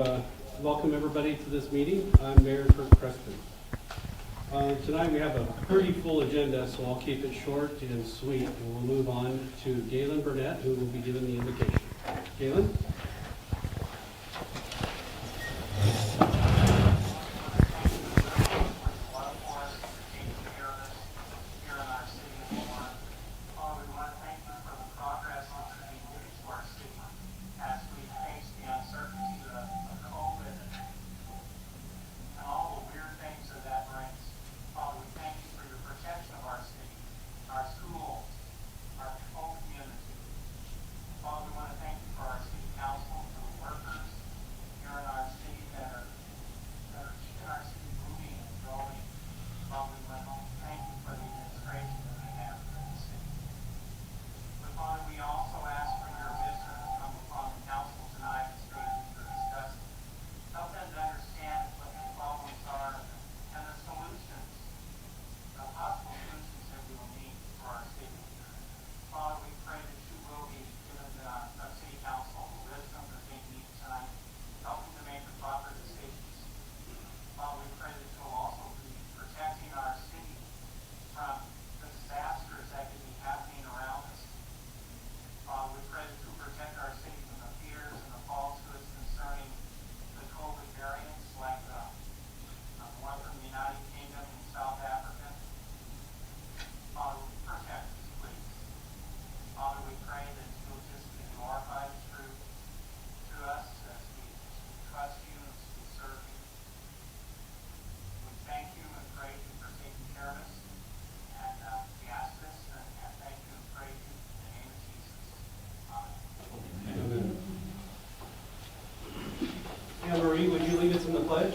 Welcome everybody to this meeting. I'm Mayor Kirk Preston. Tonight we have a pretty full agenda, so I'll keep it short and sweet, and we'll move on to Galen Burnett, who will be giving the invocation. Galen? Anne-Marie, would you lead us in the pledge?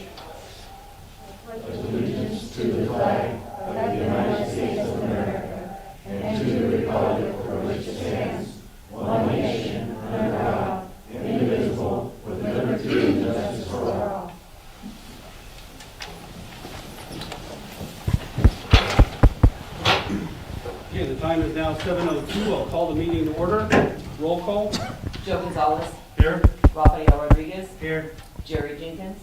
Allegiance to the flag of the United States of America and to the republic for which it stands, one nation, under God, indivisible, with liberty and justice for all. Okay, the time is now 7:02. I'll call the meeting to order. Roll call. Joe Gonzalez, Here. Rafael Rodriguez, Here. Jerry Jenkins,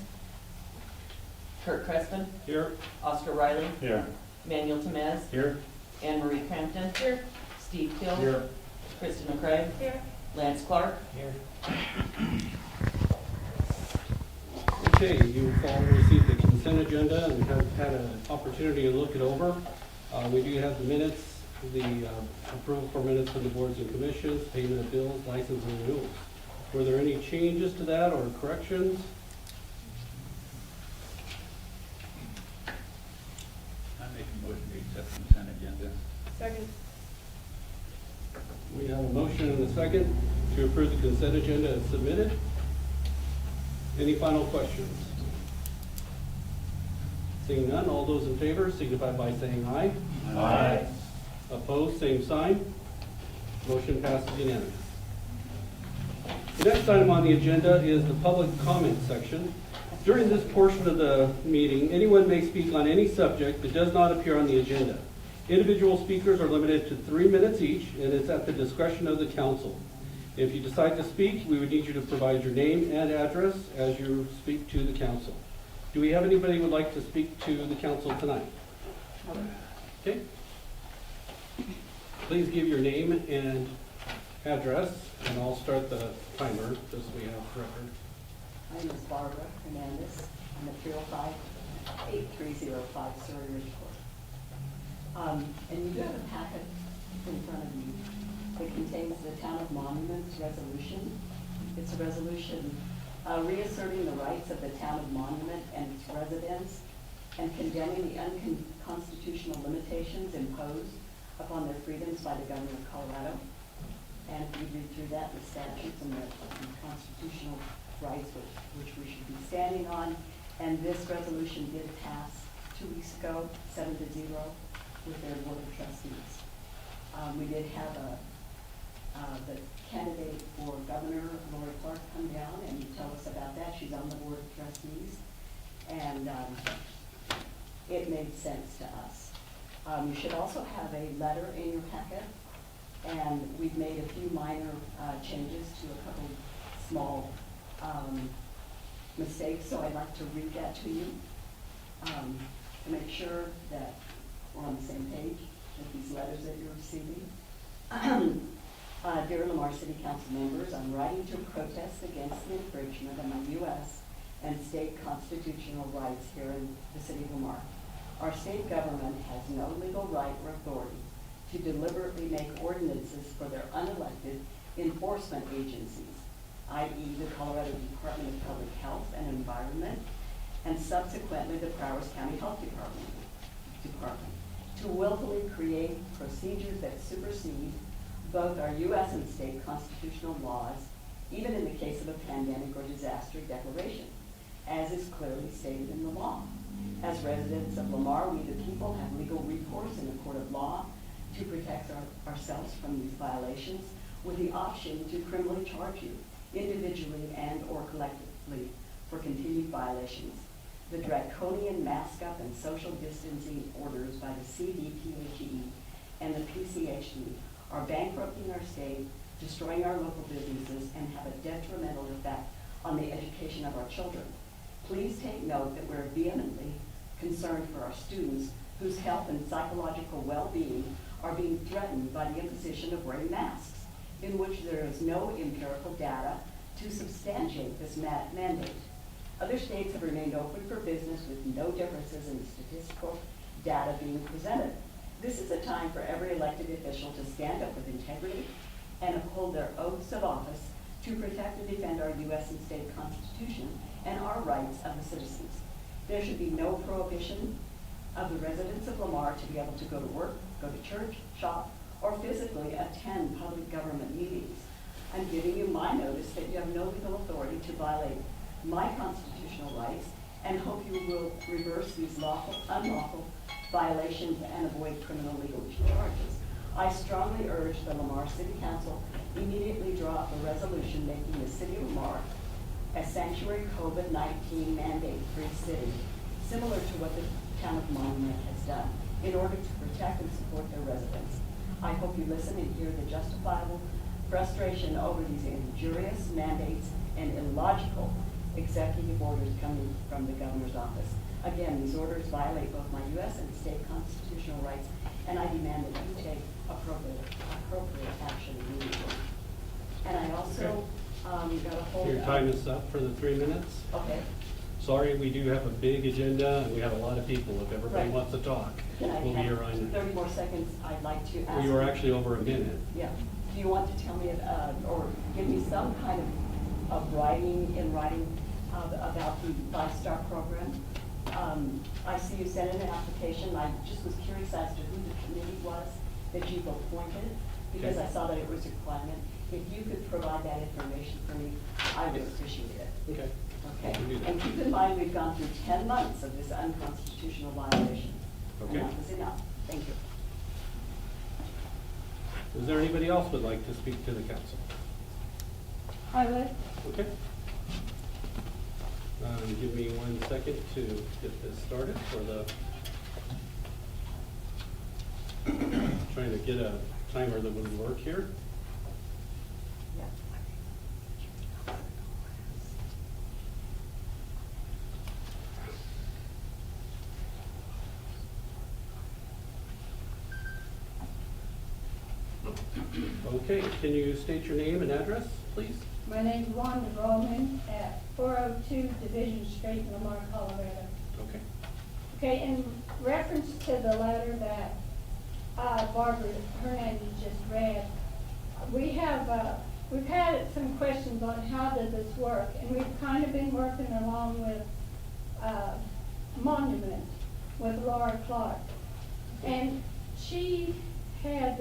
Kurt Creston, Here. Oscar Riley, Here. Manuel Temez, Here. Anne Marie Crampton, Steve Kill, Here. Kristen McCrae, Lance Clark. Here. Okay, you've all received the consent agenda and have had an opportunity to look it over. We do have the minutes, the approval for minutes for the boards and commissions, payment of bills, license and renewals. Were there any changes to that or corrections? I make a motion to accept the consent agenda. Second. We have a motion and a second to approve the consent agenda as submitted. Any final questions? Seeing none, all those in favor signify by saying aye. Aye. Opposed, same sign. Motion passes unanimous. The next item on the agenda is the public comment section. During this portion of the meeting, anyone may speak on any subject that does not appear on the agenda. Individual speakers are limited to 3 minutes each, and it's at the discretion of the council. If you decide to speak, we would need you to provide your name and address as you speak to the council. Do we have anybody who would like to speak to the council tonight? Okay. Please give your name and address, and I'll start the timer, just so we have record. My name is Barbara Hernandez. I'm at 305-8305 Surrey Ridge Court. And you do have a packet in front of you that contains the Town of Monuments resolution. It's a resolution reasserting the rights of the Town of Monument and its residents and condemning the unconstitutional limitations imposed upon their freedoms by the government of Colorado. And if you read through that, the statutes and the constitutional rights which we should be standing on. And this resolution did pass 2 weeks ago, 7-0, with their board of trustees. We did have the candidate for governor, Lori Clark, come down and tell us about that. She's on the board of trustees. And it made sense to us. You should also have a letter in your packet, and we've made a few minor changes to a couple small mistake, so I'd like to read that to you to make sure that we're on the same page with these letters that you're receiving. Dear Lamar City Council members, I'm writing to protest against the infringement of my U.S. and state constitutional rights here in the city of Lamar. Our state government has no legal right or authority to deliberately make ordinances for their unelected enforcement agencies, i.e. the Colorado Department of Public Health and Environment, and subsequently the Prowers County Health Department, to willfully create procedures that supersede both our U.S. and state constitutional laws, even in the case of a pandemic or disaster declaration, as is clearly stated in the law. As residents of Lamar, we the people have legal recourse in a court of law to protect ourselves from these violations, with the option to criminally charge you individually and or collectively for continued violations. The draconian mask up and social distancing orders by the CDPHE and the PCHD are bankrupting our state, destroying our local businesses, and have a detrimental effect on the education of our children. Please take note that we're vehemently concerned for our students whose health and psychological well-being are being threatened by the imposition of wearing masks, in which there is no empirical data to substantiate this mandate. Other states have remained open for business with no differences in the statistical data being presented. This is a time for every elected official to stand up with integrity and uphold their oaths of office to protect and defend our U.S. and state constitution and our rights of the citizens. There should be no prohibition of the residents of Lamar to be able to go to work, go to church, shop, or physically attend public government meetings. I'm giving you my notice that you have no legal authority to violate my constitutional rights, and hope you will reverse these unlawful violations and avoid criminal legal charges. I strongly urge the Lamar City Council immediately draw up a resolution making the city of Lamar a sanctuary COVID-19 mandate-free city, similar to what the town of Monument has done, in order to protect and support their residents. I hope you listen and hear the justifiable frustration over these injurious mandates and illogical executive orders coming from the governor's office. Again, these orders violate both my U.S. and state constitutional rights, and I demand that you take appropriate action immediately. And I also got a hold of... Your time is up for the 3 minutes. Okay. Sorry, we do have a big agenda, and we have a lot of people. If everybody Right. wants to talk, Can I we'll be have around. 30 more seconds? I'd like to ask... You were actually over a minute. Yeah. Do you want to tell me, or give me some kind of writing, about the 5-star program? I see you sent in an application. I just was curious as to who the committee was that you've appointed, because Okay. I saw that it was a requirement. If you could provide that information for me, I would appreciate it. Okay. I Okay? can do that. And keep in mind, we've gone through 10 months of this unconstitutional violation. Okay. Enough is enough. Thank you. Is there anybody else would like to speak to the council? I would. Okay. Give me 1 second to get this started for the, trying to get a timer that would work here. Yeah. Okay, can you state your name and address, please? My name's Wanda Roman at 402 Division Street, in Lamar, Colorado. Okay. Okay, in reference to the letter that Barbara Hernandez just read, we've had some questions on how does this work, and we've kind of been working along with Monument with Laura Clark, and she had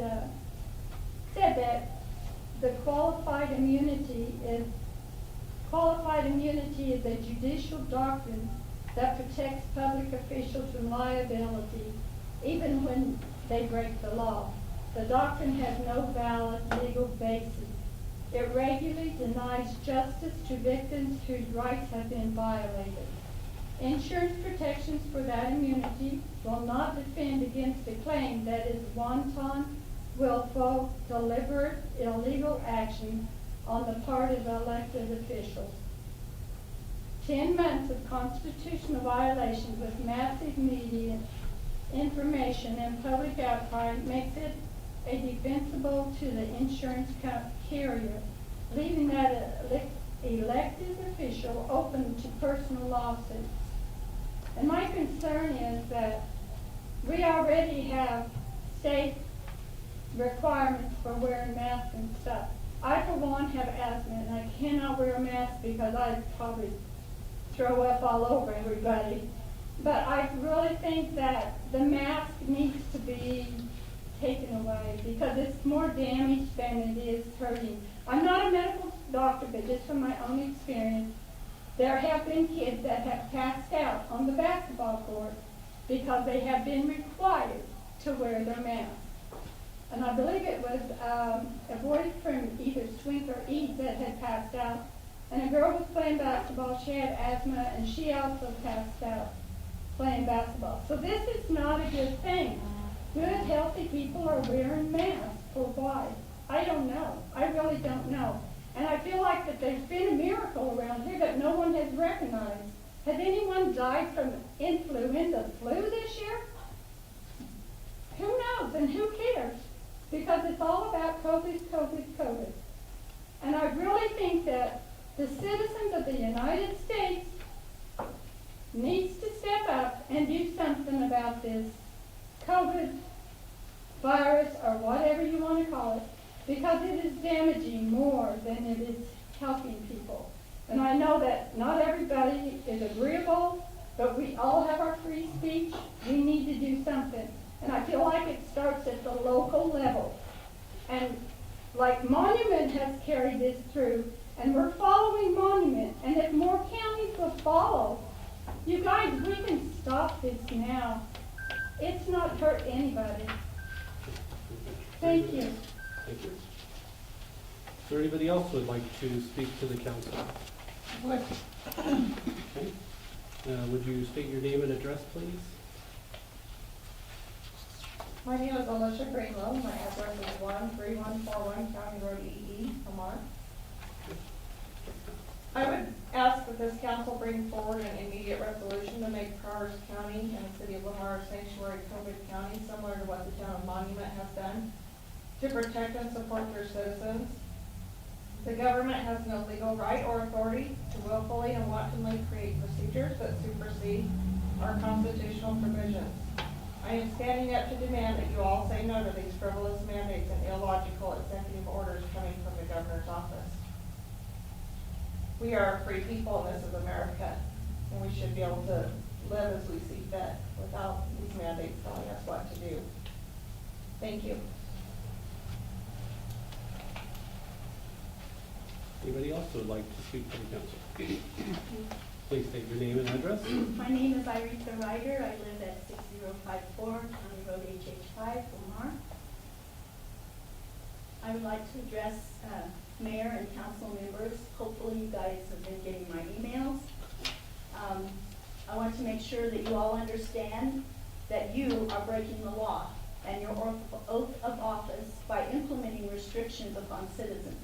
said that the qualified immunity is a judicial doctrine that protects public officials from liability even when they break the law. The doctrine has no valid legal basis. It regularly denies justice to victims whose rights have been violated. Insurance protections for that immunity will not defend against a claim that is wanton, willful, deliberate, illegal action on the part of elected officials. 10 months of constitutional violations with massive media information and public outcry makes it a defensible to the insurance carrier, leaving that elected official open to personal lawsuits. And my concern is that we already have state requirements for wearing masks and stuff. I, for one, have asthma, and I cannot wear a mask because I'd probably throw up all over everybody. But I really think that the mask needs to be taken away because it's more damage than it is hurting. I'm not a medical doctor, but just from my own experience, there have been kids that have passed out on the basketball court because they have been required to wear their mask. And I believe it was a boy from either Swink or Eads that had passed out. And a girl was playing basketball. She had asthma, and she also passed out playing basketball. So this is not a good thing. Good, healthy people are wearing masks. For why? I don't know. I really don't know. And I feel like that there's been a miracle around here that no one has recognized. Has anyone died from influenza flu this year? Who knows and who cares? Because it's all about COVID, COVID, COVID. And I really think that the citizens of the United States needs to step up and do something about this COVID virus or whatever you want to call it, because it is damaging more than it is helping people. And I know that not everybody is agreeable, but we all have our free speech. We need to do something. And I feel like it starts at the local level. And like Monument has carried this through, and we're following Monument. And if more counties will follow, you guys, we can stop this now. It's not hurt anybody. Thank you. Thank you. Is there anybody else who would like to speak to the council? Okay. Would you state your name and address, please? My name is Alicia Greenlow. My address is 13141 County Road EE, Lamar. I would ask that this council bring forward an immediate resolution to make Powers County and the city of Lamar a sanctuary COVID county, similar to what the town of Monument has done, to protect and support their citizens. The government has no legal right or authority to willfully and wantonly create procedures that supersede our constitutional provisions. I am standing up to demand that you all say no to these frivolous mandates and illogical executive orders coming from the governor's office. We are a free people and this is America, and we should be able to live as we see fit without these mandates telling us what to do. Thank you. Anybody else who would like to speak to the council? Please state your name and address. My name is Iretha Ryder. I live at 6054 County Road HH5, Lamar. I would like to address mayor and council members. Hopefully you guys have been getting my emails. I want to make sure that you all understand that you are breaking the law and your oath of office by implementing restrictions upon citizens.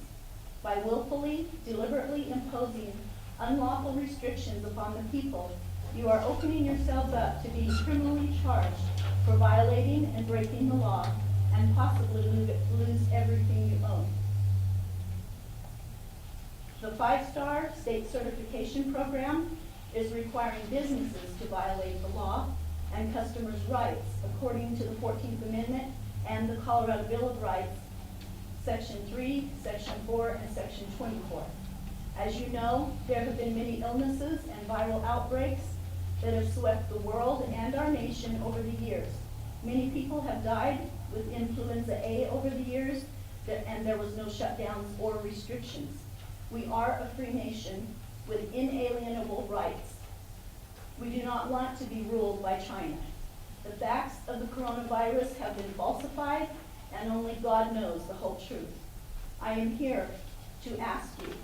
By willfully, deliberately imposing unlawful restrictions upon the people, you are opening yourselves up to being criminally charged for violating and breaking the law and possibly lose everything you own. The 5-star state certification program is requiring businesses to violate the law and customers' rights according to the 14th Amendment and the Colorado Bill of Rights, Section 3, Section 4, and Section 24. As you know, there have been many illnesses and viral outbreaks that have swept the world and our nation over the years. Many people have died with influenza A over the years, and there was no shutdowns or restrictions. We are a free nation with inalienable rights. We do not want to be ruled by China. The facts of the coronavirus have been falsified, and only God knows the whole truth. I am here to ask you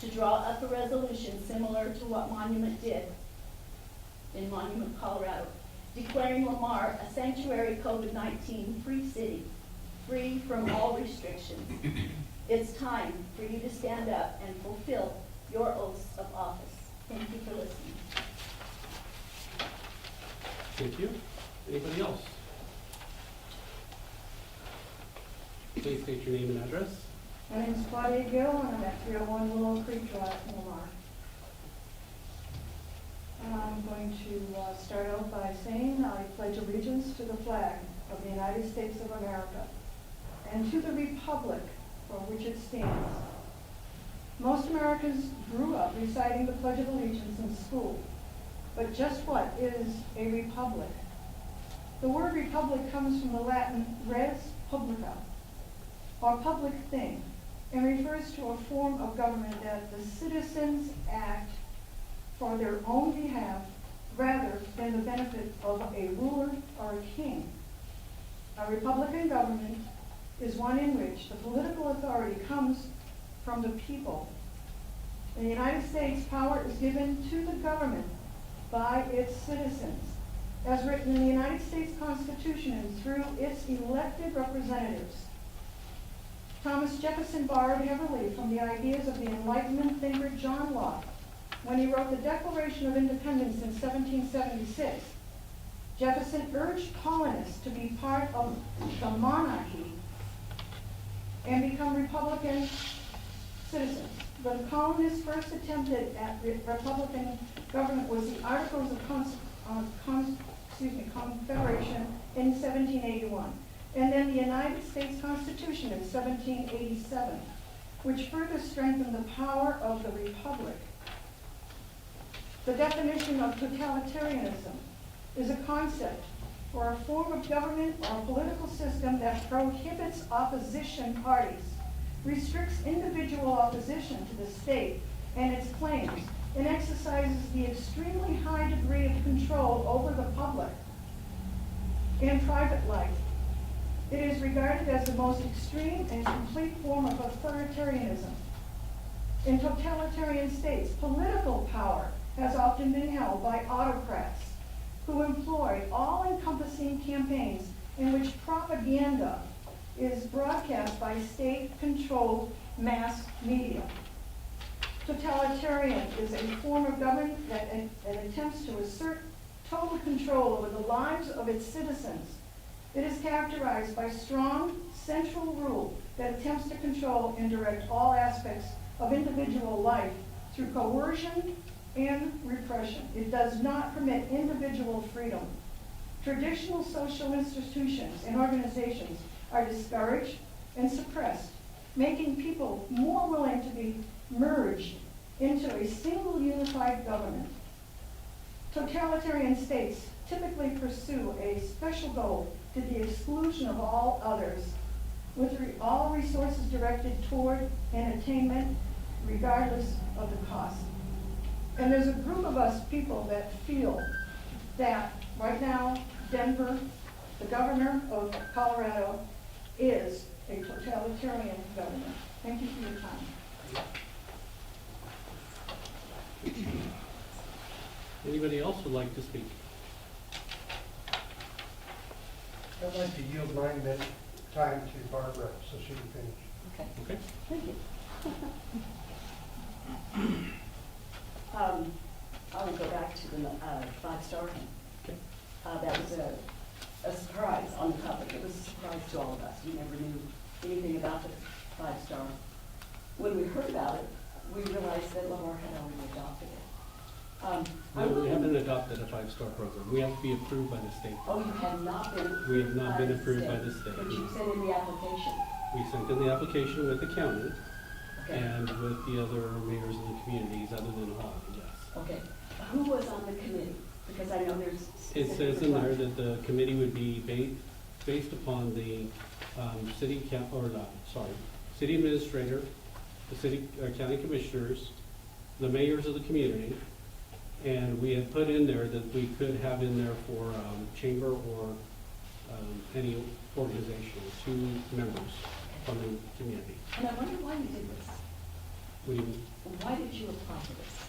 to draw up a resolution similar to what Monument did in Monument, Colorado, declaring Lamar a sanctuary COVID-19 free city, free from all restrictions. It's time for you to stand up and fulfill your oaths of office. Thank you for listening. Thank you. Anybody else? Please state your name and address. My name is Claudia Gill, and I'm at 301 Willow Creek Drive, Lamar. I'm going to start out by saying I pledge allegiance to the flag of the United States of America and to the republic for which it stands. Most Americans grew up reciting the Pledge of Allegiance in school, but just what is a republic? The word republic comes from the Latin res publica, or public thing, and refers to a form of government that the citizens act for their own behalf rather than the benefit of a ruler or a king. A republican government is one in which the political authority comes from the people. In the United States, power is given to the government by its citizens, as written in the United States Constitution and through its elected representatives. Thomas Jefferson borrowed heavily from the ideas of the Enlightenment thinker John Locke when he wrote the Declaration of Independence in 1776. Jefferson urged colonists to be part of the monarchy and become Republican citizens. The colonists' first attempted at Republican government was the Articles of Confederation in 1781, and then the United States Constitution in 1787, which further strengthened the power of the Republic. The definition of totalitarianism is a concept or a form of government or a political system that prohibits opposition parties, restricts individual opposition to the state and its claims, and exercises the extremely high degree of control over the public and private life. It is regarded as the most extreme and complete form of authoritarianism. In totalitarian states, political power has often been held by autocrats who employ all-encompassing campaigns in which propaganda is broadcast by state-controlled mass media. Totalitarian is a form of government that attempts to assert total control over the lives of its citizens. It is characterized by strong central rule that attempts to control and direct all aspects of individual life through coercion and repression. It does not permit individual freedom. Traditional social institutions and organizations are discouraged and suppressed, making people more willing to be merged into a single unified government. Totalitarian states typically pursue a special goal to the exclusion of all others, with all resources directed toward an attainment regardless of the cost. And there's a group of us people that feel that right now, Denver, the governor of Colorado, is a totalitarian government. Thank you for your time. Anybody else would like to speak? I'd like to yield 9 minutes time to Barbara so she can finish. Okay, Okay. thank you. I will go back to the 5-star. Okay. That was a surprise on the public. It was a surprise to all of us. We never knew anything about the 5-star. When we heard about it, we realized that Lamar had already adopted it. No, we haven't adopted a 5-star program. We have to be approved by the state. Oh, you have not been. We have not been approved by the state. But you sent in the application. We sent in the application with the county Okay. and with the other mayors in the communities other than Holly, yes. Okay. Who was on the committee? Because I know there's. It says in there that the committee would be based upon the city administrator, the county commissioners, the mayors of the community, and we had put in there that we could have in there for chamber or any organization, 2 members from the community. And I wonder why you did this. We, Why did you apply for this?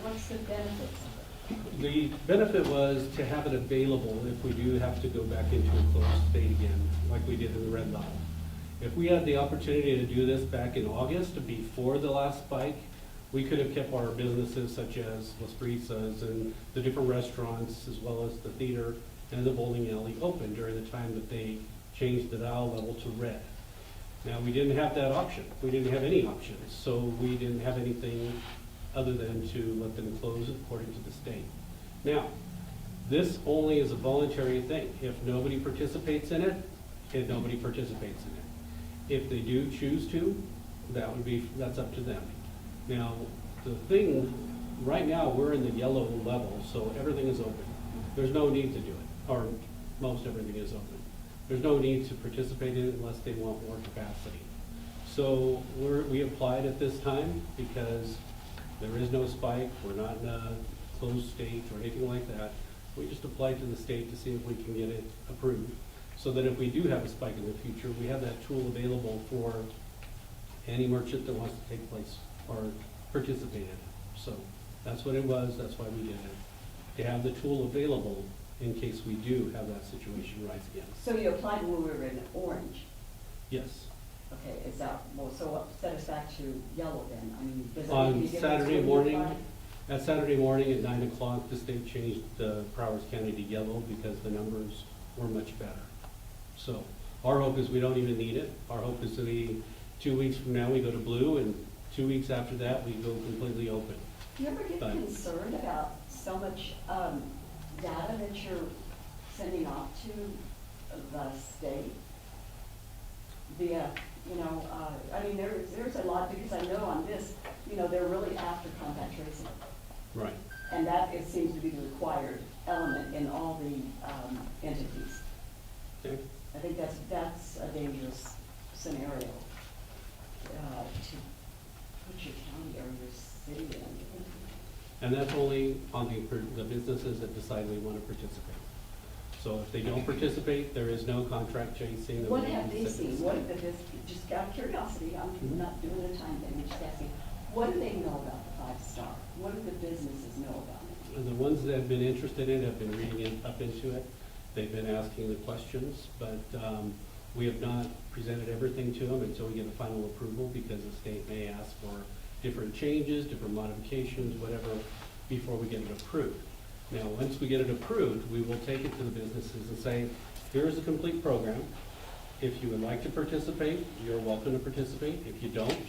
What's the benefits of it? the benefit was to have it available if we do have to go back into a closed state again, like we did in the Red Line. If we had the opportunity to do this back in August, before the last spike, we could have kept our businesses such as Las Brisas and the different restaurants, as well as the theater and the bowling alley open during the time that they changed the dial level to red. Now, we didn't have that option. We didn't have any options, so we didn't have anything other than to let them close according to the state. Now, this only is a voluntary thing. If nobody participates in it, nobody participates in it. If they do choose to, that's up to them. Now, the thing, right now, we're in the yellow level, so everything is open. There's no need to do it, or most everything is open. There's no need to participate in it unless they want more capacity. So we applied at this time because there is no spike, we're not in a closed state or anything like that. We just applied to the state to see if we can get it approved, so that if we do have a spike in the future, we have that tool available for any merchant that wants to take place or participate in it. So that's what it was, that's why we did it, to have the tool available in case we do have that situation rise again. So you applied when we were in orange. Yes. Okay, is that, well, so what set us back to yellow then? I mean, does it On make a difference Saturday when you morning, apply? at Saturday morning at 9 o'clock, the state changed Prowers County to yellow because the numbers were much better. So our hope is we don't even need it. Our hope is that 2 weeks from now, we go to blue, and 2 weeks after that, we go completely open. Do you ever get Fine. concerned about so much data that you're sending off to the state? I mean, there's a lot, because I know on this, they're really after contact tracing. Right. And that seems to be the required element in all the entities. Okay. I think that's a dangerous scenario to put your county or your city in. And that's only on the businesses that decide they want to participate. So if they don't participate, there is no contract chasing. What have they seen? What have just out of curiosity, I'm not doing a time thing, I'm just asking, what do they know about the 5-star? What do the businesses know about it? And the ones that have been interested in it have been reading up into it. They've been asking the questions, but we have not presented everything to them until we get a final approval, because the state may ask for different changes, different modifications, whatever, before we get it approved. Now, once we get it approved, we will take it to the businesses and say, here's a complete program. If you would like to participate, you're welcome to participate. If you don't,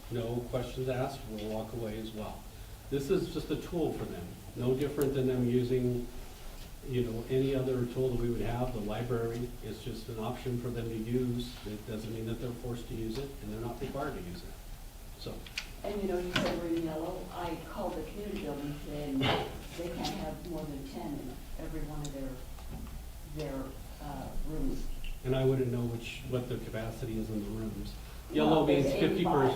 no questions asked, we'll walk away as well. This is just a tool for them, no different than them using, any other tool that we would have. The library is just an option for them to use. It doesn't mean that they're forced to use it, and they're not required to use it. So, And you said we're in yellow. I called the community building today, and they can't have more than 10 in every one of their rooms. and I wouldn't know what the capacity is in the rooms. Well, Yellow means there's 50%. 85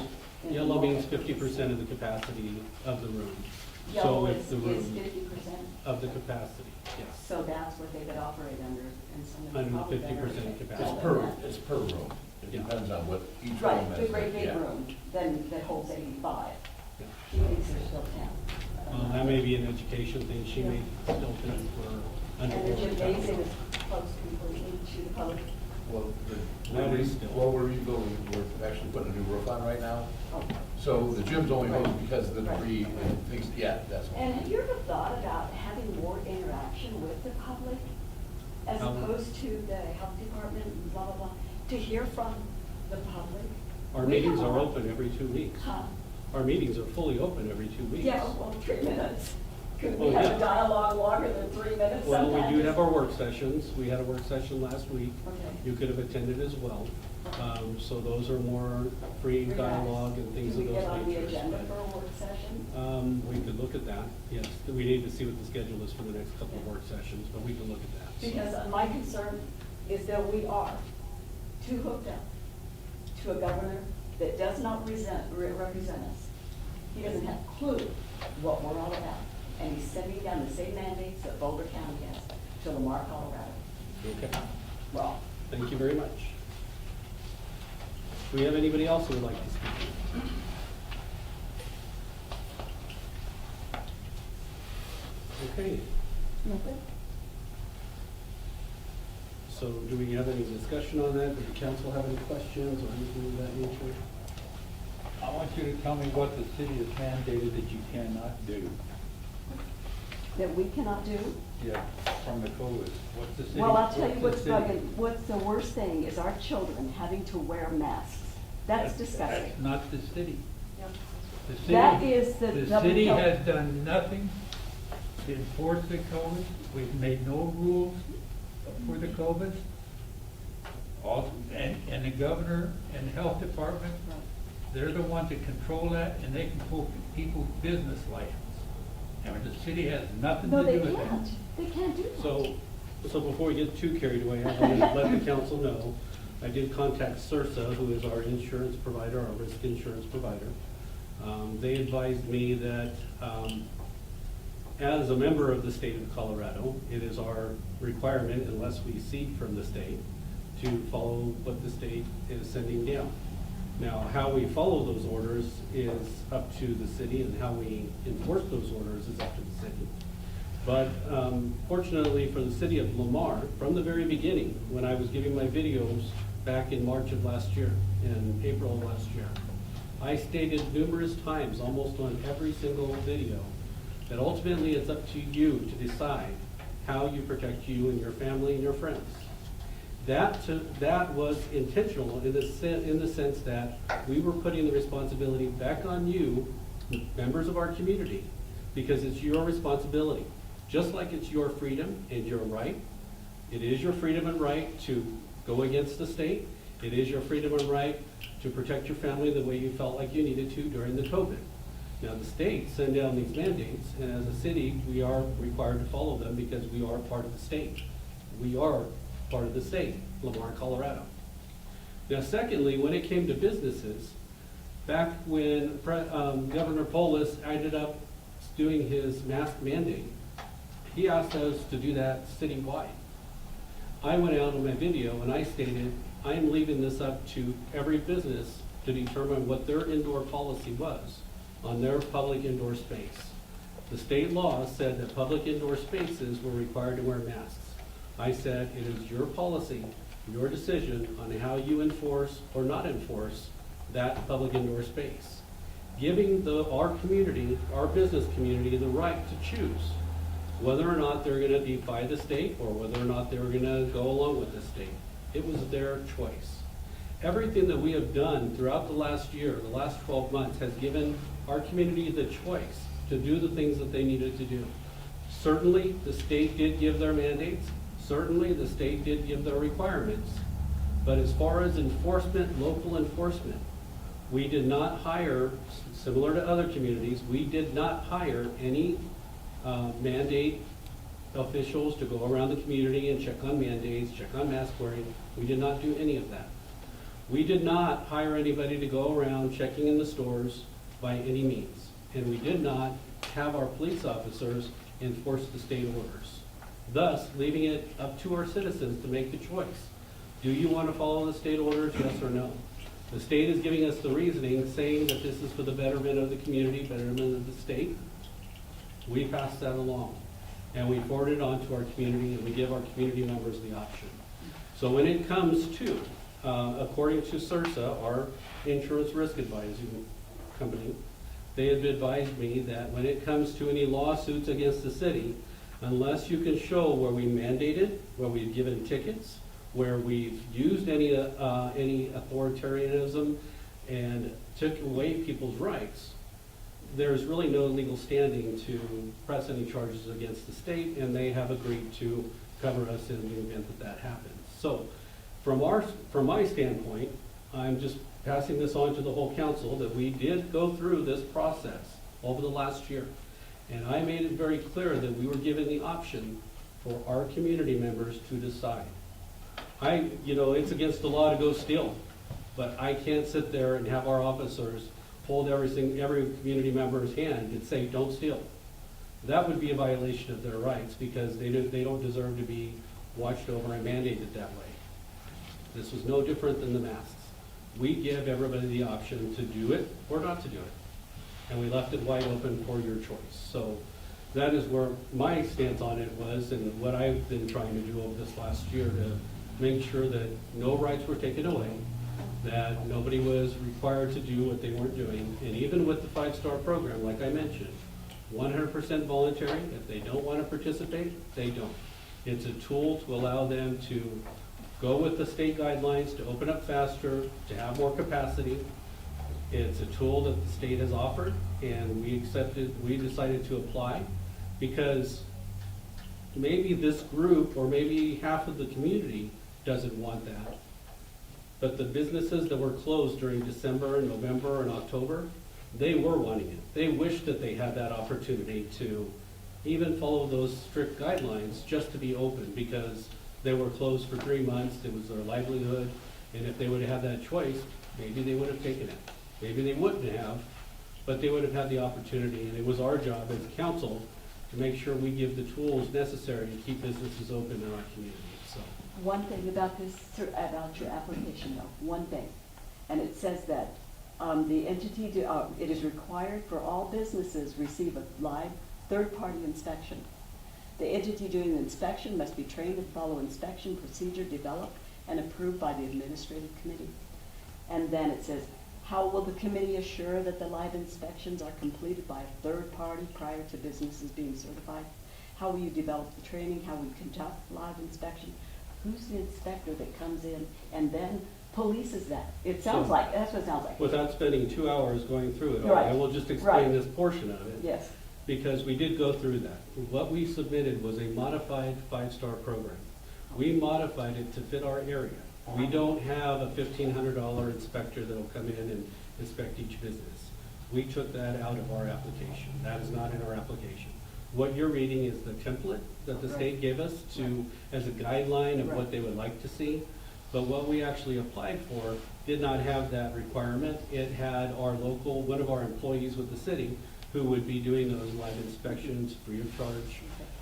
in Yellow means multiple 50% of the capacity of the room. Yellow So is if the 50%, room of the capacity, yes. so that's what they could operate under, and some of them Under probably 50% better. capacity. It's per room. It Yeah. depends on what each room Right, is. the great big Yeah. room, then that holds 85. Yeah. He thinks there's still 10. Well, that may be an education thing. She may still think we're And the underwater. gymnasium is closed completely to the public. Well, That is still- well, where you go, we're actually putting a new roof on right now. Oh. So the gym's only open because of the Right. debris and things, yeah, that's one. And have you ever thought about having more interaction with the public as opposed to the health department, blah, blah, blah, to hear from the public? Our We meetings have a are lot- open every 2 weeks. Huh? Our meetings are fully open every 2 weeks. Yeah, well, 3 minutes. Could we Oh, have yeah. a dialogue longer than 3 minutes Well, sometimes? we do have our work sessions. We had a work session last week. Okay. You could have attended as well. So those are more free Relax. dialogue and things of Do we those get on the natures. agenda but, for a work session? We could look at that, yes. We need to see what the schedule is for the next couple of work sessions, but we can look at that. So- Because my concern is that we are too hooked up to a governor that does not represent us. He doesn't have a clue what we're all about. And he's sending down the same mandates that Boulder County has to Lamar, Colorado. Okay, Wrong. thank you very much. Do we have anybody else who would like to speak? Okay, so do we have any discussion on that? Does the council have any questions or anything of that nature? How want you to tell me what the city has mandated that you cannot do. That we cannot do? Yeah, from the COVID. What's the city? Well, I'll tell you what's what's the city- bugging, what's the worst thing is our children having to wear masks. That's disgusting. That's not the city. The city. That is the The public city health. has done nothing to enforce the COVID. We've made no rules for the COVID. And the governor and the health department, they're the ones that control that, and they can pull people's business license. And the city has nothing to No, do they with that. can't. They can't do that. So before we get too carried away, I want to let the council know, I did contact CIRSA, who is our insurance provider, our risk insurance provider. They advised me that, as a member of the state of Colorado, it is our requirement, unless we cede from the state, to follow what the state is sending down. Now, how we follow those orders is up to the city, and how we enforce those orders is up to the city. But fortunately for the city of Lamar, from the very beginning, when I was giving my videos back in March of last year, in April of last year, I stated numerous times, almost on every single video, that ultimately it's up to you to decide how you protect you and your family and your friends. That was intentional in the sense that we were putting the responsibility back on you, members of our community, because it's your responsibility. Just like it's your freedom and your right, it is your freedom and right to go against the state. It is your freedom and right to protect your family the way you felt like you needed to during the COVID. Now, the state send down these mandates, and as a city, we are required to follow them because we are part of the state. We are part of the state, Lamar, Colorado. Now, secondly, when it came to businesses, back when Governor Polis ended up doing his mask mandate, he asked us to do that citywide. I went out on my video and I stated, I am leaving this up to every business to determine what their indoor policy was on their public indoor space. The state law said that public indoor spaces were required to wear masks. I said, it is your policy, your decision on how you enforce or not enforce that public indoor space. Giving our community, our business community, the right to choose whether or not they're gonna defy the state or whether or not they're gonna go along with the state. It was their choice. Everything that we have done throughout the last year, the last 12 months, has given our community the choice to do the things that they needed to do. Certainly, the state did give their mandates. Certainly, the state did give their requirements. But as far as enforcement, local enforcement, we did not hire, similar to other communities, we did not hire any mandate officials to go around the community and check on mandates, check on mask wearing. We did not do any of that. We did not hire anybody to go around checking in the stores by any means. And we did not have our police officers enforce the state orders, thus leaving it up to our citizens to make the choice. Do you want to follow the state orders, yes or no? The state is giving us the reasoning, saying that this is for the betterment of the community, betterment of the state. We pass that along, and we forward it on to our community, and we give our community members the option. So when it comes to, according to CIRSA, our insurance risk advising company, they have advised me that when it comes to any lawsuits against the city, unless you can show where we mandated, where we've given tickets, where we've used any authoritarianism and took away people's rights, there's really no legal standing to press any charges against the state, and they have agreed to cover us in the event that that happens. So from my standpoint, I'm just passing this on to the whole council that we did go through this process over the last year. And I made it very clear that we were given the option for our community members to decide. It's against the law to go steal, but I can't sit there and have our officers hold every community member's hand and say, don't steal. That would be a violation of their rights because they don't deserve to be watched over and mandated that way. This was no different than the masks. We give everybody the option to do it or not to do it. And we left it wide open for your choice. So that is where my stance on it was, and what I've been trying to do over this last year to make sure that no rights were taken away, that nobody was required to do what they weren't doing. And even with the five-star program, like I mentioned, 100% voluntary. If they don't want to participate, they don't. It's a tool to allow them to go with the state guidelines, to open up faster, to have more capacity. It's a tool that the state has offered, and we decided to apply because maybe this group, or maybe half of the community doesn't want that. But the businesses that were closed during December and November and October, they were wanting it. They wished that they had that opportunity to even follow those strict guidelines just to be open, because they were closed for 3 months, it was their livelihood, and if they would have had that choice, maybe they would have taken it. Maybe they wouldn't have, but they would have had the opportunity, and it was our job as council to make sure we give the tools necessary to keep businesses open in our community, so. One thing about this, about your application though, one thing, and it says that the entity, it is required for all businesses receive a live third-party inspection. The entity doing the inspection must be trained and follow inspection procedure developed and approved by the administrative committee. And then it says, how will the committee assure that the live inspections are completed by a third party prior to businesses being certified? How will you develop the training? How will you conduct live inspection? Who's the inspector that comes in and then polices that? It sounds So- like, that's what it sounds like. Without spending 2 hours going through it all, Right. I will just explain Right. this portion of it. Yes. Because we did go through that. What we submitted was a modified five-star program. We modified it to fit our area. We don't have a $1,500 inspector that'll come in and inspect each business. We took that out of our application. That is not in our application. What you're reading is the template that the state gave us to, as a guideline of what they would like to see. But what we actually applied for did not have that requirement. It had our local, one of our employees with the city, who would be doing those live inspections free of charge,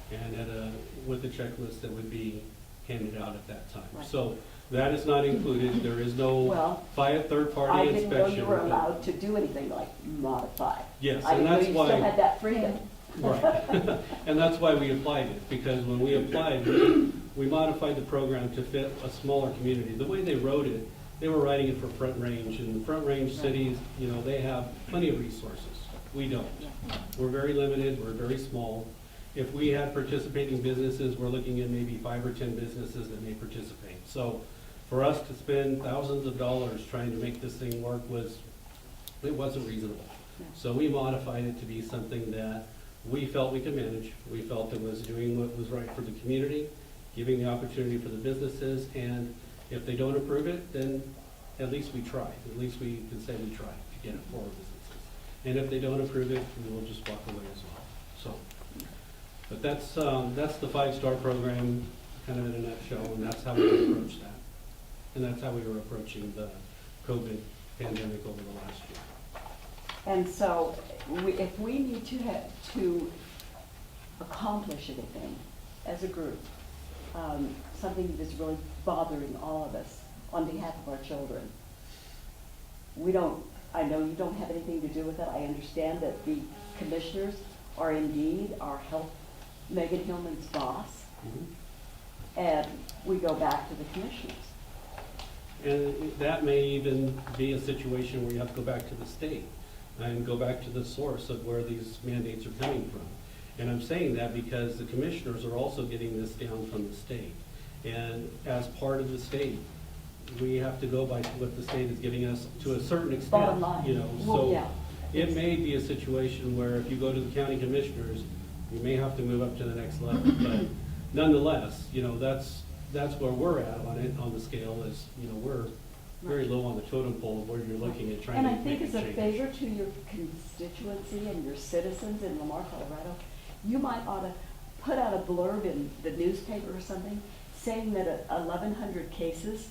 and with a checklist that would be handed out at that time. Right. So that is not included. There is no Well, third-party I inspection. didn't know you were allowed to do anything like modify. Yes, I and didn't know that's you why. still had that freedom. Right. And that's why we applied it, because when we applied, we modified the program to fit a smaller community. The way they wrote it, they were writing it for Front Range, and the Front Range cities, they have plenty of resources. We don't. We're very limited, we're very small. If we had participating businesses, we're looking at maybe 5 or 10 businesses that may participate. So for us to spend thousands of dollars trying to make this thing work it wasn't reasonable. So we modified it to be something that we felt we could manage. We felt it was doing what was right for the community, giving the opportunity for the businesses, and if they don't approve it, then at least we tried. At least we can say we tried to get it for businesses. And if they don't approve it, we will just walk away as well. So, but that's the five-star program, kind of in a nutshell, and that's how we approach that. And that's how we were approaching the COVID pandemic over the last year. And so, if we need to accomplish anything as a group, something that's really bothering all of us on behalf of our children, I know you don't have anything to do with it. I understand that the commissioners are indeed our health, Megan Hillman's boss, and we go back to the commissioners. And that may even be a situation where you have to go back to the state and go back to the source of where these mandates are coming from. And I'm saying that because the commissioners are also getting this down from the state. And as part of the state, we have to go by what the state is giving us to a certain extent. Bottom line. Well, So yeah. it may be a situation where if you go to the county commissioners, you may have to move up to the next level. But nonetheless, that's where we're at on the scale is, we're very low on the totem pole of where you're looking at trying And to I make think a as a change. favor to your constituency and your citizens in Lamar, Colorado, you might ought to put out a blurb in the newspaper or something saying that 1,100 cases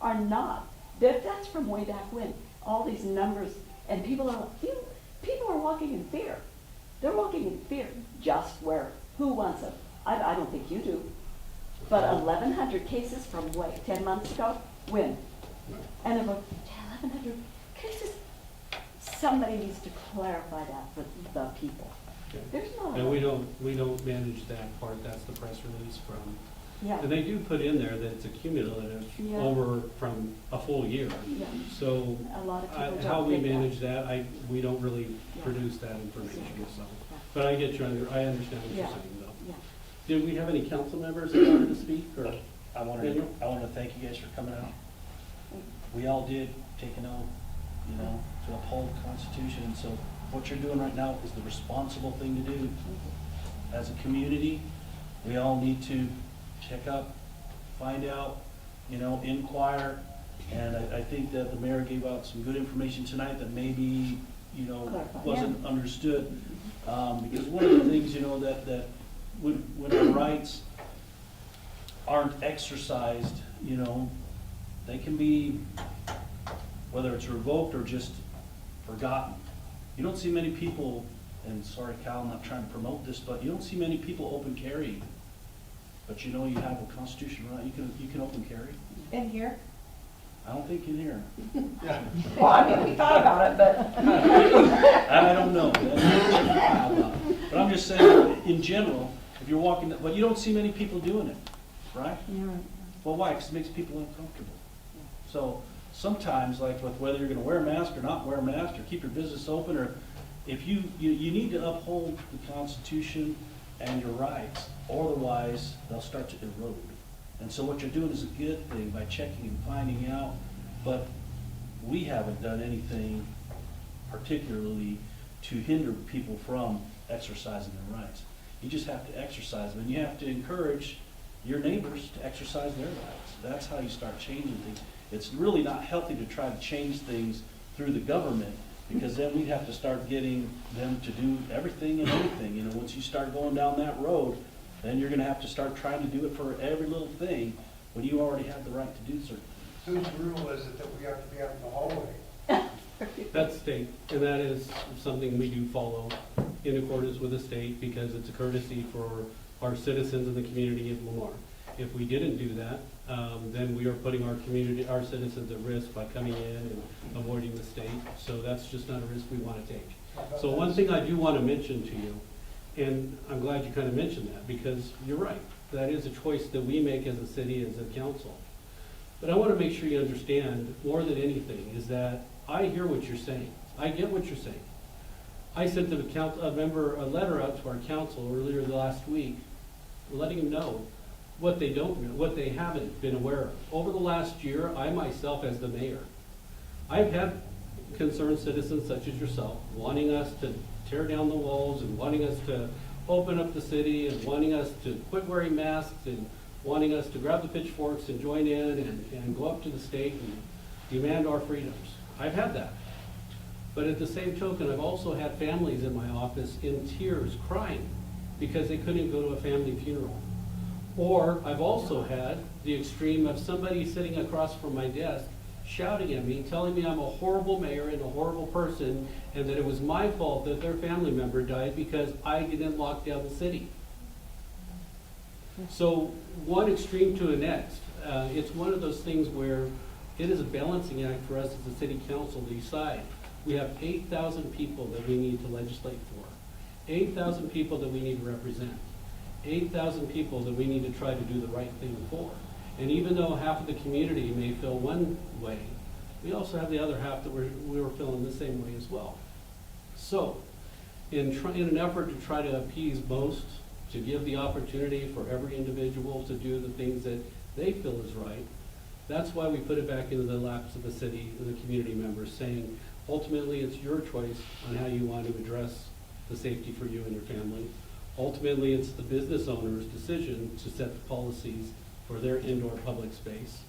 are not, that's from way back when, all these numbers, and people are walking in fear. They're walking in fear, just who wants them? I don't think you do. But 1,100 cases from 10 months ago, when? And there were 1,100 cases. Somebody needs to clarify that for the people. Okay. There's not. And we don't manage that part. That's the press release from Yeah. And they do put in there that it's a cumulative Yeah. over from a full year. Yeah. So A lot of people don't how we get that. manage that, we don't really Yeah. produce that information, so. Yeah. But I get you, I understand what you're Yeah. saying, though. Yeah. Did we have any council members that wanted to speak, or? I want Daniel? to thank you guys for coming out. We all did take an oath, to uphold the Constitution, and so what you're doing right now is the responsible thing to do. As a community, we all need to check up, find out, inquire, and I think that the mayor gave out some good information tonight that maybe, Clarify. wasn't understood. Because one of the things, that when our rights aren't exercised, they can be, whether it's revoked or just forgotten. You don't see many people, and sorry Cal, I'm not trying to promote this, but you don't see many people open carry. But you have a constitutional right, you can open carry. In here? I don't think in here. Well, I mean, we thought about it, but. I don't know. But I'm just saying, in general, if you're walking, but you don't see many people doing it, right? You're right. Well, why? Because it makes people uncomfortable. So sometimes, like with whether you're going to wear a mask or not wear a mask, or keep your business open, or if you need to uphold the Constitution and your rights, otherwise they'll start to erode. And so what you're doing is a good thing by checking and finding out, but we haven't done anything particularly to hinder people from exercising their rights. You just have to exercise them, and you have to encourage your neighbors to exercise their rights. That's how you start changing things. It's really not healthy to try to change things through the government, because then we'd have to start getting them to do everything and anything. Once you start going down that road, then you're gonna have to start trying to do it for every little thing when you already have the right to do certain things. Whose rule is it that we have to be out in the hallway? That's state, and that is something we do follow in accordance with the state, because it's a courtesy for our citizens in the community of Lamar. If we didn't do that, then we are putting our citizens at risk by coming in and avoiding the state. So that's just not a risk we want to take. So one thing I do want to mention to you, and I'm glad you kind of mentioned that, because you're right. That is a choice that we make as a city, as a council. But I want to make sure you understand, more than anything, is that I hear what you're saying. I get what you're saying. I sent a letter out to our council earlier last week, letting them know what they don't know, what they haven't been aware of. Over the last year, I myself, as the mayor, I've had concerned citizens such as yourself wanting us to tear down the walls and wanting us to open up the city and wanting us to quit wearing masks and wanting us to grab the pitchforks and join in and go up to the state and demand our freedoms. I've had that. But at the same token, I've also had families in my office in tears crying because they couldn't go to a family funeral. Or I've also had the extreme of somebody sitting across from my desk shouting at me, telling me I'm a horrible mayor and a horrible person, and that it was my fault that their family member died because I didn't lock down the city. So one extreme to the next. It's one of those things where it is a balancing act for us as a city council to decide. We have 8,000 people that we need to legislate for, 8,000 people that we need to represent, 8,000 people that we need to try to do the right thing for. And even though half of the community may feel one way, we also have the other half that we're feeling the same way as well. So, in an effort to try to appease most, to give the opportunity for every individual to do the things that they feel is right, that's why we put it back into the laps of the city and the community members, saying, ultimately, it's your choice on how you want to address the safety for you and your family. Ultimately, it's the business owner's decision to set the policies for their indoor public space.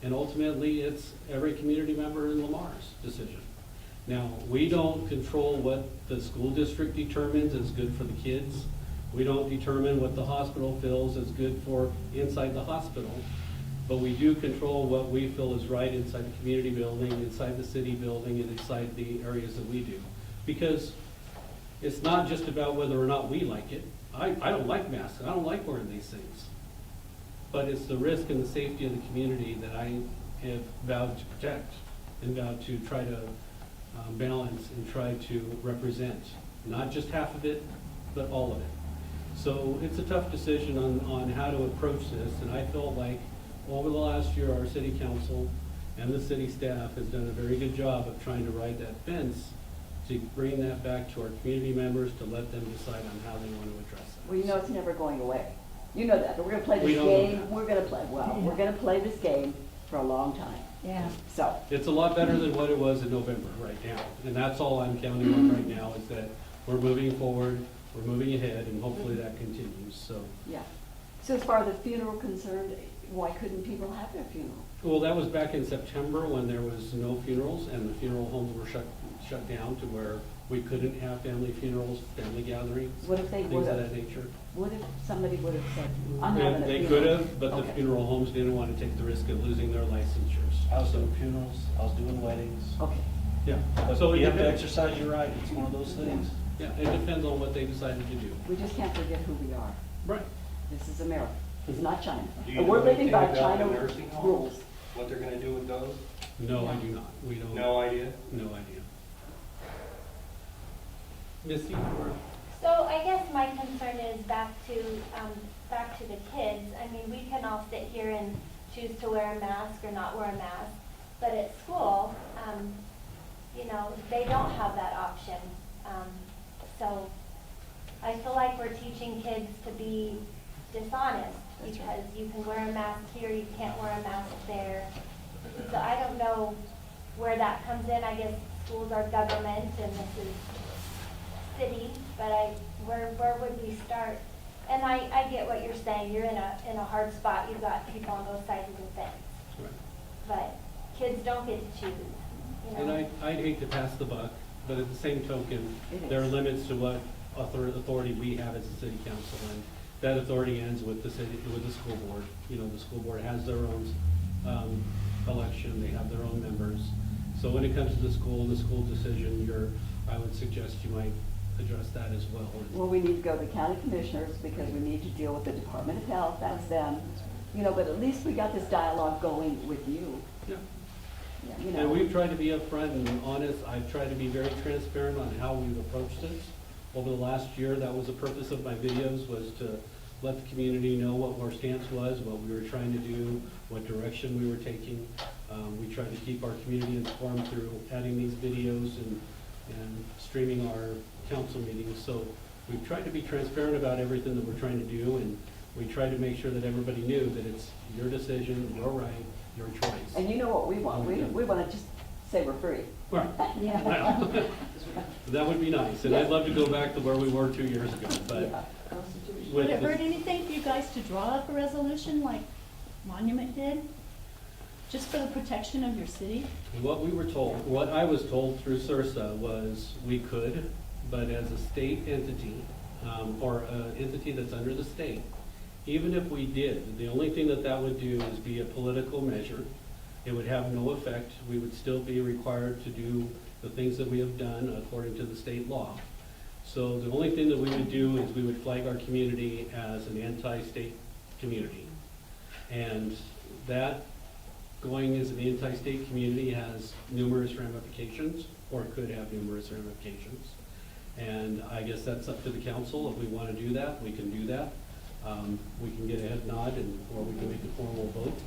And ultimately, it's every community member in Lamar's decision. Now, we don't control what the school district determines is good for the kids. We don't determine what the hospital feels is good for inside the hospital. But we do control what we feel is right inside the community building, inside the city building, and inside the areas that we do. Because it's not just about whether or not we like it. I don't like masks. I don't like wearing these things. But it's the risk and the safety of the community that I have vowed to protect and vowed to try to balance and try to represent. Not just half of it, but all of it. So it's a tough decision on how to approach this, and I felt like over the last year, our city council and the city staff has done a very good job of trying to ride that fence to bring that back to our community members, to let them decide on how they want to address that. Well, you know it's never going away. You know that, but we're gonna play We this don't know game, that. we're gonna play this game for a long time. Yeah. So, It's a lot better than what it was in November right now, and that's all I'm counting on right now, is that we're moving forward, we're moving ahead, and hopefully that continues, so. yeah. So as far as the funeral concerned, why couldn't people have their funeral? Well, that was back in September when there was no funerals and the funeral homes were shut down to where we couldn't have family funerals, family gatherings, What if they things of would've, that nature. what if somebody would have said, I'm having a funeral? They could have, but the Okay. funeral homes didn't want to take the risk of losing their licensures. I was doing funerals, I was doing weddings. Okay, Yeah, But so it you have to depends. exercise your right, it's one of those things. Yeah, it depends on what they decided to do. we just can't forget who we are. Right. This is America, it's not China. Do you And we're know living by anything about China the nursing homes? rules. What they're gonna do with those? No, I do not. We don't. No idea? No idea. Missy, or? So I guess my concern is back to the kids. I mean, we can all sit here and choose to wear a mask or not wear a mask, but at school, you know, they don't have that option. So I feel like we're teaching kids to be dishonest because you can wear a mask here, you can't wear a mask there. So I don't know where that comes in. I guess schools are government and this is city, but where would we start? And I get what you're saying, you're in a hard spot, you've got people on both sides of the fence, Right. but kids don't get to choose, you know? And I'd hate to pass the buck, but at the same token, It there are is. limits to what authority we have as a city council, and that authority ends with the city, with the school board. You know, the school board has their own, election, they have their own members. So when it comes to the school decision, I would suggest you might address that as well. Well, we need to go to county commissioners because we need to deal with the Department of Health, that's them. You know, but at least we got this dialogue going with you. Yeah. Yeah, you know. And we've tried to be upfront and honest. I've tried to be very transparent on how we've approached this. Over the last year, that was the purpose of my videos, was to let the community know what our stance was, what we were trying to do, what direction we were taking. We tried to keep our community informed through adding these videos and streaming our council meetings. So we've tried to be transparent about everything that we're trying to do, and we tried to make sure that everybody knew that it's your decision, your right, your choice. And you know what we want, we want to just say we're free. Right. Yeah. Well, that would be nice, and I'd love to go back to where we were 2 years ago, but Yeah. with Would it the- hurt anything for you guys to draw up a resolution like Monument did? Just for the protection of your city? what we were told, what I was told through CIRSA was we could, but as a state entity, or an entity that's under the state, even if we did, the only thing that would do is be a political measure. It would have no effect. We would still be required to do the things that we have done according to the state law. So the only thing that we would do is we would flag our community as an anti-state community. And that, going as an anti-state community, has numerous ramifications, or could have numerous ramifications. And I guess that's up to the council. If we want to do that, we can do that. We can get a head nod, or we can make a formal vote.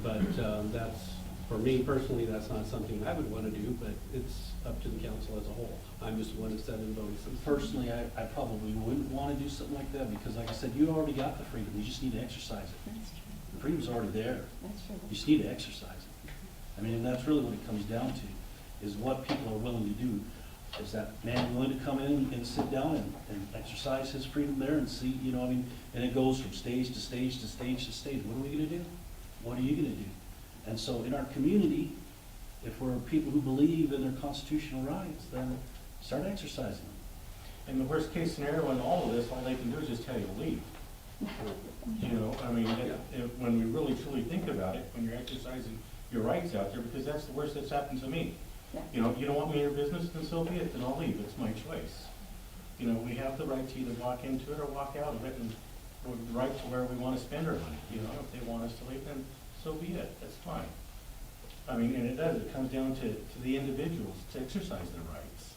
But that's, for me personally, that's not something I would want to do, but it's up to the council as a whole. I'm just one of 7 voting. Personally, I probably wouldn't want to do something like that, because like I said, you already got the freedom, you just need to exercise it. That's true, The freedom's already there, that's true. you just need to exercise it. I mean, and that's really what it comes down to, is what people are willing to do. Is that man willing to come in and sit down and exercise his freedom there and see, you know, I mean, and it goes from stage to stage to stage to stage. What are we gonna do? What are you gonna do? And so in our community, if we're people who believe in their constitutional rights, then start exercising them. In the worst case scenario in all of this, all they can do is just tell you to leave. You know, I mean, when we really truly think about it, when you're exercising your rights out there, because that's the worst that's happened to me. Yeah. You know, you don't want me in your business, then so be it, then I'll leave, it's my choice. You know, we have the right to either walk into it or walk out of it, and the right to where we want to spend our money. You know, if they want us to leave, then so be it, that's fine. I mean, and it comes down to the individuals to exercise their rights.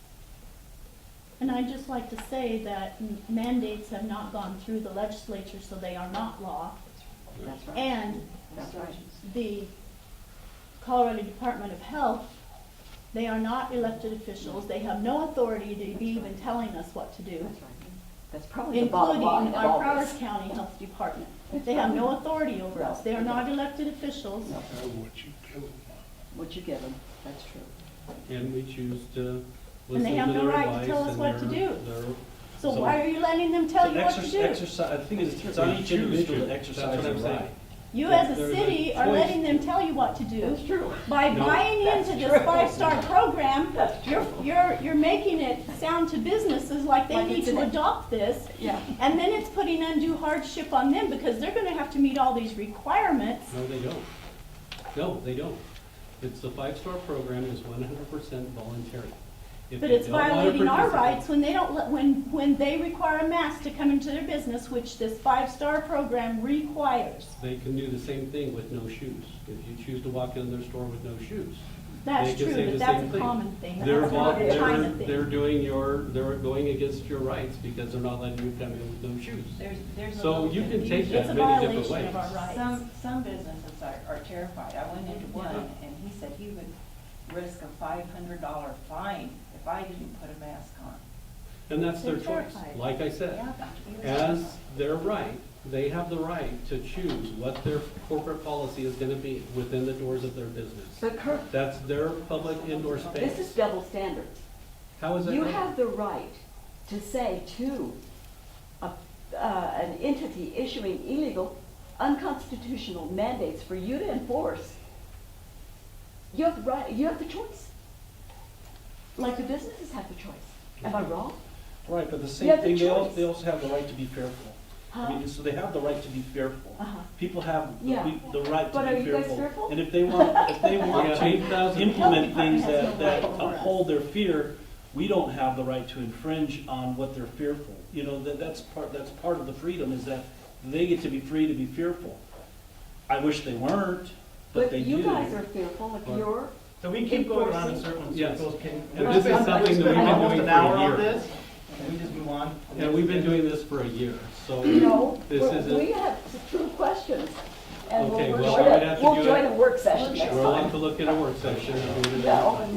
And I'd just like to say that mandates have not gone through the legislature, so they are not law. That's right. And That's right. the Colorado Department of Health, they are not elected officials. They have no authority to be even telling us what to do, That's right. That's probably the bottom including line of our all Prowers this. County Health Department. They have no authority over us. They are not elected officials. No. What you give them, that's true. And we choose to And they listen have to no their right to advice tell us and what to their- do. their- So why are you letting them tell you what to do? Exercise, I think it's on each Choose individual to. to That's exercise what their I'm saying. right. You as a There's a city are choice. letting them tell you what to do. That's true. By No. buying That's into this true. five-star program, That's true. you're making it sound to businesses like they Like need it's to an- adopt this. Yeah. And then it's putting undue hardship on them because they're gonna have to meet all these requirements. No, they don't. No, they don't. It's the five-star program is 100% voluntary. If But you it's don't wanna violating our participate- rights when they don't let, when they require a mask to come into their business, which this five-star program requires. They can do the same thing with no shoes. If you choose to walk in their store with no shoes. That's they can true, say but the that's same a thing. common thing. They're, That's not a China they're thing. they're going against your rights because they're not letting you come in with no shoes. There's a So little you can take confusion. that It's a many different violation ways. of our rights. Some businesses are terrified. I went into one and he said he would risk a $500 fine if I didn't put a mask on. And that's their They're choice. terrified. Like I said, Yeah, he was as their right, they have the right to choose what their corporate policy is gonna be within the doors of their business. But Kurt, That's their public indoor this space. is double standards. How is that? You right? have the right to say to an entity issuing illegal, unconstitutional mandates for you to enforce. You have the right, you have the choice. Like the businesses have the choice. Am I wrong? Right, but the You same have the thing, choice. they also have the right to be fearful. I Huh? mean, so they have the right to be fearful. Uh-huh. People have Yeah. the right to But are be you guys fearful. fearful? And if they want Yeah, to 8,000 implement things Health department has that no right over us. uphold their fear, we don't have the right to infringe on what they're fearful. You know, that's part of the freedom, is that they get to be free to be fearful. I wish they weren't, but they do. you guys are fearful if What? you're, So we keep going around in Enforcing. Yes. circles. And this is something that we've been Almost doing an for hour a on year. this? Can we just move on? Yeah, we've been doing this for a year, so. no, This we isn't, have two questions. And Okay, we'll well, join we'd have to we'll do join it- a work session next we'll have time. to look at a work session. and do No, that.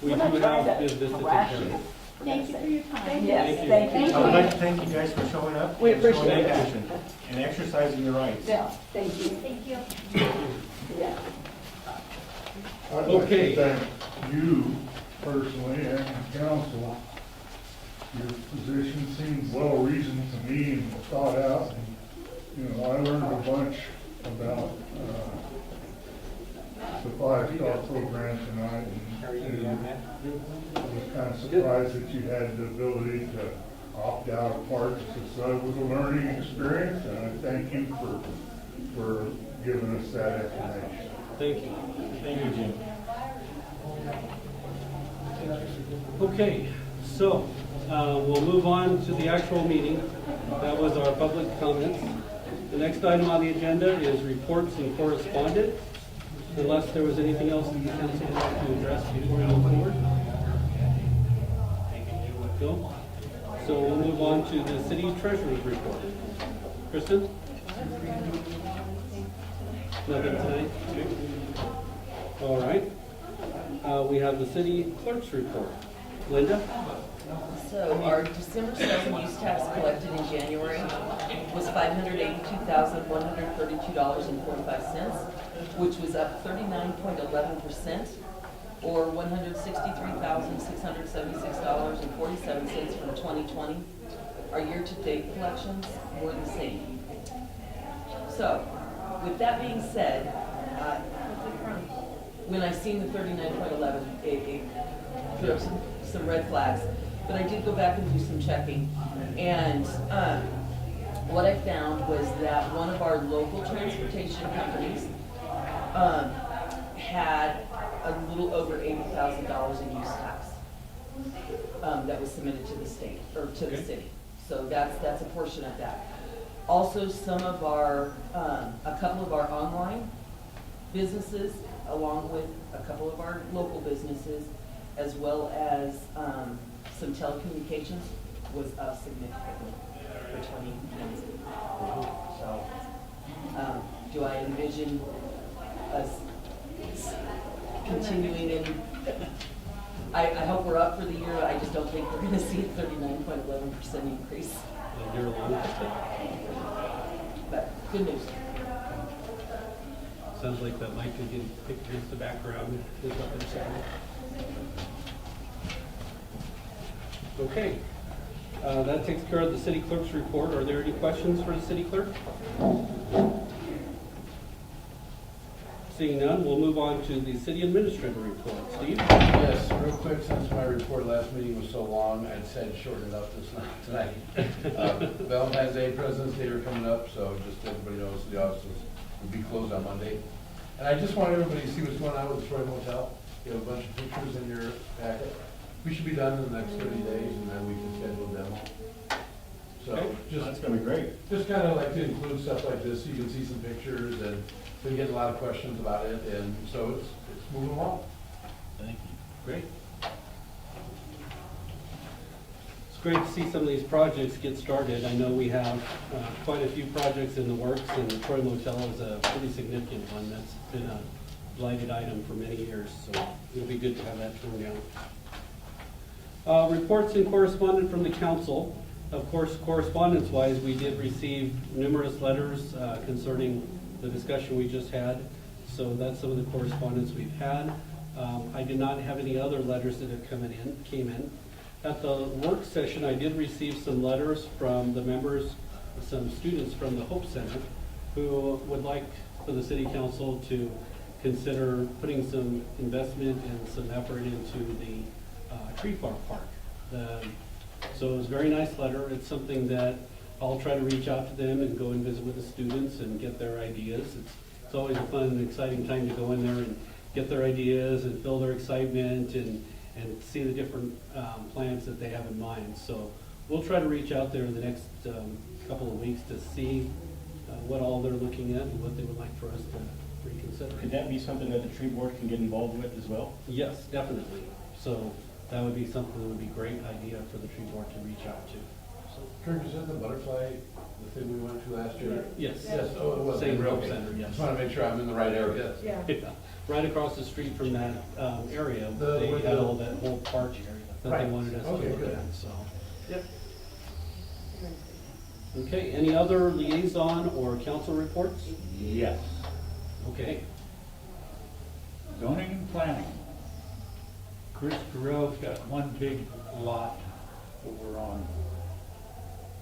We we're do not trying have to business to take harass care you. of. Thank you for your time. Yes, Thank thank you. I would like to thank you guys for showing up. We and showing appreciate it. action and exercising your rights. Yeah, thank you. Thank you. Yeah. I'd like Okay. to thank you personally and the council. Your position seems well-reasoned to me and thought out. And, you know, I learned a bunch about the five-star program tonight. And I was kind of surprised that you had the ability to opt out of parts. So it was a learning experience, and I thank you for giving us that information. Thank you. Thank you, Jim. Okay, so, we'll move on to the actual meeting. That was our public comments. The next item on the agenda is reports and correspondence, unless there was anything else that the council wanted to address before we move forward. No? So we'll move on to the city treasurer's report. Kristen? Nothing tonight? Okay. All right. We have the city clerk's report. Linda? So our December sales and use tax collected in January was $582,132.45, which was up 39.11%, or $163,676.47 from 2020. Our year-to-date collections were the same. So, with that being said, when I seen the 39.11, it threw up some red flags. But I did go back and do some checking, and what I found was that one of our local transportation companies had a little over $80,000 in use tax that was submitted to the state, or to the Okay. city. So that's a portion of that. Also, some of our, a couple of our online businesses, along with a couple of our local businesses, as well as some telecommunications was up significantly for 2019. So, do I envision us continuing in? I hope we're up for the year. I just don't think we're going to see a 39.11% increase. You're alone. But good news. Sounds like that mic is getting picked against the background. Is what they're saying. Okay. That takes care of the city clerk's report. Are there any questions for the city clerk? Seeing none, we'll move on to the city administrator report. Steve? Yes, real quick, since my report last meeting was so long, I'd said shorten it up tonight. Valentine's Day, President's Day are coming up, so just so everybody knows, the offices will be closed on Monday. And I just want everybody to see what's going on with the Troy Motel. You have a bunch of pictures in your packet. We should be done in the next 30 days, and then we can schedule a demo. So That's gonna be great. just kind of like to include stuff like this, so you can see some pictures, and been getting a lot of questions about it, and so it's moving along. Thank you. Great. It's great to see some of these projects get started. I know we have quite a few projects in the works, and the Troy Motel is a pretty significant one that's been a blighted item for many years, so it'll be good to have that turned down. Reports and correspondence from the council. Of course, correspondence-wise, we did receive numerous letters concerning the discussion we just had. So that's some of the correspondence we've had. I did not have any other letters that have came in. At the work session, I did receive some letters from the members, some students from the Hope Center, who would like for the city council to consider putting some investment and some effort into the tree farm park. So it was a very nice letter. It's something that I'll try to reach out to them and go and visit with the students and get their ideas. It's always a fun and exciting time to go in there and get their ideas and feel their excitement and see the different plans that they have in mind. So we'll try to reach out there in the next couple of weeks to see what all they're looking at and what they would like for us to reconsider. Could that be something that the tree board can get involved with as well? Yes, definitely. So that would be something that would be a great idea for the tree board to reach out to. Kirk, is that the butterfly, the thing we went to last year? Yes. Yes, oh, it was. Same Hope Okay. Center, yes. Just want to make sure I'm in the right area. Yeah. Yeah. Right across the street from that area, The- they with had the- all that whole park area that they Right. wanted us to Okay, look good. at, so. Yep. Okay, any other liaison or council reports? Yes. Okay. Zoning and planning. Chris Carell's got one big lot over on,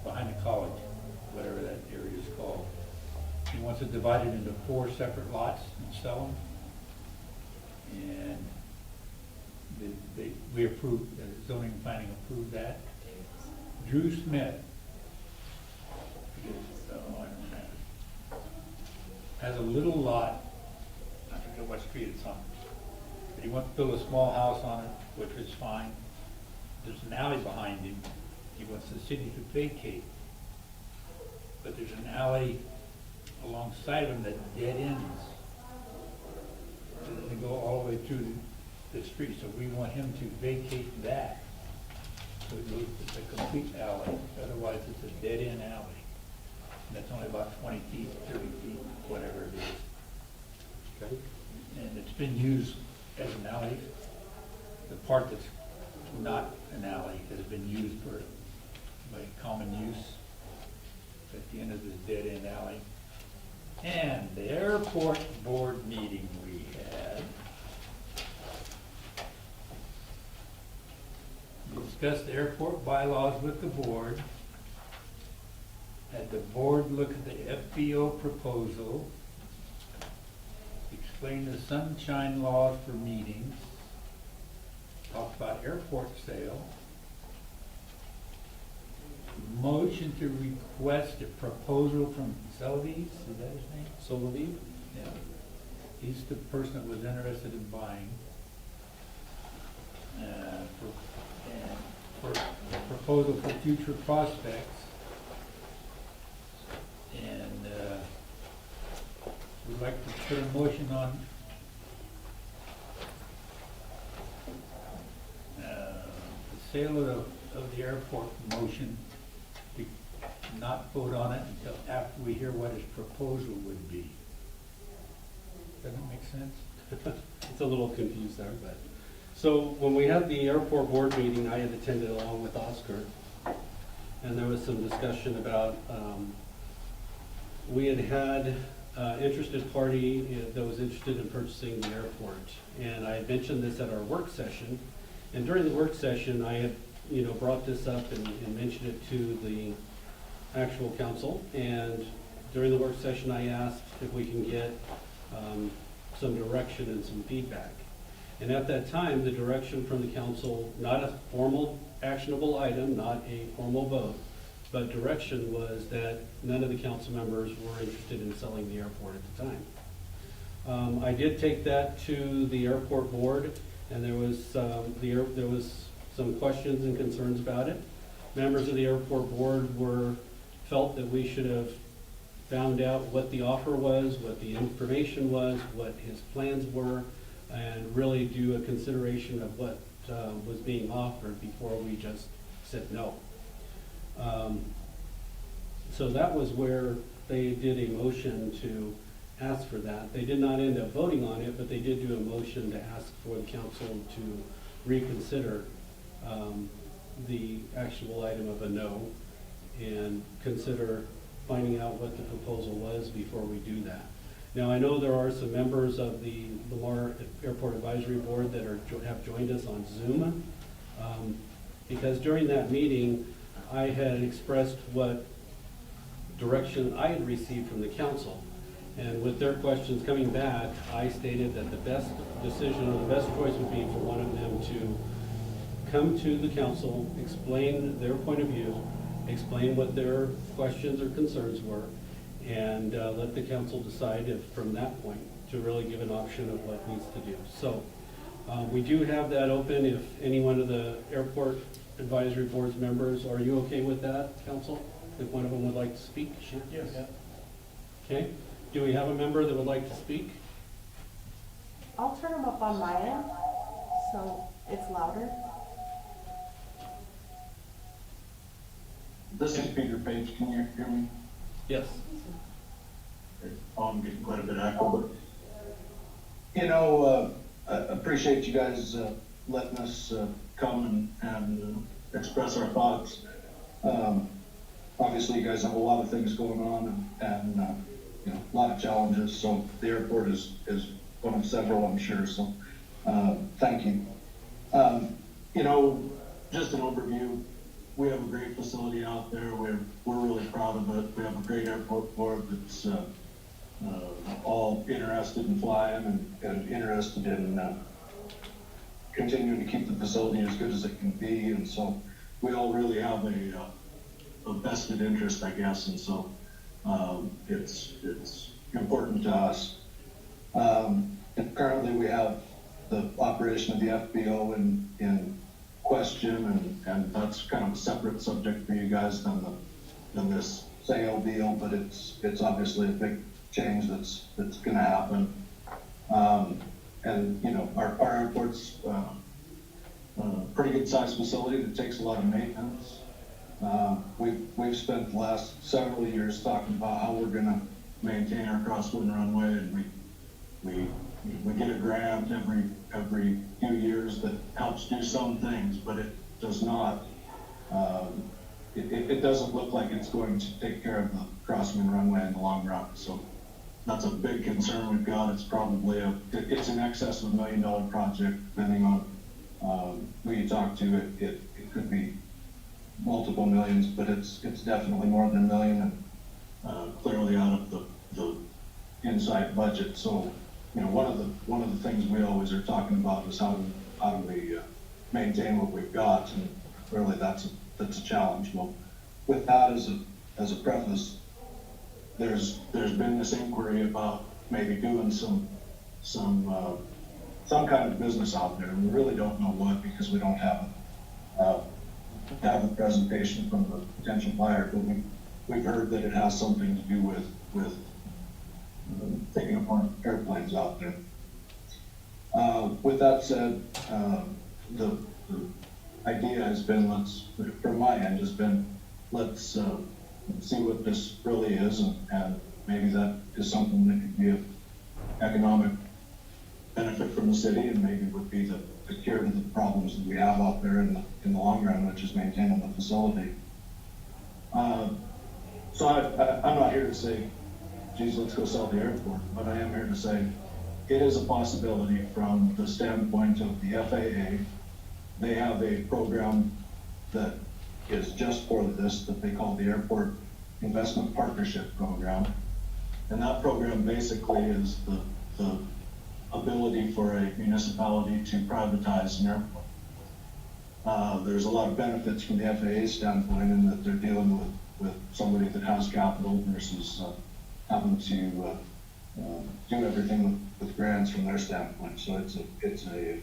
behind the college, whatever that area is called. He wants it divided into 4 separate lots and sell them. And we approved, zoning and planning approved that. Drew Smith, I don't know, has a little lot, I forget what street it's on. But he wants to build a small house on it, which is fine. There's an alley behind him. He wants the city to vacate. But there's an alley alongside of him that dead ends. And they go all the way through the street, so we want him to vacate that. So it's a complete alley, otherwise it's a dead end alley. And that's only about 20 feet, 30 feet, whatever it is. Okay. And it's been used as an alley. The part that's not an alley has been used by common use at the end of this dead end alley. And the airport board meeting we had, discussed the airport bylaws with the board. Had the board look at the FBO proposal, explain the sunshine laws for meetings, talked about airport sale, motion to request a proposal from Selvies, is that his name? Soloviv? Yeah. He's the person that was interested in buying. For a proposal for future prospects. And we'd like to put a motion on the sale of the airport motion, we not vote on it until after we hear what his proposal would be. Does that make sense? It's a little confused there, but, so when we had the airport board meeting, I had attended along with Oscar, and there was some discussion about, we had interested party that was interested in purchasing the airport. And I had mentioned this at our work session, and during the work session, I had, brought this up and mentioned it to the actual council. And during the work session, I asked if we can get some direction and some feedback. And at that time, the direction from the council, not a formal actionable item, not a formal vote, but direction was that none of the council members were interested in selling the airport at the time. I did take that to the airport board, and there was some questions and concerns about it. Members of the airport board felt that we should have found out what the offer was, what the information was, what his plans were, and really do a consideration of what was being offered before we just said no. So that was where they did a motion to ask for that. They did not end up voting on it, but they did do a motion to ask for the council to reconsider the actual item of a no and consider finding out what the proposal was before we do that. Now, I know there are some members of the Lamar Airport Advisory Board that have joined us on Zoom, because during that meeting, I had expressed what direction I had received from the council. And with their questions coming back, I stated that the best decision or the best choice would be for one of them to come to the council, explain their point of view, explain what their questions or concerns were, and let the council decide if from that point to really give an option of what needs to do. So we do have that open. If any one of the airport advisory board's members, are you okay with that, council? If one of them would like to speak? Sure. Yes. Okay. Do we have a member that would like to speak? I'll turn them up on my end, so it's louder. This is Peter Page. Can you hear me? Yes. Oh, I'm getting quite a bit of echo, but I appreciate you guys letting us come and express our thoughts. Obviously, you guys have a lot of things going on and a lot of challenges. So the airport is one of several, I'm sure. So thank you. Just an overview. We have a great facility out there. We're really proud of it. We have a great airport board that's all interested in flying and interested in continuing to keep the facility as good as it can be. And so we all really have a vested interest, I guess. And so it's important to us. And currently we have the operation of the FBO in question, and that's kind of a separate subject for you guys than this sale deal, but it's obviously a big change that's going to happen. And our airport's a pretty good sized facility that takes a lot of maintenance. We've spent the last several years talking about how we're going to maintain our crosswind runway, and we get a grant every few years that helps do some things, but it does not. It doesn't look like it's going to take care of the crosswind runway in the long run. So that's a big concern we've got. It's probably it's in excess of $1 million project, depending on who you talk to. It could be multiple millions, but it's definitely more than $1 million, and clearly out of the inside budget. So one of the things we always are talking about is how do we maintain what we've got, and clearly that's a challenge. Well, with that as a preface, there's been this inquiry about maybe doing some kind of business out there, and we really don't know what, because we don't have a presentation from the potential buyer, but we've heard that it has something to do with taking apart airplanes out there. With that said, the idea has been, from my end, has been, let's see what this really is, and maybe that is something that could be of economic benefit from the city, and maybe would be the cure to the problems that we have out there in the long run, which is maintaining the facility. So I'm not here to say, geez, let's go sell the airport, but I am here to say it is a possibility from the standpoint of the FAA. They have a program that is just for this, that they call the Airport Investment Partnership Program. And that program basically is the ability for a municipality to privatize an airport. There's a lot of benefits from the FAA standpoint in that they're dealing with somebody that has capital versus having to do everything with grants from their standpoint. So it's a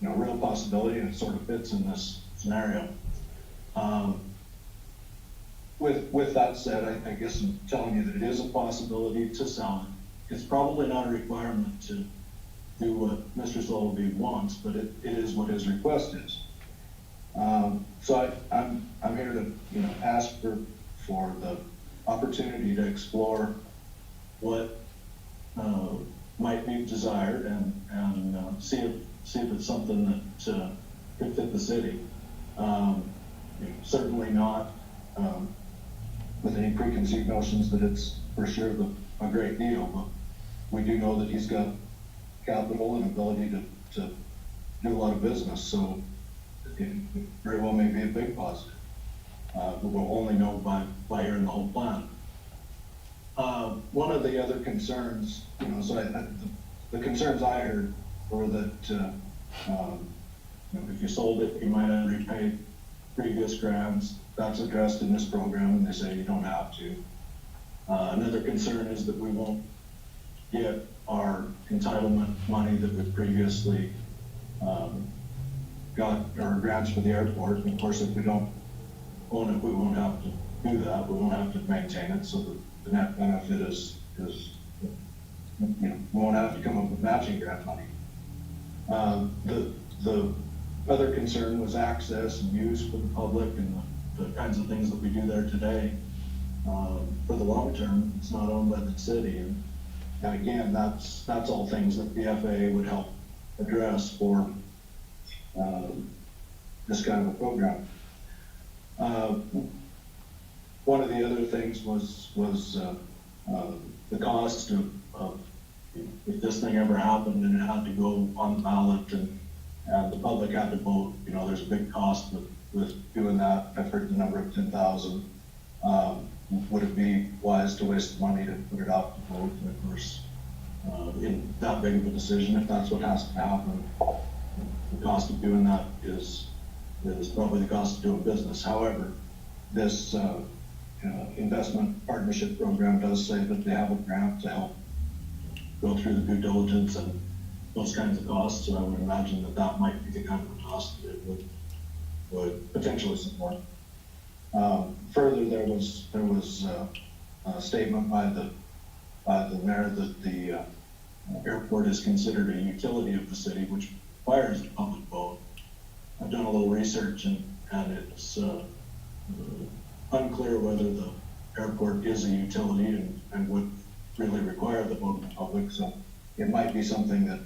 real possibility, and it sort of fits in this scenario. With that said, I guess I'm telling you that it is a possibility to sell it. It's probably not a requirement to do what Mr. Sullivan wants, but it is what his request is. So I'm here to ask for the opportunity to explore what might be desired and see if it's something that could fit the city. Certainly not with any preconceived notions that it's for sure a great deal, but we do know that he's got capital and ability to do a lot of business, so it very well may be a big positive. But we'll only know by hearing the whole plan. One of the other concerns, the concerns I heard were that if you sold it, you might have repaid previous grants. That's addressed in this program, and they say you don't have to. Another concern is that we won't get our entitlement money that we previously got, our grants for the airport. And of course, if we don't own it, we won't have to do that. We won't have to maintain it, so the net benefit is we won't have to come up with matching grant money. The other concern was access and use for the public and the kinds of things that we do there today. For the long term, it's not owned by the city. And again, that's all things that the FAA would help address for this kind of a program. One of the other things was the cost of if this thing ever happened and it had to go on the ballot and the public had to vote, there's a big cost with doing that. I've heard the number of 10,000. Would it be wise to waste the money to put it out to vote? And of course, in that big of a decision, if that's what has to happen, the cost of doing that is probably the cost of doing business. However, this investment partnership program does say that they have a grant to help go through the due diligence and those kinds of costs. So I would imagine that might be the kind of cost that it would potentially support. Further, there was a statement by the mayor that the airport is considered a utility of the city, which requires a public vote. I've done a little research and it's unclear whether the airport is a utility and would really require the vote of the public. So it might be something that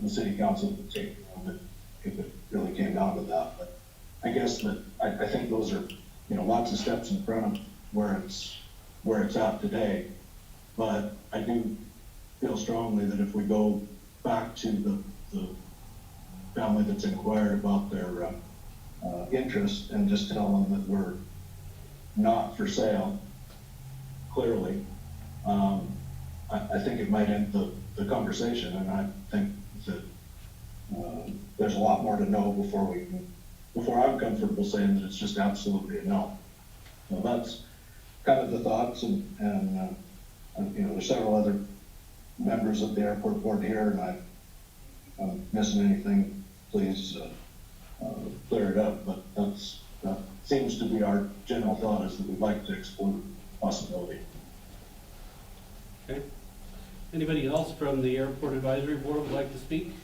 the city council would take if it really came down to that. But I guess that I think those are lots of steps in front of where it's at today. But I do feel strongly that if we go back to the family that's inquired about their interest and just tell them that we're not for sale, clearly, I think it might end the conversation. And I think that there's a lot more to know before I'm comfortable saying that it's just absolutely a no. So that's kind of the thoughts, and there's several other members of the airport board here, and if I'm missing anything, please clear it up. But that seems to be our general thought, is that we'd like to explore the possibility. Okay. Anybody else from the Airport Advisory Board would like to speak?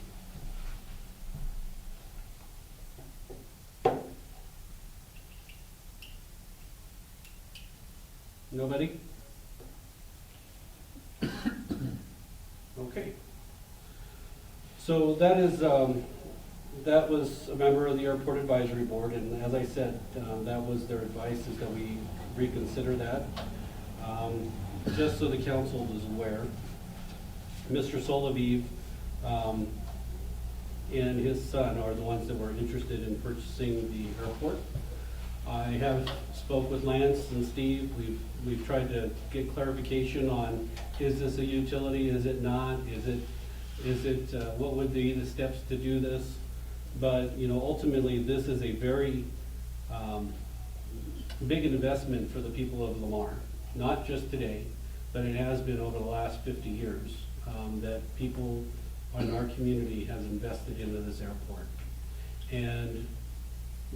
Nobody? Okay. So that is, that was a member of the Airport Advisory Board, and as I said, that was their advice, is that we reconsider that. Just so the council is aware, Mr. Soloviv and his son are the ones that were interested in purchasing the airport. I have spoke with Lance and Steve. We've tried to get clarification on, is this a utility, is it not, is it what would be the steps to do this? But, you know, ultimately, this is a very big investment for the people of Lamar. Not just today, but it has been over the last 50 years that people in our community has invested into this airport. And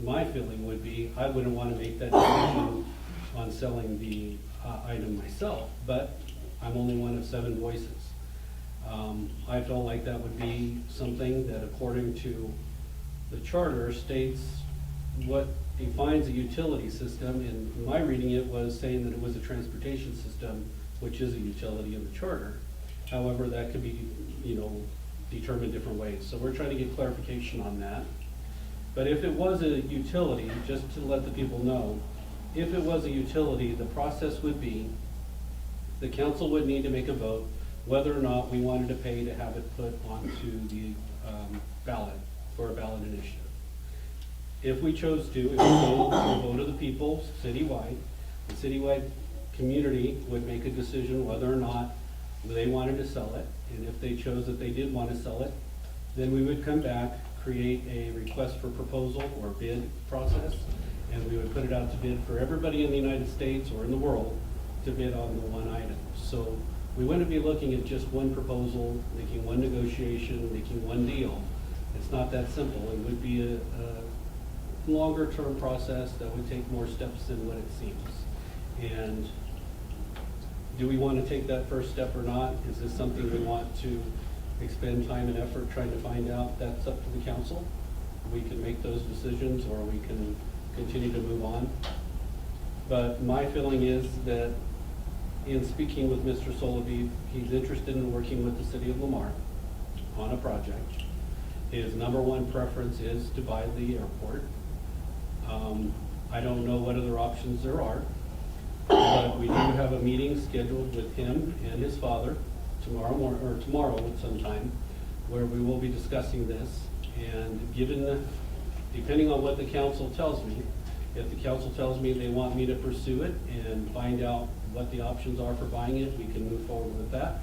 my feeling would be, I wouldn't want to make that decision on selling the item myself, but I'm only one of 7 voices. I felt like that would be something that, according to the charter, states what defines a utility system. And my reading it was saying that it was a transportation system, which is a utility in the charter. However, that could be, you know, determined different ways. So we're trying to get clarification on that. But if it was a utility, just to let the people know, if it was a utility, the process would be, the council would need to make a vote whether or not we wanted to pay to have it put onto the ballot for a ballot initiative. If we chose to, it would go to a vote of the people citywide. The citywide community would make a decision whether or not they wanted to sell it. And if they chose that they did want to sell it, then we would come back, create a request for proposal or bid process, and we would put it out to bid for everybody in the United States or in the world to bid on the one item. So we wouldn't be looking at just one proposal, making one negotiation, making one deal. It's not that simple. It would be a longer term process that would take more steps than what it seems. And do we want to take that first step or not? Is this something we want to expend time and effort trying to find out? That's up to the council. We can make those decisions, or we can continue to move on. But my feeling is that in speaking with Mr. Soloviv, he's interested in working with the city of Lamar on a project. His number one preference is to buy the airport. I don't know what other options there are, but we do have a meeting scheduled with him and his father tomorrow at some time, where we will be discussing this. And depending on what the council tells me, if the council tells me they want me to pursue it and find out what the options are for buying it, we can move forward with that.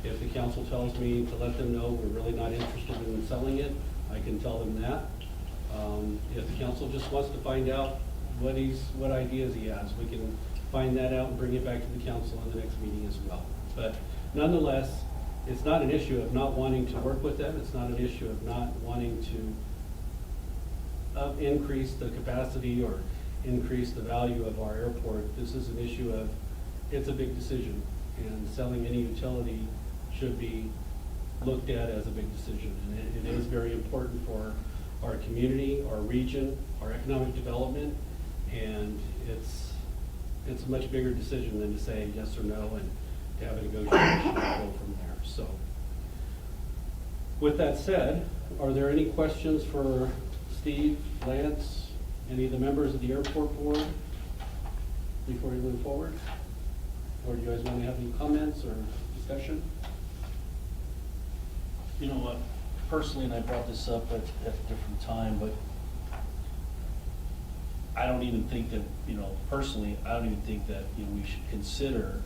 If the council tells me to let them know we're really not interested in selling it, I can tell them that. If the council just wants to find out what ideas he has, we can find that out and bring it back to the council in the next meeting as well. But nonetheless, it's not an issue of not wanting to work with them. It's not an issue of not wanting to increase the capacity or increase the value of our airport. This is an issue of, it's a big decision, and selling any utility should be looked at as a big decision. And it is very important for our community, our region, our economic development, and it's a much bigger decision than to say yes or no and to have a negotiation and go from there. So, with that said, are there any questions for Steve, Lance, any of the members of the airport board before we move forward? Or do you guys want to have any comments or discussion? You know what, personally, and I brought this up at a different time, but I don't even think that, you know, personally, I don't even think that, you know, we should consider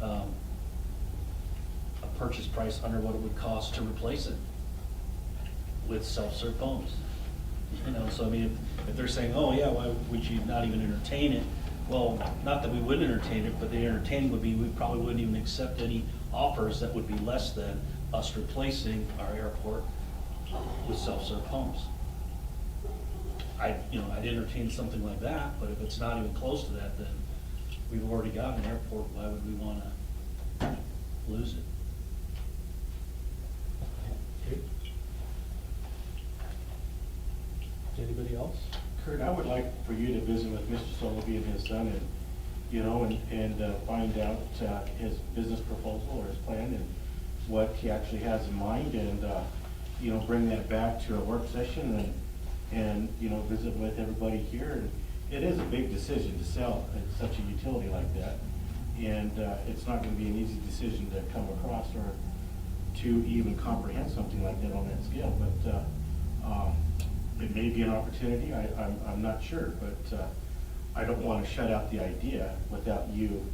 a purchase price under what it would cost to replace it with self-serve phones. You know, so I mean, if they're saying, oh yeah, why would you not even entertain it? Well, not that we wouldn't entertain it, but the entertaining would be, we probably wouldn't even accept any offers that would be less than us replacing our airport with self-serve homes. I'd entertain something like that, but if it's not even close to that, then we've already got an airport. Why would we want to lose it? Okay. Anybody else? Kurt, I would like for you to visit with Mr. Soloviv and his son you know, and find out his business proposal or his plan and what he actually has in mind, and, you know, bring that back to a work session and, you know, visit with everybody here. And it is a big decision to sell such a utility like that, and it's not gonna be an easy decision to come across or to even comprehend something like that on that scale, but it may be an opportunity, I'm not sure, but I don't wanna shut out the idea without you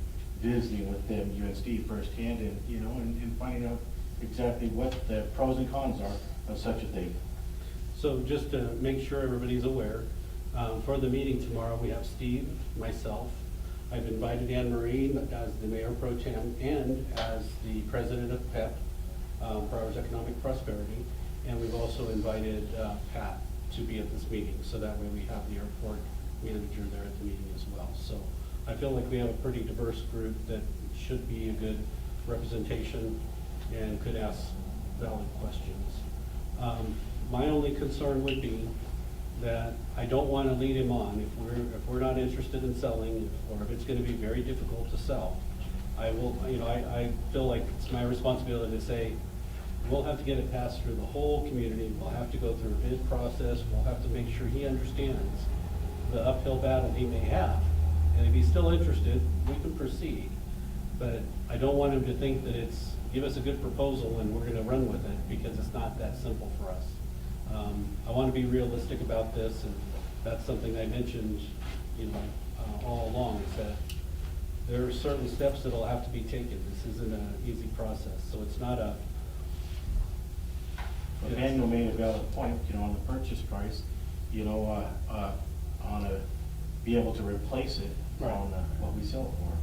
visiting with them, you and Steve firsthand, and, you know, and finding out exactly what the pros and cons are of such a thing. So just to make sure everybody's aware, for the meeting tomorrow, we have Steve, myself. I've invited Anne Marie as the Mayor Pro Tem and as the President of PEP, Powers Economic Prosperity. And we've also invited Pat to be at this meeting, so that way we have the airport manager there at the meeting as well. So I feel like we have a pretty diverse group that should be a good representation and could ask valid questions. My only concern would be that I don't want to lead him on if we're not interested in selling, or if it's going to be very difficult to sell. I will, you know, I feel like it's my responsibility to say, we'll have to get it passed through the whole community. We'll have to go through a bid process. We'll have to make sure he understands the uphill battle he may have. And if he's still interested, we can proceed. But I don't want him to think that it's, give us a good proposal and we're going to run with it, because it's not that simple for us. I want to be realistic about this, and that's something I mentioned, you know, all along, is that there are certain steps that'll have to be taken. This isn't an easy process, so it's not a. Daniel made a valid point, you know, on the purchase price, you know, on a, be able to replace it on what we sell it for.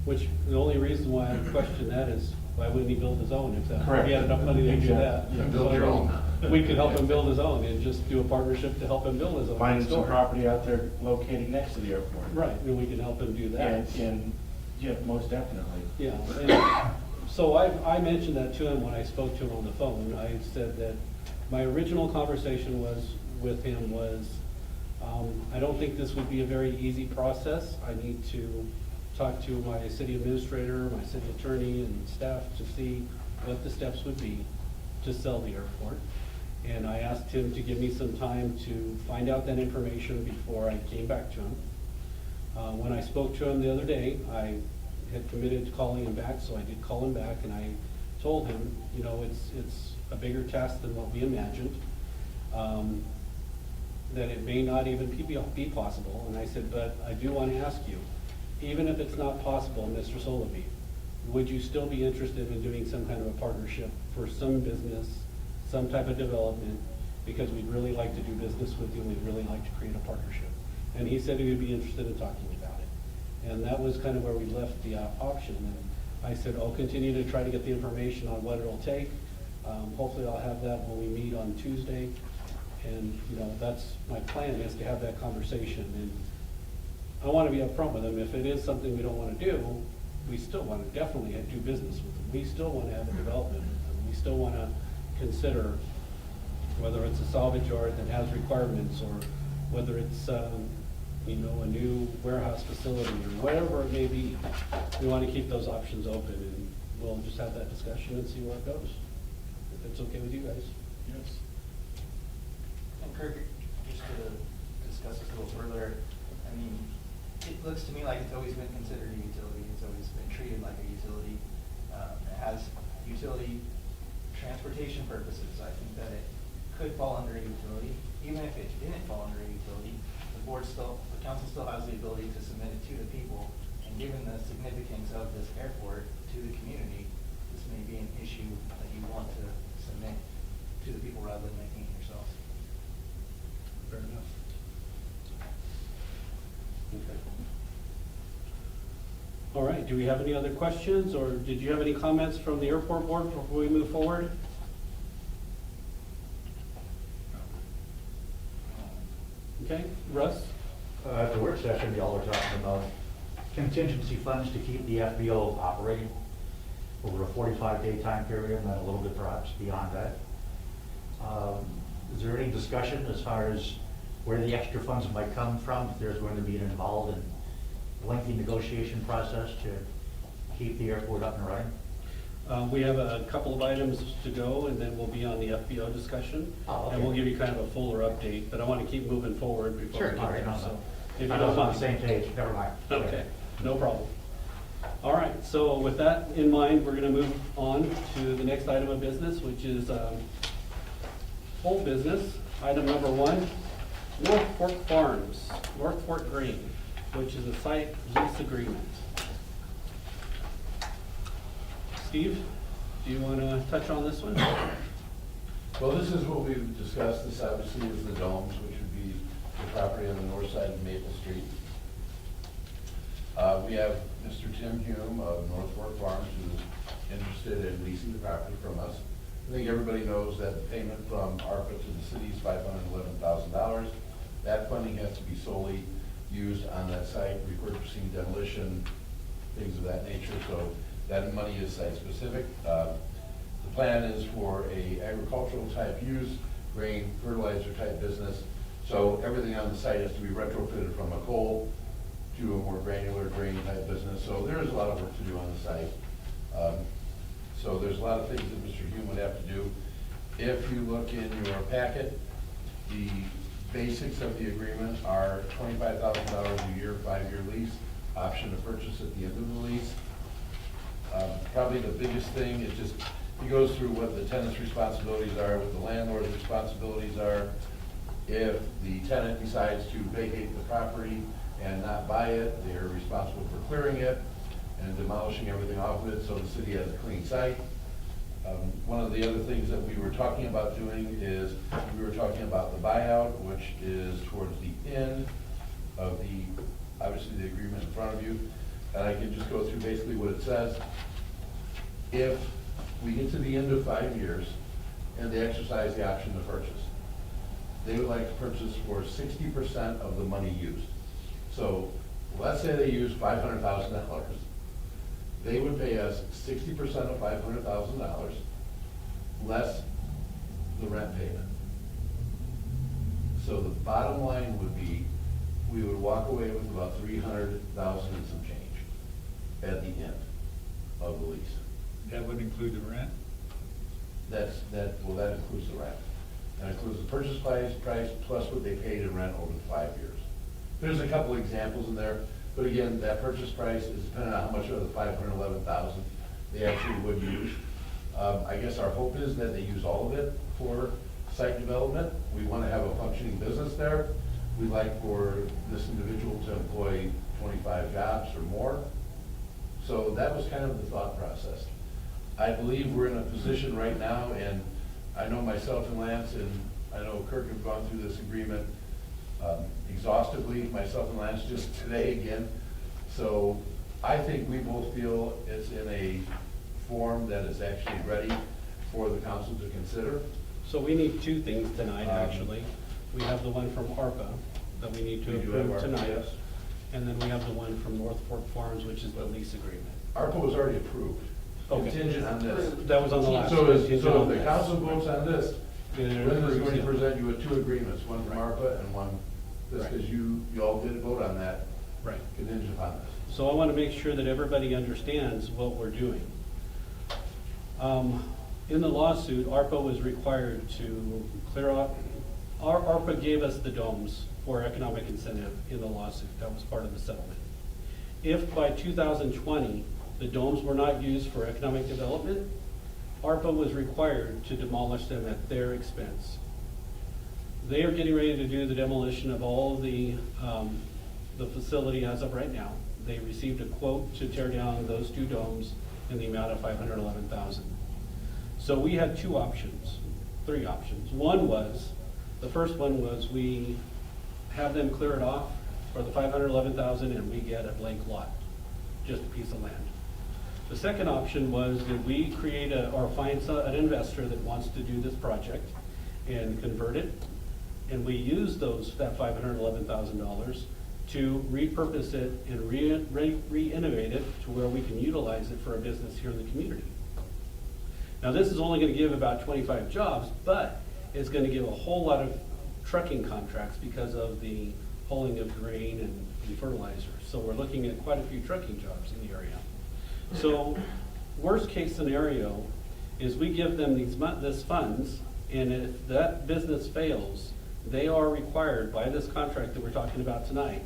Which, the only reason why I question that is, why wouldn't he build his own if Correct. he had enough money to do that? Yeah, build your own. We could help him build his own and just do a partnership to help him build his own. Find next some door. property out there located next to the airport. Right, and we can help him do that. And, yeah, most definitely. Yeah, and so I mentioned that to him when I spoke to him on the phone. I said that my original conversation with him was, I don't think this would be a very easy process. I need to talk to my city administrator, my city attorney, and staff to see what the steps would be to sell the airport. And I asked him to give me some time to find out that information before I came back to him. When I spoke to him the other day, I had committed to calling him back, so I did call him back, and I told him, you know, it's a bigger task than what we imagined, that it may not even be possible. And I said, but I do want to ask you, even if it's not possible, Mr. Soloby, would you still be interested in doing some kind of a partnership for some business, some type of development, because we'd really like to do business with you, we'd really like to create a partnership? And he said he would be interested in talking about it. And that was kind of where we left the option. And I said, I'll continue to try to get the information on what it'll take. Hopefully I'll have that when we meet on Tuesday. And, you know, that's my plan, is to have that conversation. And I want to be upfront with him. If it is something we don't want to do, we still want to definitely do business with them. We still want to have a development with them. We still want to consider whether it's a salvage yard that has requirements, or whether it's, you know, a new warehouse facility, or whatever it may be. We want to keep those options open, and we'll just have that discussion and see where it goes. If it's okay with you guys. Yes. And Kirk, just to discuss this a little further, I mean, it looks to me like it's always been considered a utility. It's always been treated like a utility. It has utility transportation purposes. I think that it could fall under a utility. Even if it didn't fall under a utility, the council still has the ability to submit it to the people. And given the significance of this airport to the community, this may be an issue that you want to submit to the people rather than making it yourselves. Fair enough. Okay. All right, do we have any other questions, or did you have any comments from the airport board before we move forward? Okay, Russ? At the work session, y'all were talking about contingency funds to keep the FBO operating over a 45-day time period, and then a little bit perhaps beyond that. Is there any discussion as far as where the extra funds might come from, if there's going to be an involved lengthy negotiation process to keep the airport up and running? We have a couple of items to go, and then we'll be on the FBO discussion. Oh, okay. And we'll give you kind of a fuller update, but I want to keep moving forward before we Sure. get All right, there, no, so. no. If you I don't was on the mind. same page, never mind. Okay, no problem. All right, so with that in mind, we're gonna move on to the next item of business, which is full business. Item number 1, North Fork Farms, North Fork Green, which is a site lease agreement. Steve, do you wanna touch on this one? Well, this is what we've discussed. This obviously is the domes, which would be the property on the north side of Maple Street. We have Mr. Tim Hume of North Fork Farms who's interested in leasing the property from us. I think everybody knows that the payment from ARPA to the city is $511,000. That funding has to be solely used on that site, repurposing, demolition, things of that nature. So that money is site specific. The plan is for a agricultural type use, grain, fertilizer type business. So everything on the site has to be retrofitted from a coal to a more granular grain type business. So there's a lot of work to do on the site. So there's a lot of things that Mr. Hume would have to do. If you look in your packet, the basics of the agreement are $25,000 a year, 5-year lease, option to purchase at the end of the lease. Probably the biggest thing is just, he goes through what the tenant's responsibilities are, what the landlord's responsibilities are. If the tenant decides to vacate the property and not buy it, they're responsible for clearing it and demolishing everything off of it so the city has a clean site. One of the other things that we were talking about doing is, we were talking about the buyout, which is towards the end of the, obviously the agreement in front of you. And I can just go through basically what it says. If we get to the end of 5 years and they exercise the option to purchase, they would like to purchase for 60% of the money used. So let's say they use $500,000. They would pay us 60% of $500,000 less the rent payment. So the bottom line would be, we would walk away with about $300,000 and some change at the end of the lease. That would include the rent? That includes the rent. That includes the purchase price plus what they paid in rent over the 5 years. There's a couple examples in there, but again, that purchase price is dependent on how much of the $511,000 they actually would use. I guess our hope is that they use all of it for site development. We want to have a functioning business there. We'd like for this individual to employ 25 jobs or more. So that was kind of the thought process. I believe we're in a position right now, and I know myself and Lance, and I know Kirk have gone through this agreement exhaustively, myself and Lance just today again. So I think we both feel it's in a form that is actually ready for the council to consider. So we need 2 things tonight, actually. We have the one from ARPA that we need to We do have approve ARPA, tonight. yes. And then we have the one from North Fork Farms, which is the lease agreement. ARPA was already approved, Okay. contingent on this. That was on the last. So contingent if on the this. council votes on this, Then it Linda's approves going to it. present you with 2 agreements, one from ARPA and one, this, Right. because you all did vote on that, Right. contingent upon this. So I want to make sure that everybody understands what we're doing. In the lawsuit, ARPA was required to clear out, ARPA gave us the domes for economic incentive in the lawsuit. That was part of the settlement. If by 2020, the domes were not used for economic development, ARPA was required to demolish them at their expense. They are getting ready to do the demolition of all the facility as of right now. They received a quote to tear down those 2 domes in the amount of $511,000. So we had 2 options, 3 options. The first one was we have them clear it off for the $511,000 and we get a blank lot, just a piece of land. The second option was that we create or find an investor that wants to do this project and convert it, and we use that $511,000 to repurpose it and re-innovate it to where we can utilize it for a business here in the community. Now, this is only going to give about 25 jobs, but it's going to give a whole lot of trucking contracts because of the hauling of grain and fertilizer. So we're looking at quite a few trucking jobs in the area. So worst case scenario is we give them this funds, and if that business fails, they are required by this contract that we're talking about tonight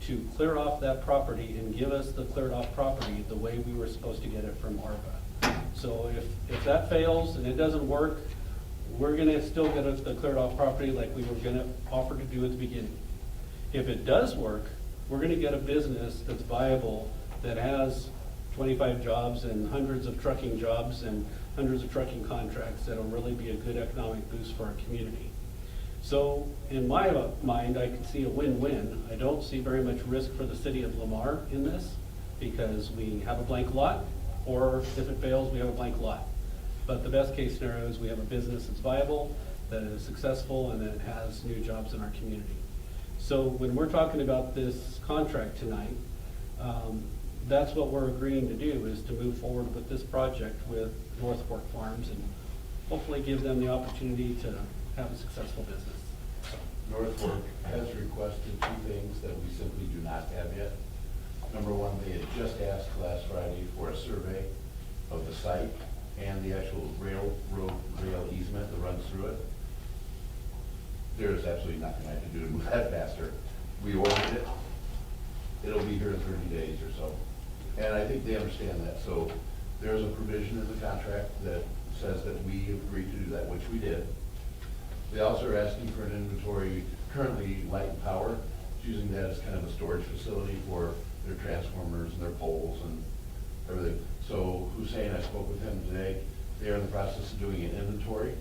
to clear off that property and give us the cleared off property the way we were supposed to get it from ARPA. So if that fails and it doesn't work, we're gonna still get the cleared off property like we were gonna offer to do at the beginning. If it does work, we're gonna get a business that's viable, that has 25 jobs and hundreds of trucking jobs and hundreds of trucking contracts that'll really be a good economic boost for our community. So in my mind, I can see a win-win. I don't see very much risk for the city of Lamar in this because we have a blank lot, or if it fails, we have a blank lot. But the best case scenario is we have a business that's viable, that is successful, and that has new jobs in our community. So when we're talking about this contract tonight, that's what we're agreeing to do, is to move forward with this project with North Fork Farms and hopefully give them the opportunity to have a successful business. North Fork has requested two things that we simply do not have yet. Number one, they had just asked last Friday for a survey of the site and the actual rail easement that runs through it. There's absolutely nothing I can do to move that faster. We ordered it. It'll be here in 30 days or so. And I think they understand that. So there's a provision in the contract that says that we agreed to do that, which we did. They also are asking for an inventory, currently Light and Power, using that as kind of a storage facility for their transformers and their poles and everything. So Hussein, I spoke with him today. They are in the process of doing an inventory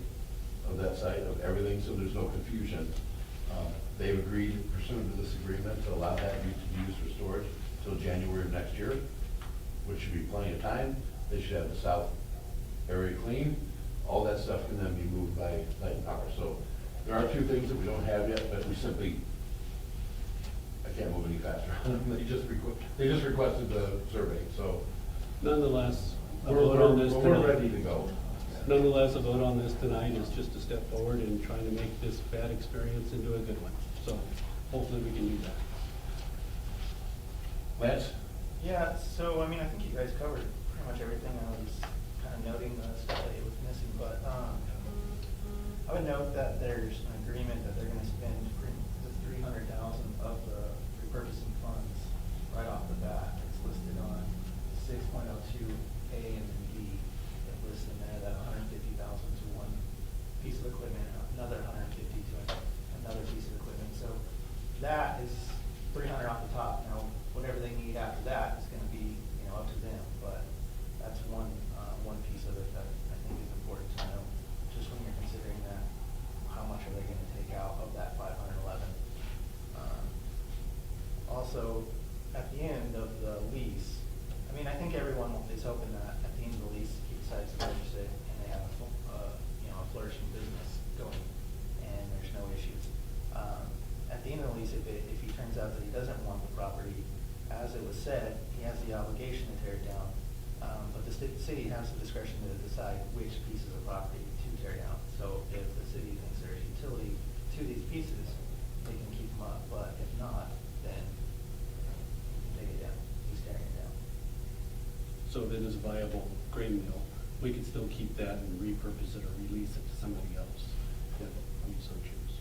of that site, of everything, so there's no confusion. They've agreed pursuant to this agreement to allow that to be used for storage until January of next year, which should be plenty of time. They should have the south area clean. All that stuff can then be moved by Light and Power. So there are two things that we don't have yet, but we simply, I can't move any faster. They just requested the survey, so. Nonetheless, a vote on this tonight. We're ready to go. Nonetheless, a vote on this tonight is just a step forward in trying to make this bad experience into a good one. So hopefully we can do that. Lance? Yeah, so, I mean, I think you guys covered pretty much everything. I was kind of noting the stuff that it was missing, but I would note that there's an agreement that they're gonna spend the $300,000 of the repurposing funds right off the bat. It's listed on 6.02A and then B. It lists in there that 150,000 to one piece of equipment, another 150 to another piece of equipment. So that is 300 off the top. Now, whatever they need after that is gonna be, up to them, but that's one piece of it that I think is important to know, just when you're considering that, how much are they gonna take out of that 511? Also, at the end of the lease, I mean, I think everyone is hoping that at the end of the lease, he decides to purchase it and they have a flourishing business going and there's no issues. At the end of the lease, if he turns out that he doesn't want the property, as it was said, he has the obligation to tear it down. But the city has the discretion to decide which pieces of property to tear down. So if the city thinks there's utility to these pieces, they can keep them up. But if not, then take it down. He's tearing it down. So if it is a viable grain mill, we could still keep that and repurpose it or release it to somebody else if we so choose.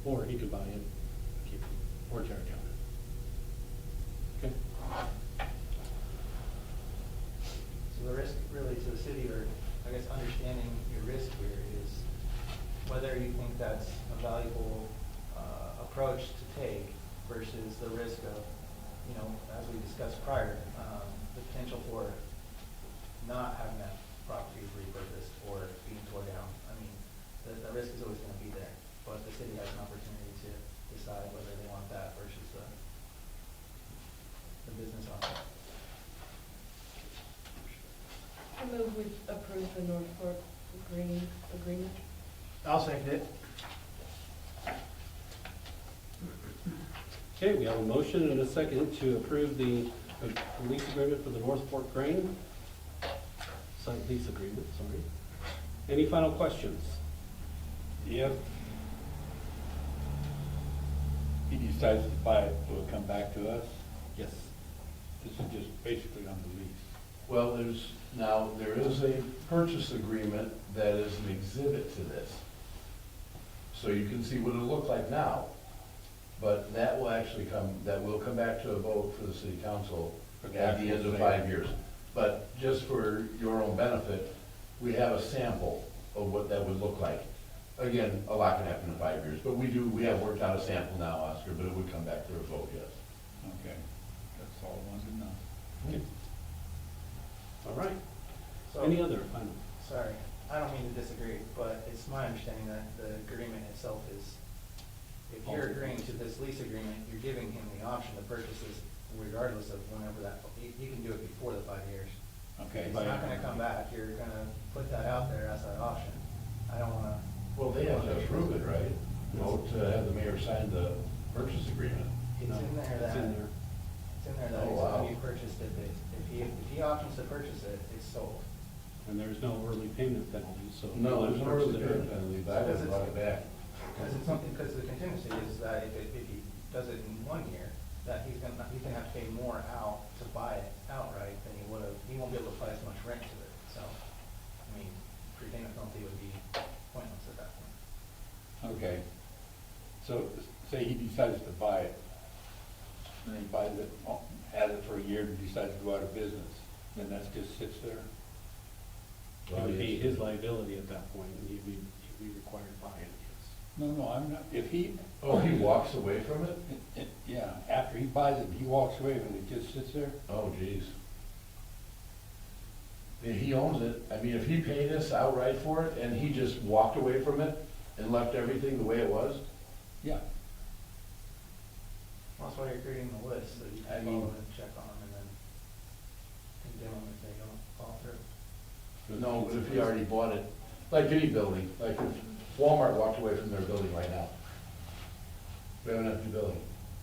Or he could buy it, keep it, or tear it down. Okay. So the risk really to the city, or I guess understanding your risk here, is whether you think that's a valuable approach to take versus the risk of, as we discussed prior, the potential for not having that property repurposed or being torn down. I mean, the risk is always going to be there, but the city has an opportunity to decide whether they want that versus the business offer. I move we approve the North Fork Green agreement. I'll second it. Okay, we have a motion and a second to approve the lease agreement for the North Fork Grain. Site lease agreement, sorry. Any final questions? Yep. he decides to buy it, will it come back to us? Yes. This is just basically on the lease. Well, there is a purchase agreement that is an exhibit to this. So you can see what it'll look like now. But that will come back to a vote for the city council For the at the end actual of sale. 5 years. But just for your own benefit, we have a sample of what that would look like. Again, a lot can happen in 5 years, but we have worked out a sample now, Oscar, but it would come back for a vote, yes. Okay, that's all I wanted to know. Okay. All right. So- Any other final? Sorry, I don't mean to disagree, but it's my understanding that the agreement itself is, if you're agreeing to this lease agreement, you're giving him the option to purchase this regardless of whenever that, he can do it before the 5 years. Okay. It's not gonna come back, you're gonna put that out there as an option. I don't wanna. Well, they have to approve it, right? Vote to have the mayor sign the purchase agreement. It's No, in there it's that, in there. it's in there that Oh, it's wow. when you purchased it, that if he options to purchase it, it's sold. And there's no early payment penalty, so. No, there's no early Purchase it. payment penalty, but I would have brought it back. Because it's something, because the contingency is that if he does it in 1 year, that he's gonna have to pay more out to buy it outright than he would have, he won't be able to apply as much rent to it, so, I mean, prepayment penalty would be pointless at that point. Okay, so say he decides to buy it, and he buys it, has it for a year, and decides to go out of business, then that just sits there? It would be his liability at that point, and he'd be required to buy it, yes. No, I'm not, if he. Oh, he walks away from it? Yeah, after he buys it, he walks away, and it just sits there? Oh, geez. Yeah, he owns it. I mean, if he paid us outright for it and he just walked away from it and left everything the way it was, Yeah. Well, that's why you're creating the list, so you I can mean- follow and check on them and then condemn them if they don't follow through. no, but if he already bought it, like any building, like if Walmart walked away from their building right now, we have an empty building.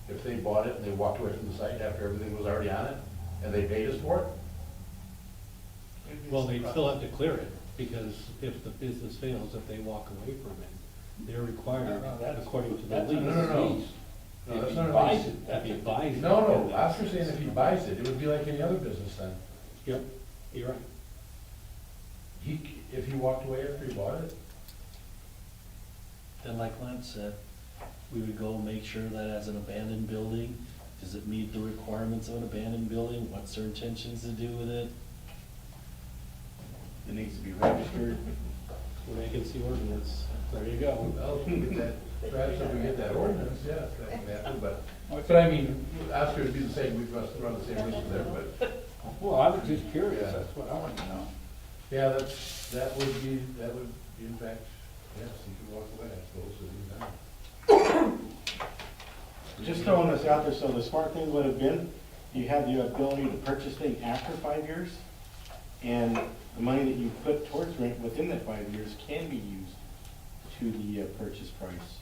If they bought it and they walked away from the site after everything was already on it and they paid us for it, Well, they still have to clear it, because if the business fails, if they walk away from it, they're required, according to the That's lease. another lease. No, If that's he not a buys lease. it, If that's he it. buys it. no, Oscar's saying if he buys it, it would be like any other business then. Yep, you're right. If he walked away after he bought it, Then like Lance said, we would go make sure that as an abandoned building, does it meet the requirements of an abandoned building? What's their intentions to do with it? It needs to be registered. Vacancy ordinance, there you go. well, if we get that, perhaps if we get that ordinance, yeah, that can happen, but I mean, Oscar would be the same, we'd run the same issue there, but, Well, I was just curious, Yeah. that's what I wanted to know. yeah, that would be in fact, yes, you could walk away, I suppose, if you Just throwing this out there, so the smart thing would have been, you have the ability to purchase things after 5 years, and the money that you put towards rent within that 5 years can be used to the purchase price.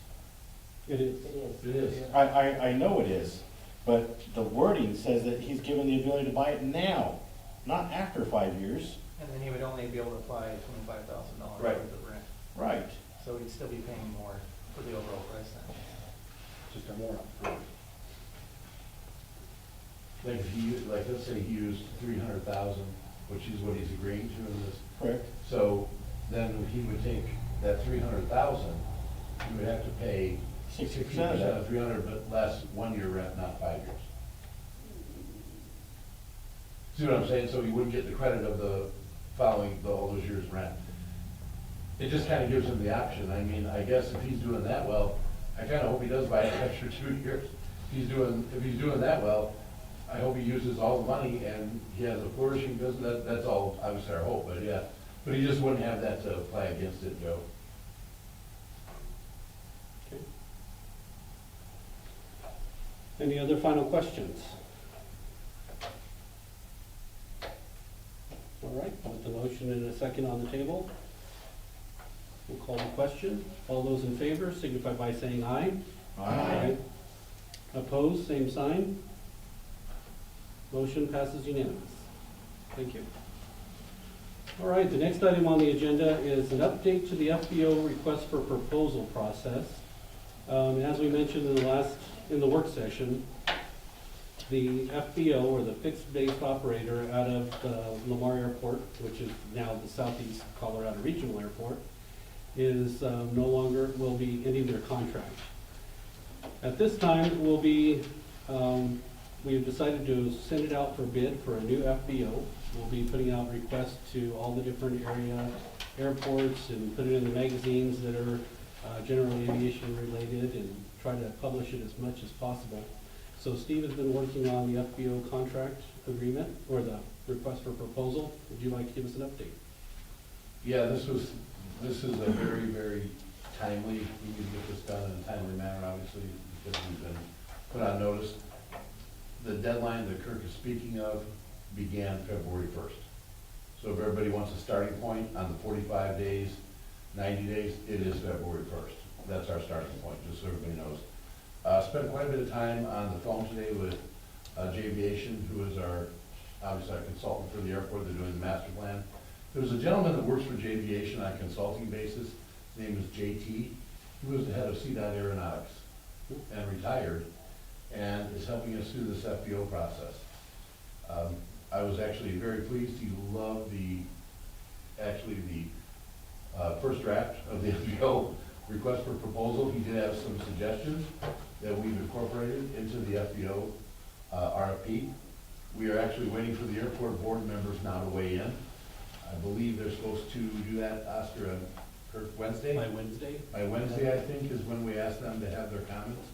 It is. It is. I know it is, but the wording says that he's given the ability to buy it now, not after 5 years. And then he would only be able to apply $25,000 Right. worth of rent. Right. So he'd still be paying more for the overall price then. Just a more upfront. Like if like let's say he used 300,000, which is what he's agreeing to in this. Correct. So then he would take that 300,000, he would have to pay 60% of that. of 300, but less 1 year rent, not 5 years. See what I'm saying? So he wouldn't get the credit of the following, all those years' rent. It just kind of gives him the option. I mean, I guess if he's doing that well, I kind of hope he does buy an extra 2 years. If he's doing that well, I hope he uses all the money and he has a flourishing business. That's all, obviously our hope, but yeah. But he just wouldn't have that to apply against it, Joe. Okay. Any other final questions? All right, with the motion and a second on the table, we'll call the question. All those in favor signify by saying aye. Aye. Opposed, same sign. Motion passes unanimous. Thank you. All right, the next item on the agenda is an update to the FBO request for proposal process. As we mentioned in the work session, the FBO, or the fixed base operator out of the Lamar Airport, which is now the Southeast Colorado Regional Airport, is no longer, will be ending their contract. At this time, we have decided to send it out for bid for a new FBO. We'll be putting out requests to all the different area airports and put it in the magazines that are generally aviation related, and try to publish it as much as possible. So Steve has been working on the FBO contract agreement, or the request for proposal. Would you like to give us an update? Yeah, this is a very, very timely, we need to get this done in a timely manner, obviously, because we've been put on notice. The deadline that Kirk is speaking of began February 1st. So if everybody wants a starting point on the 45 days, 90 days, it is February 1st. That's our starting point, just so everybody knows. Spent quite a bit of time on the phone today with J'Aviation, who is obviously our consultant for the airport. They're doing the master plan. There's a gentleman that works for J'Aviation on a consulting basis. His name is JT. He was the head of CDOT Aeronautics and retired, and is helping us through this FBO process. I was actually very pleased. He loved the first draft of the FBO request for proposal. He did have some suggestions that we've incorporated into the FBO RFP. We are actually waiting for the airport board members now to weigh in. I believe they're supposed to do that, Oscar, on Wednesday? By Wednesday? By Wednesday, I think, is when we ask them to have their comments.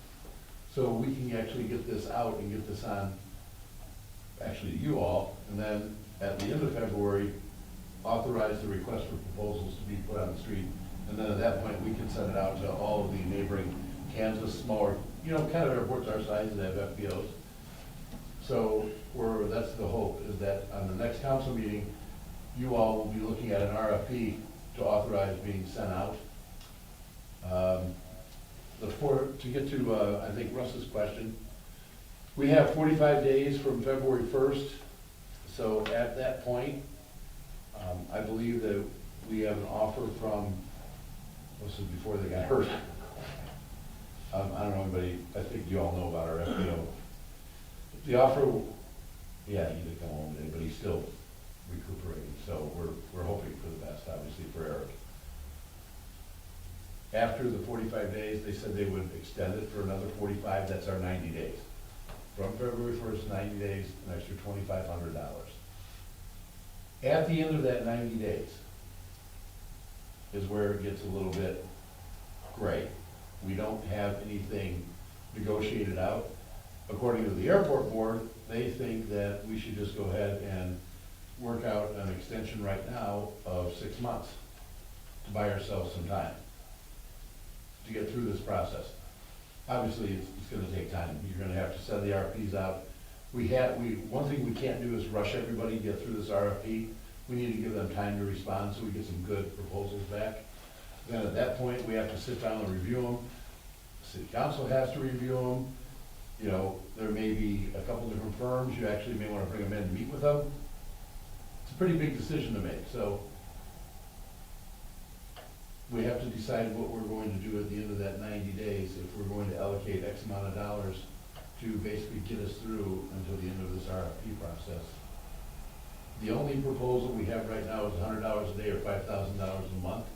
So we can actually get this out and get this on, actually you all, and then at the end of February, authorize the request for proposals to be put on the street. And then at that point, we can send it out to all of the neighboring Kansas, smaller, kind of airports our size that have FBOs. So that's the hope, is that on the next council meeting, you all will be looking at an RFP to authorize being sent out. To get to, I think, Russ's question, we have 45 days from February 1st. So at that point, I believe that we have an offer from, this is before they got hurt. I don't know anybody, I think you all know about our FBO. The offer, yeah, he did come home today, but he's still recuperating, so we're hoping for the best, obviously, for Eric. After the 45 days, they said they would extend it for another 45, that's our 90 days. From February 1st, 90 days, an extra $2,500. At the end of that 90 days is where it gets a little bit gray. We don't have anything negotiated out. According to the airport board, they think that we should just go ahead and work out an extension right now of 6 months to buy ourselves some time to get through this process. Obviously, it's gonna take time. You're gonna have to send the RFPs out. One thing we can't do is rush everybody to get through this RFP. We need to give them time to respond so we get some good proposals back. Then at that point, we have to sit down and review them. City council has to review them. There may be a couple different firms. You actually may want to bring them in and meet with them. It's a pretty big decision to make, so we have to decide what we're going to do at the end of that 90 days, if we're going to allocate X amount of dollars to basically get us through until the end of this RFP process. The only proposal we have right now is $100 a day or $5,000 a month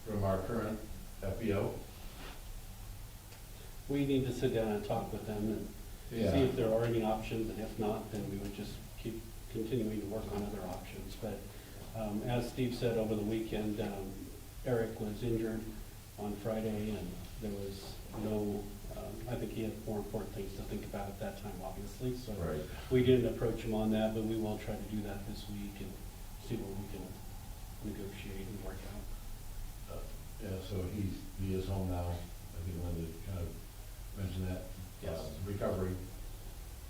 from our current FBO. We need to sit down and talk with them and see if there are any options, and if not, then we would just keep continuing to work on other options. But as Steve said, over the weekend, Eric was injured on Friday, and there was no, I think he had more important things to think about at that time, obviously. So we didn't approach him on that, but we will try to do that this week and see what we can negotiate and work out. Yeah, so he is home now. I think Linda kind of mentioned that. Yes. Recovery.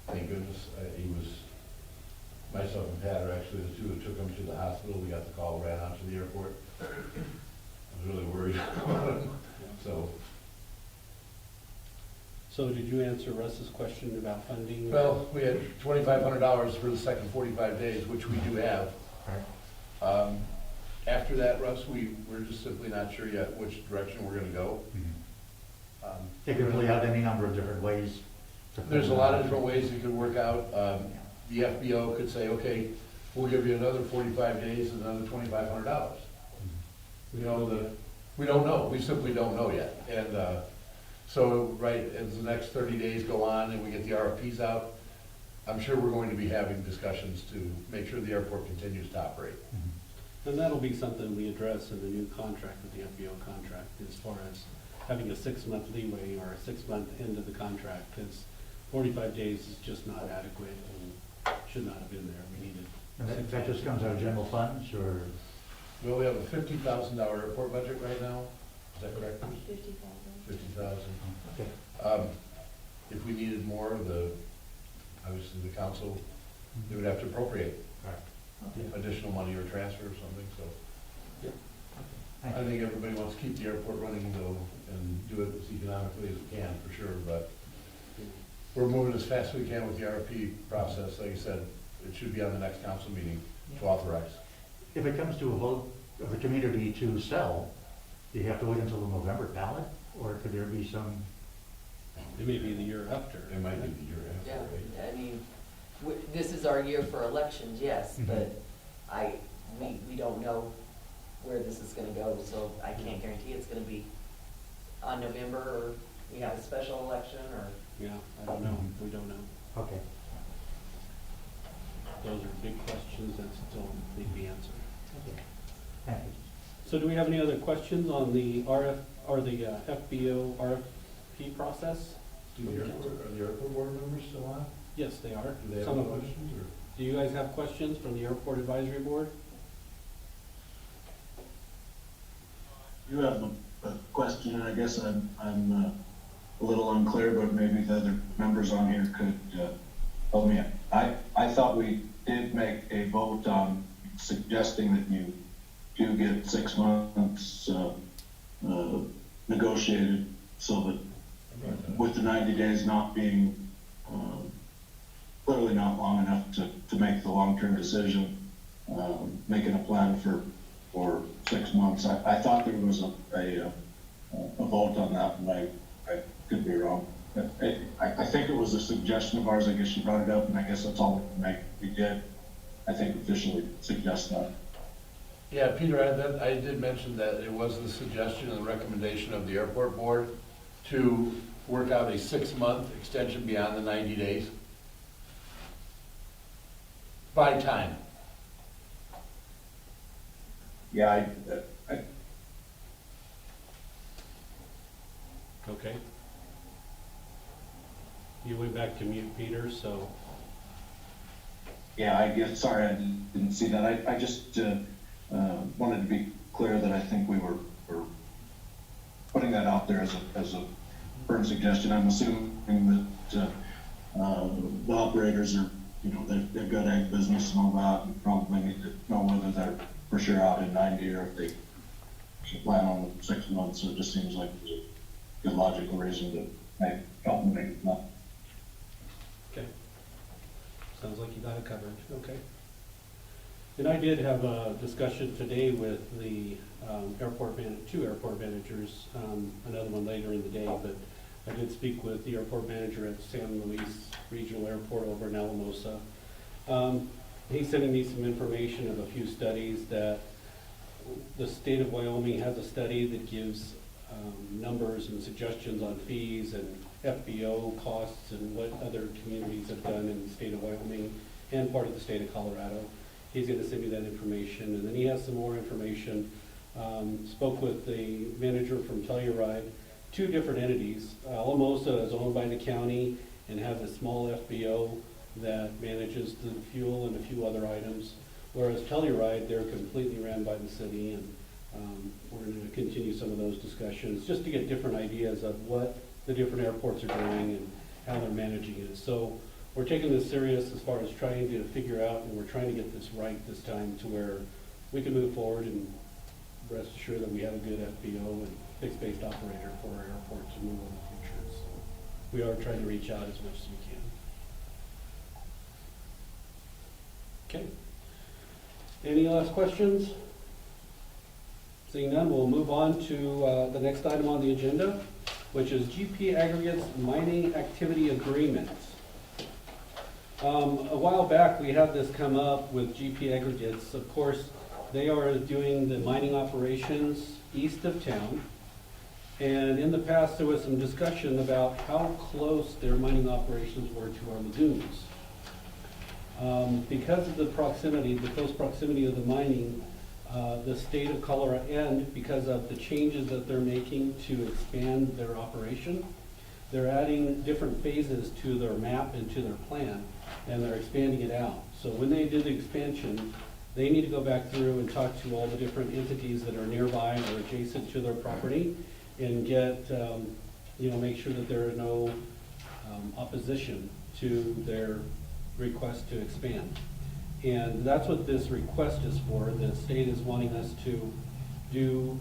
Thank goodness. Myself and Pat are actually the two who took him to the hospital. We got the call, ran out to the airport. I was really worried about him. So did you answer Russ's question about funding? Well, we had $2,500 for the second 45 days, which we do have. After that, Russ, we're just simply not sure yet which direction we're gonna go. They could play out any number of different ways. There's a lot of different ways it could work out. The FBO could say, okay, we'll give you another 45 days and another $2,500. You know, we don't know, we simply don't know yet. And so, right, as the next 30 days go on and we get the RFPs out, I'm sure we're going to be having discussions to make sure the airport continues to operate. And that'll be something we address in the new contract with the FBO contract, as far as having a 6-month leeway or a 6-month end of the contract, because 45 days is just not adequate and should not have been there. We needed. And that just comes out of general funds, or? Well, we have a $50,000 airport budget right now, is that correct? 50,000. 50,000. Okay. If we needed more, obviously the council, they would have to appropriate additional money or transfer or something, so. Yep. I think everybody wants to keep the airport running though, and do it as economically as we can, for sure, but we're moving as fast as we can with the RFP process. Like I said, it should be on the next council meeting to authorize. If it comes to a vote of the community to sell, do you have to wait until the November ballot, or could there be some? It may be the year after. It might be the year Yeah, after, right? I mean, this is our year for elections, yes, but we don't know where this is gonna go, so I can't guarantee it's gonna be on November, or we have a special election, or. Yeah, I don't know. We don't know. Okay. Those are big questions that still need to be answered. Okay. Thank you. So do we have any other questions on the FBO RFP process? Are the airport board members still on? Yes, they are. Do they have Some of them. questions, or? Do you guys have questions from the Airport Advisory Board? You have a question, and I guess I'm a little unclear, but maybe the other members on here could help me. I thought we did make a vote on suggesting that you do get 6 months negotiated, so that with the 90 days not being clearly not long enough to make the long-term decision, making a plan for 6 months. I thought there was a vote on that, and I could be wrong. I think it was a suggestion of ours. I guess you brought it up, and I guess that's all we did, I think, officially suggest that. Yeah, Peter, I did mention that it was the suggestion and the recommendation of the airport board to work out a 6-month extension beyond the 90 days. By time. Yeah, Okay. You went back to mute, Peter, so. Yeah, I guess, sorry, I didn't see that. I just wanted to be clear that I think we were putting that out there as a firm suggestion. I'm assuming that the operators are, they've got ag business and all that, and probably need to know whether they're for sure out in 90 or if they should plan on 6 months. So it just seems like there's a good logical reason to help them make it not. Okay. Sounds like you got it covered. Okay. And I did have a discussion today with the two airport managers, another one later in the day, but I did speak with the airport manager at San Luis Regional Airport over in Alamosa. He's sending me some information of a few studies that the state of Wyoming has a study that gives numbers and suggestions on fees and FBO costs and what other communities have done in the state of Wyoming and part of the state of Colorado. He's going to send me that information, and then he has some more information. Spoke with the manager from Telluride, 2 different entities. Alamosa is owned by the county and has a small FBO that manages the fuel and a few other items, whereas Telluride, they're completely ran by the city, and we're going to continue some of those discussions just to get different ideas of what the different airports are doing and how they're managing it. So we're taking this serious as far as trying to figure out, and we're trying to get this right this time to where we can move forward and rest assured that we have a good FBO and fixed-based operator for our airport to move in the future. So we are trying to reach out as much as we can. Okay. Any last questions? Seeing none, we'll move on to the next item on the agenda, which is GP Aggregates Mining Activity Agreement. A while back, we had this come up with GP Aggregates. Of course, they are doing the mining operations east of town. And in the past, there was some discussion about how close their mining operations were to our lagoons. Because of the proximity, the close proximity of the mining, the state of Colorado, and because of the changes that they're making to expand their operation, they're adding different phases to their map and to their plan, and they're expanding it out. So when they do the expansion, they need to go back through and talk to all the different entities that are nearby or adjacent to their property and get, make sure that there are no opposition to their request to expand. And that's what this request is for. The state is wanting us to do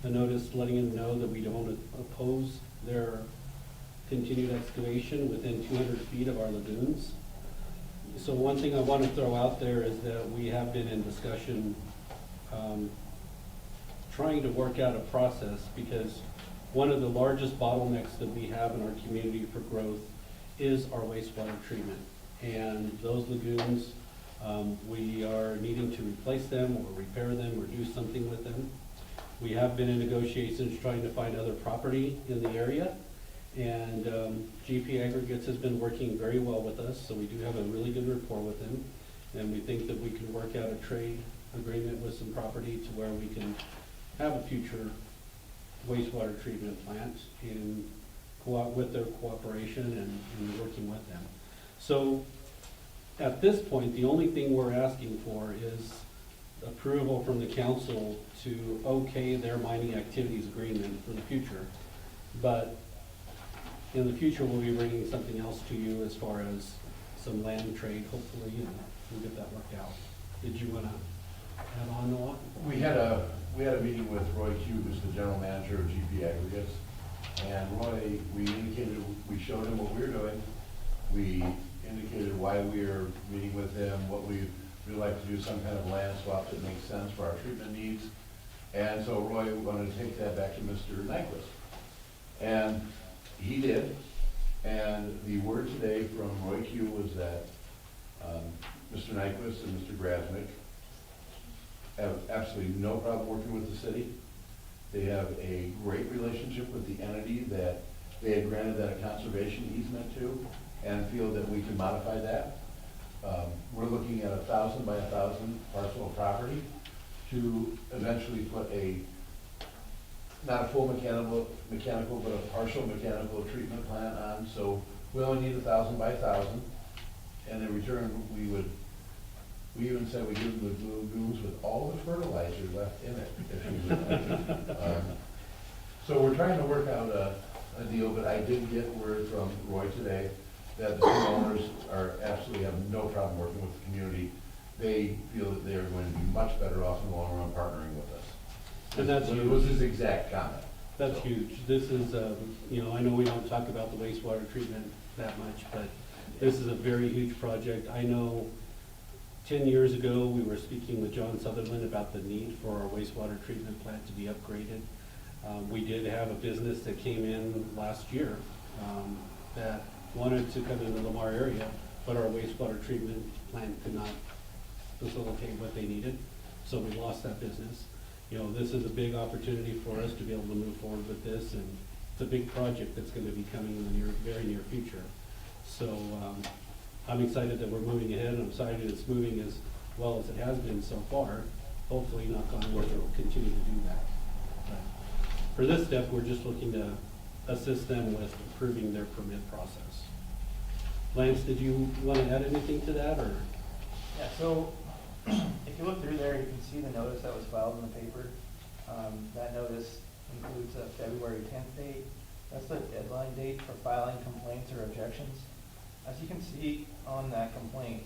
a notice letting them know that we don't oppose their continued excavation within 200 feet of our lagoons. So one thing I want to throw out there is that we have been in discussion trying to work out a process, because one of the largest bottlenecks that we have in our community for growth is our wastewater treatment. And those lagoons, we are needing to replace them or repair them or do something with them. We have been in negotiations trying to find other property in the area. And GP Aggregates has been working very well with us, so we do have a really good rapport with them. And we think that we can work out a trade agreement with some property to where we can have a future wastewater treatment plant with their cooperation and working with them. So at this point, the only thing we're asking for is approval from the council to okay their mining activities agreement for the future. But in the future, we'll be bringing something else to you as far as some land trade, hopefully, and we'll get that worked out. Did you want to add on, Noah? We had a meeting with Roy Q, who's the general manager of GP Aggregates. And Roy, we showed him what we were doing. We indicated why we are meeting with him, what we'd like to do, some kind of land swap that makes sense for our treatment needs. And so Roy wanted to take that back to Mr. Nyquist. And he did. And the word today from Roy Q was that Mr. Nyquist and Mr. Grasmick have absolutely no problem working with the city. They have a great relationship with the entity that they had granted that a conservation easement to, and feel that we can modify that. We're looking at 1,000 by 1,000 parcel of property to eventually put not a full mechanical, but a partial mechanical treatment plant on. So we only need 1,000 by 1,000, and in return, we even said we give them the lagoons with all the fertilizer left in it, if you would like. So we're trying to work out a deal, but I did get word from Roy today that the owners absolutely have no problem working with the community. They feel that they are going to be much better off in the long run partnering with us. And that's It was his exact comment. That's huge. This is, I know we don't talk about the wastewater treatment that much, but this is a very huge project. I know 10 years ago, we were speaking with John Sutherland about the need for our wastewater treatment plant to be upgraded. We did have a business that came in last year that wanted to come in the Lamar area, but our wastewater treatment plant could not facilitate what they needed, so we lost that business. This is a big opportunity for us to be able to move forward with this, and it's a big project that's going to be coming in the very near future. So I'm excited that we're moving ahead, and I'm excited it's moving as well as it has been so far. Hopefully, knock on wood, it will continue to do that. But for this step, we're just looking to assist them with approving their permit process. Lance, did you want to add anything to that, or? Yeah, so if you look through there, you can see the notice that was filed in the paper. That notice includes a February 10th date. That's the deadline date for filing complaints or objections. As you can see on that complaint,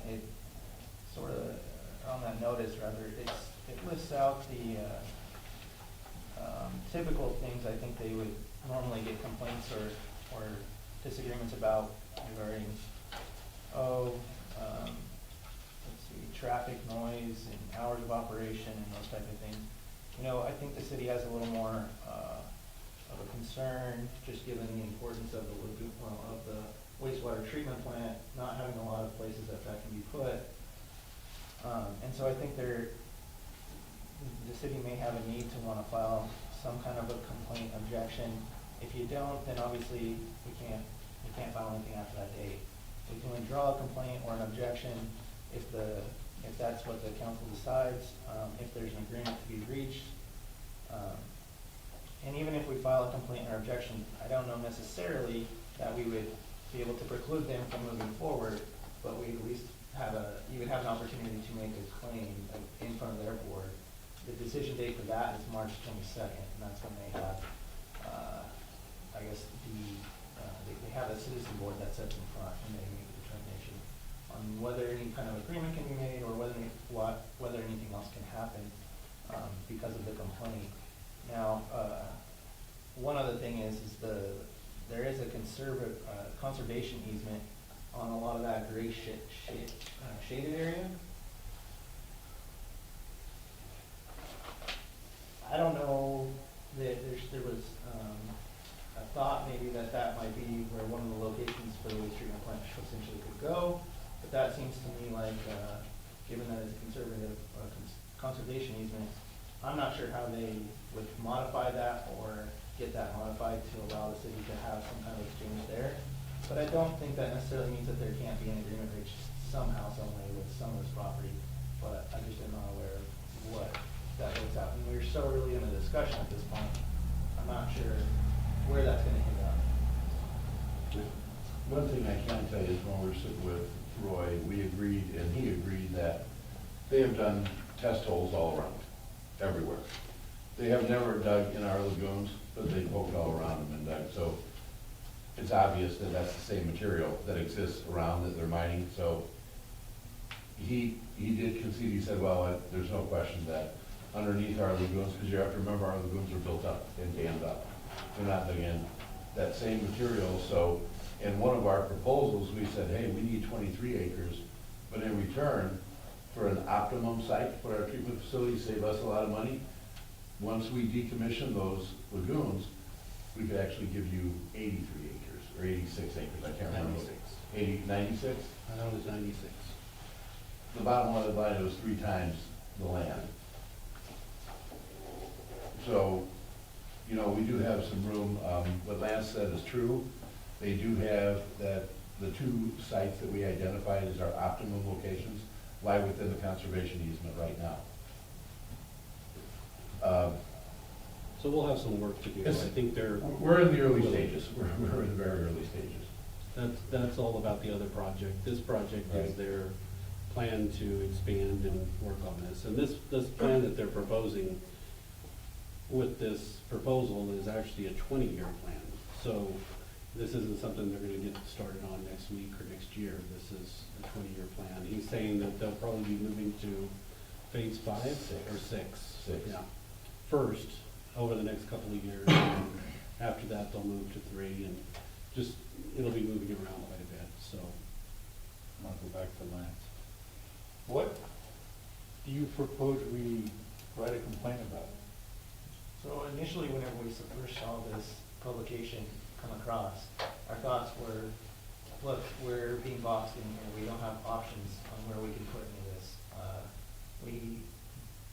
on that notice rather, it lists out the typical things I think they would normally get complaints or disagreements about regarding, traffic, noise, and hours of operation and those type of things. I think the city has a little more of a concern, just given the importance of the lagoon, of the wastewater treatment plant, not having a lot of places that can be put. And so I think the city may have a need to want to file some kind of a complaint objection. If you don't, then obviously we can't file anything after that date. We can withdraw a complaint or an objection if that's what the council decides, if there's an agreement to be reached. And even if we file a complaint or objection, I don't know necessarily that we would be able to preclude them from moving forward, but we at least you would have an opportunity to make a claim in front of their board. The decision date for that is March 22nd, and that's when they have, I guess, they have a citizen board that sits in front, and they make a determination on whether any kind of agreement can be made or whether anything else can happen because of the complaint. Now, one other thing is there is a conservation easement on a lot of that gray shaded area. I don't know that there was a thought maybe that might be where one of the locations for the waste treatment plant essentially could go, but that seems to me like, given that it's conservation easement, I'm not sure how they would modify that or get that modified to allow the city to have some kind of exchange there. But I don't think that necessarily means that there can't be an agreement reached somehow, some way with some of this property, but I just am not aware of what that looks out. And we're so early in the discussion at this point, I'm not sure where that's gonna end up. One thing I can tell you is when we were sitting with Roy, we agreed, and he agreed that they have done test holes all around, everywhere. They have never dug in our lagoons, but they poked all around them and dug. So it's obvious that that's the same material that exists around that they're mining. So he did concede, he said, well, there's no question that underneath our lagoons, because you have to remember our lagoons are built up and dammed up. They're not digging in that same material. So in one of our proposals, we said, hey, we need 23 acres, but in return, for an optimum site to put our treatment facility, save us a lot of money. Once we decommission those lagoons, we could actually give you 83 acres or 86 acres, I can't remember. 96? I know it was 96. The bottom line of the line was 3 times the land. So, you know, we do have some room. What Lance said is true. They do have that, the 2 sites that we identified as our optimum locations lie within the conservation easement right now. So we'll have some work to do. I think we're in the early stages. We're in the very early stages. That's all about the other project. This project is their plan to expand and work on this. And this plan that they're proposing with this proposal is actually a 20-year plan. So this isn't something they're gonna get started on next week or next year. This is a 20-year plan. He's saying that they'll probably be moving to phase 5 or 6. Yeah. First, over the next couple of years, and after that they'll move to 3, and just, it'll be moving around quite a bit, so. I'll go back to Lance. What do you propose we write a complaint about? So initially, whenever we first saw this publication come across, our thoughts were, look, we're being boxed in here. We don't have options on where we can put any of this.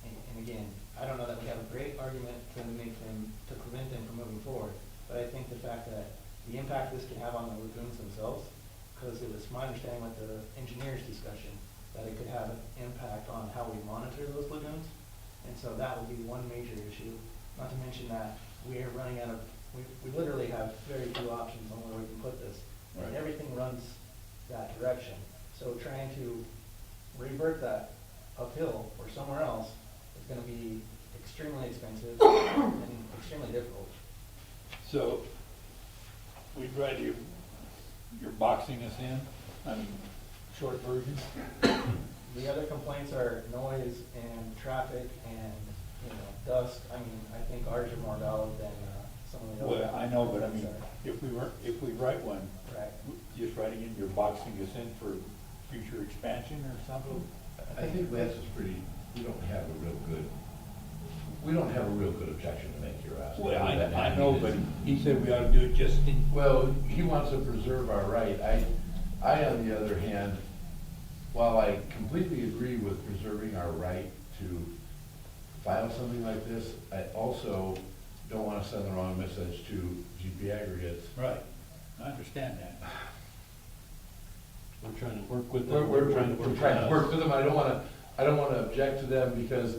And again, I don't know that we have a great argument to prevent them from moving forward, but I think the fact that the impact this could have on the lagoons themselves, because it was my understanding with the engineers' discussion, that it could have an impact on how we monitor those lagoons. And so that would be one major issue, not to mention that we are running out of, we literally have very few options on where we can put this. Right. And everything runs that direction. So trying to revert that uphill or somewhere else is going to be extremely expensive and extremely difficult. So we'd rather you're boxing us in, I mean, short version. The other complaints are noise and traffic and, dust. I mean, I think ours are more valid than some of the other. Well, I know, but I mean, if we write one, right, just writing in, you're boxing us in for future expansion or something? I think Lance is we don't have a real good we don't have a real good objection to make here, Ross. Well, I know, but he said we ought to do it just in. Well, he wants to preserve our right. I, on the other hand, while I completely agree with preserving our right to file something like this, I also don't want to send the wrong message to GP Aggregates. Right, I understand that. We're trying to work with We're them. trying to work with them. I don't want to object to them because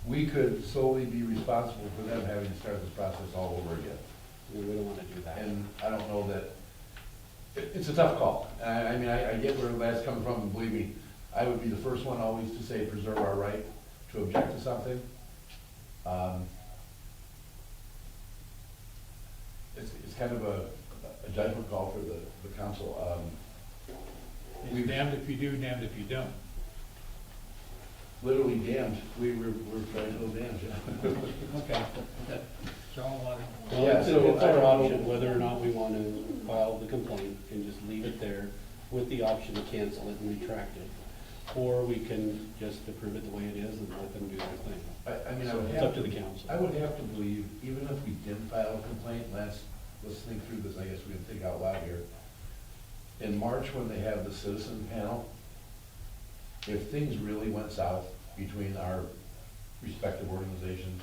we could solely be responsible for them having to start this process all over again. We don't want to do that. And I don't know that, it's a tough call. I mean, I get where that's coming from, and believe me, I would be the first one always to say preserve our right to object to something. It's kind of a judgment call for the council. It's damned if you do, damned if you don't. Literally damned. We're trying to damned, yeah. Okay, that's all I wanted. Well, Yeah, it's so it's I our don't know. option whether or not we want to file the complaint and just leave it there with the option to cancel it and retract it. Or we can just approve it the way it is and let them do their thing. I mean, I So would it's have up to the council. I would have to believe, even if we didn't file a complaint, let's think through this, I guess we can think out loud here. In March, when they have the citizen panel, if things really went south between our respective organizations,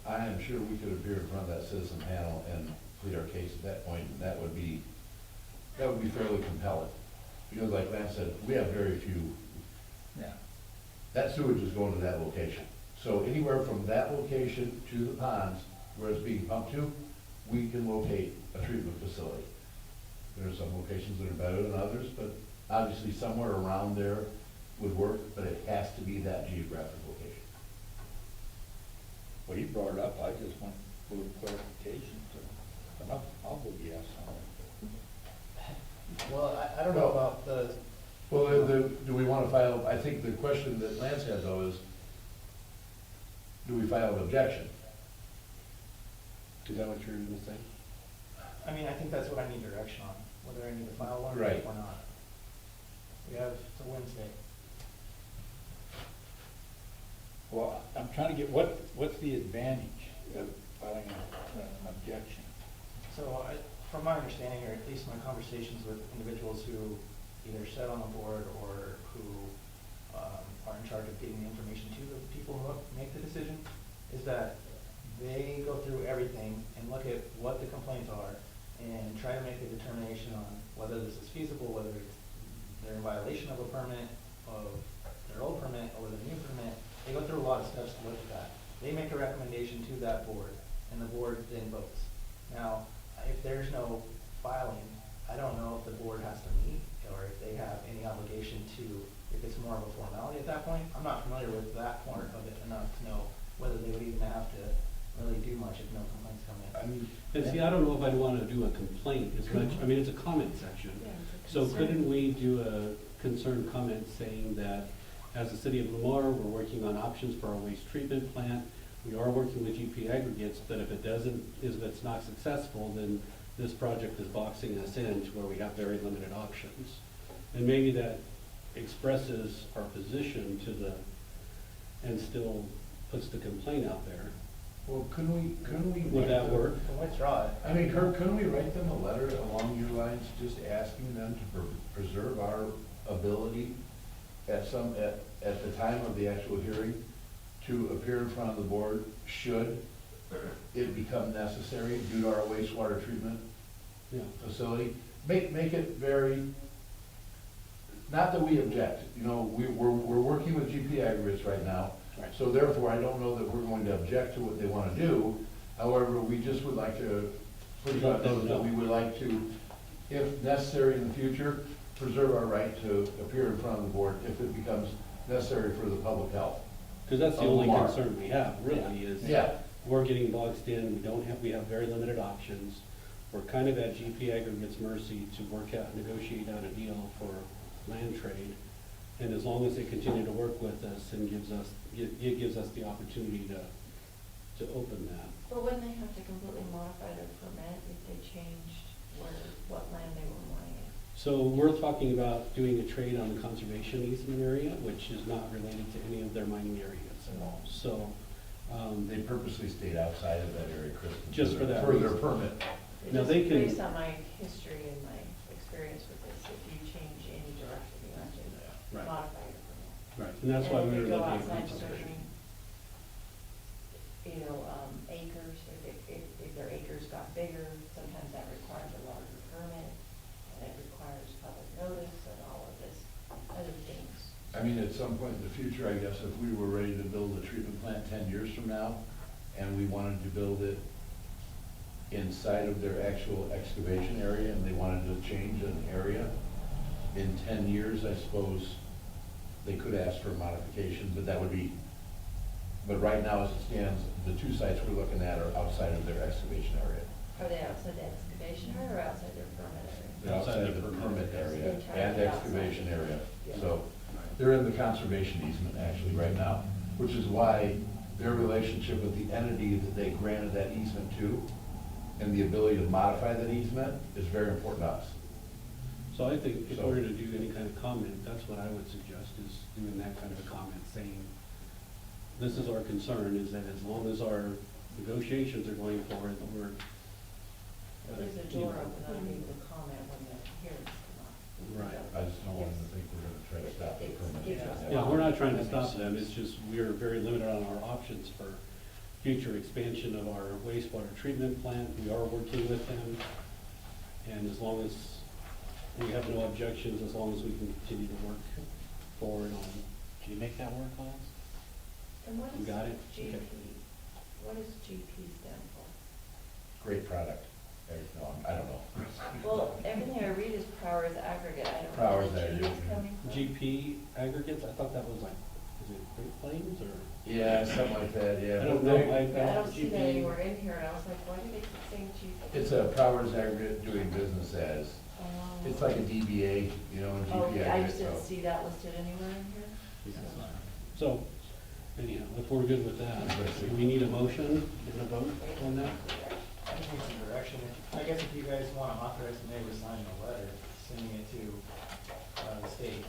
I am sure we could appear in front of that citizen panel and plead our case at that point, and that would be fairly compelling. Because like Lance said, we have very few. Yeah. That sewage is going to that location. So anywhere from that location to the ponds where it's being pumped to, we can locate a treatment facility. There are some locations that are better than others, but obviously somewhere around there would work, but it has to be that geographic location. Well, you brought it up, I just want a little clarification, so, but I'll vote yes on it. Well, I don't know about the, Well, do we want to file, I think the question that Lance had though is, do we file an objection? Is that what you're going to say? I mean, I think that's what I need direction on, whether I need to file one Right. or not. We have till Wednesday. Well, I'm trying to get, what's the advantage of filing an objection? So from my understanding, or at least my conversations with individuals who either sit on the board or who are in charge of getting the information to the people who make the decision, is that they go through everything and look at what the complaints are and try to make a determination on whether this is feasible, whether they're in violation of a permit, of their old permit, or with a new permit. They go through a lot of steps to look at that. They make a recommendation to that board, and the board then votes. Now, if there's no filing, I don't know if the board has to meet, or if they have any obligation to, if it's more of a formality at that point. I'm not familiar with that part of it enough to know whether they would even have to really do much if no complaints come in. I mean, and see, I don't know if I'd want to do a complaint as much, I mean, it's a comment section. So couldn't we do a concerned comment saying that as the city of Lamar, we're working on options for our waste treatment plant. We are working with GP Aggregates, but if it's not successful, then this project is boxing us in to where we have very limited options. And maybe that expresses our position and still puts the complaint out there. Well, couldn't we? Would that work? We'll withdraw it. I mean, Kirk, couldn't we write them a letter along your lines, just asking them to preserve our ability at the time of the actual hearing to appear in front of the board should it become necessary due to our wastewater treatment facility? Make it very, not that we object, you know, we're working with GP Aggregates right now. Right. So therefore, I don't know that we're going to object to what they want to do. However, we just would like to put it out there that we would like to, if necessary in the future, preserve our right to appear in front of the board if it becomes necessary for the public health. Because that's the only concern we have, really, is Yeah. we're getting boxed in, we have very limited options. We're kind of at GP Aggregates' mercy to negotiate out a deal for land trade. And as long as they continue to work with us and it gives us the opportunity to open that. But wouldn't they have to completely modify their permit if they changed what land they were wanting? So we're talking about doing a trade on the conservation easement area, which is not related to any of their mining areas at all. So They purposely stayed outside of that area, Kristen. Just for that For their reason. permit. Now, they can- Based on my history and my experience with this, if you change any direction, you have to Right. modify your permit. Right, and that's why And we if were they go looking outside at conservation. certain, acres, if their acres got bigger, sometimes that requires a larger permit, and it requires public notice and all of this other things. I mean, at some point in the future, I guess, if we were ready to build a treatment plant 10 years from now, and we wanted to build it inside of their actual excavation area, and they wanted to change an area, in 10 years, I suppose, they could ask for a modification, but that would be, but right now, as it stands, the two sites we're looking at are outside of their excavation area. Are they outside the excavation area or outside their permit area? They're outside of the permit area It's and entirely excavation outside. area. Yeah. So they're in the conservation easement actually right now, which is why their relationship with the entity that they granted that easement to and the ability to modify that easement is very important to us. So I think if So- we're gonna do any kind of comment, that's what I would suggest, is doing that kind of a comment, saying, this is our concern, is that as long as our negotiations are going forward, that we're. There's a door open on people to comment when the hearings come up. Right. I just don't want them to think we're gonna try to stop the permit. Yeah, we're not trying to stop them, it's just, we're very limited on our options for future expansion of our wastewater treatment plant. We are working with them, and as long as, we have no objections, as long as we can continue to work forward on. Can you make that work, Lance? And what You is got it? GP? Okay. What does GP stand for? Great product. No, I don't know. Well, everything I read is Powers Aggregate, I don't know Powers where the G is Aggregate. coming from. GP aggregates, I thought that was like, is it Great Plains or? Yeah, something like that, yeah. I don't know. Yeah, I don't see that GP anywhere in here, and I was like, why do they keep saying GP? It's a Powers Aggregate doing business as. It's like a DBA, you know, a Oh, GP okay, I aggregate, just didn't so. see that listed anywhere in here. So, anyhow, if we're good with that, do we need a motion and a vote on that? I just need some direction. I guess if you guys want to authorize the mayor to sign a letter, sending it to the state.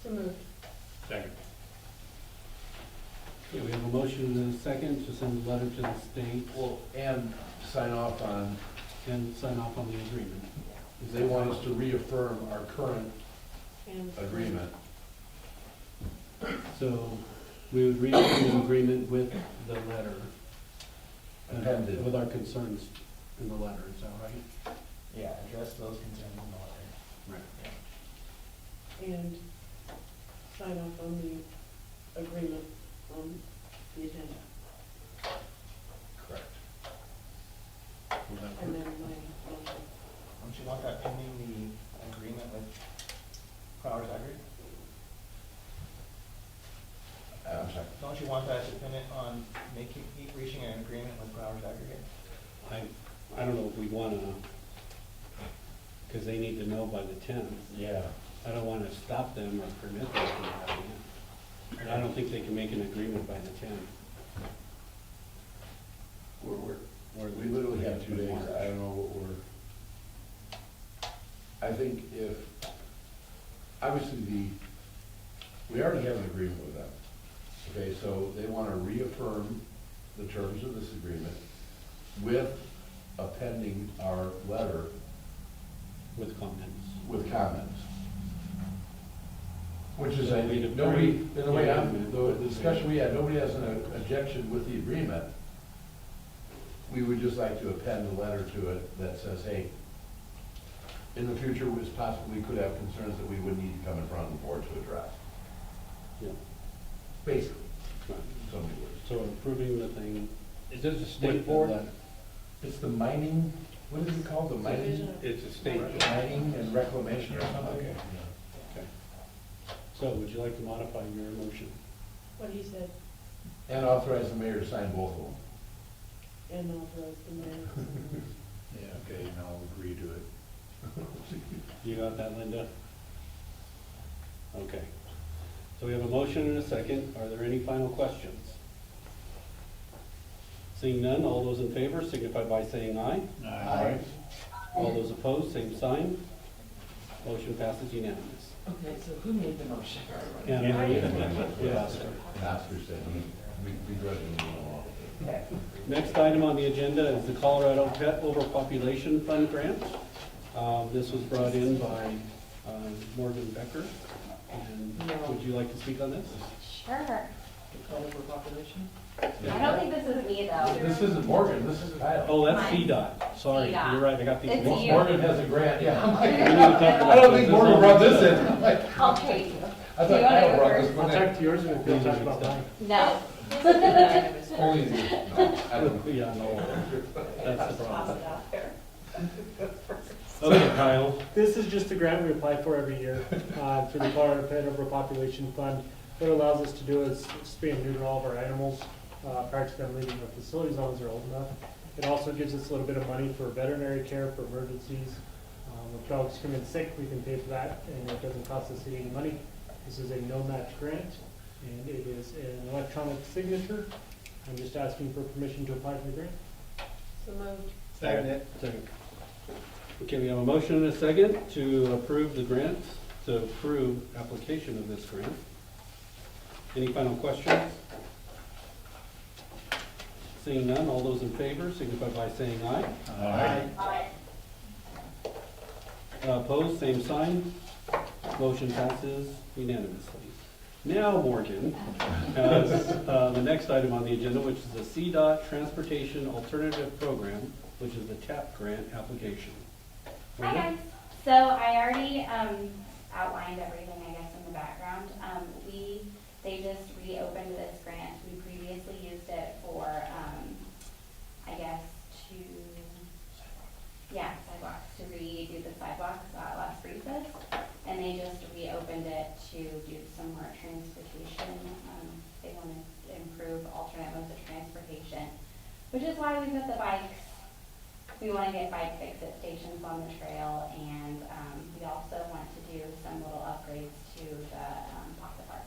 So moved. Second. Okay, we have a motion and a second to send a letter to the state. Well, and sign off on, And sign off on the agreement. they want us to reaffirm our current agreement. So, we would read the agreement with the letter. Appended. With our concerns in the letter, is that right? Yeah, address those concerns in the letter. Right. And sign off on the agreement on the agenda. Correct. And then my motion. Don't you want that pending the agreement with Powers Aggregate? I'm sorry. Don't you want that dependent on reaching an agreement with Powers Aggregate? I don't know if we wanna, because they need to know by the 10th. Yeah. I don't wanna stop them or permit them from having it. And I don't think they can make an agreement by the 10th. We literally have 2 days. I don't know what I think if, obviously we already have an agreement with them. Okay, so they want to reaffirm the terms of this agreement with appending our letter With comments. with comments. Which is, So I we'd think, nobody, in the way approve I'm, the discussion we had, nobody has an objection with the agreement. We would just like to append a letter to it that says, hey, in the future, it's possible we could have concerns that we would need to come in front of the board to address. Yeah. Basically, Right. so many words. So approving the thing. Is this a with state the board? letter. It's the mining, what is it called, the mining? It's a state board. Mining and reclamation or something? Okay. Okay. So would you like to modify your motion? What he said, And authorize the mayor to sign both of them. and authorize the mayor to sign. Yeah, okay, now I'll agree to it. You got that, Linda? Okay. So we have a motion and a second. Are there any final questions? Seeing none, all those in favor signify by saying aye. Aye. All those opposed, same sign. Motion passes unanimous. Okay, so who made the motion? And I did. yeah, And Oscar said, begrudgingly along. Next item on the agenda is the Colorado Pet Overpopulation Fund grant. This was brought in by Morgan Becker. And would you like to speak on this? Sure. Overpopulation? I don't think this is me though. This isn't Morgan, this is Kyle. Oh, that's Mine's CDOT. Sorry, CDOT. you're right, I got these. It's mixed you. up. Morgan has a grant, yeah. I'm like, We need to talk about I don't this. think Morgan brought this in. I'm like, I'll trade you. I Do you thought wanna Kyle go brought first? this one in. to yours and we'll talk about mine. No. Only you. No, I don't. Yeah, no, that's the problem. out there. Okay, Kyle. This is just a grant we apply for every year through the Colorado Pet Overpopulation Fund. What it allows us to do is spay and neuter all of our animals prior to them leaving the facility as long as they're old enough. It also gives us a little bit of money for veterinary care for emergencies. If dogs come in sick, we can pay for that, and it doesn't cost the city any money. This is a no-match grant, and it is an electronic signature. I'm just asking for permission to apply for the grant. So moved. Second. Okay, we have a motion and a second to approve the grant, to approve application of this grant. Any final questions? Seeing none, all those in favor signify by saying aye. Aye. Opposed, same sign. Motion passes unanimously. Now, Morgan has the next item on the agenda, which is the CDOT Transportation Alternative Program, which is the TAP grant application. Hi guys. So I already outlined everything, I guess, in the background. They just reopened this grant. We previously used it for, I guess, sidewalks, to redo the sidewalks at Las Brisas. And they just reopened it to do some more transportation. They want to improve alternate modes of transportation, which is why we put the bikes. We want to get bike fix-it stations on the trail, and we also want to do some little upgrades to the pocket park.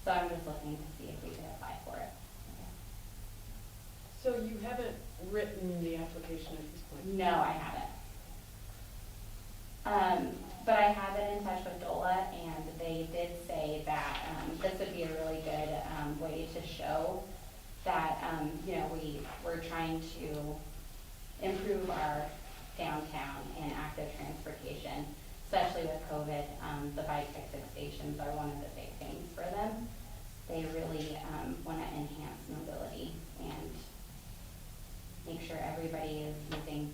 So I'm just looking to see if we can apply for it. So you haven't written the application at this point? No, I haven't. But I have been in touch with DOLA, and they did say that this would be a really good way to show that we're trying to improve our downtown and active transportation, especially with COVID. The bike fixing stations are one of the big things for them. They really want to enhance mobility and make sure everybody is using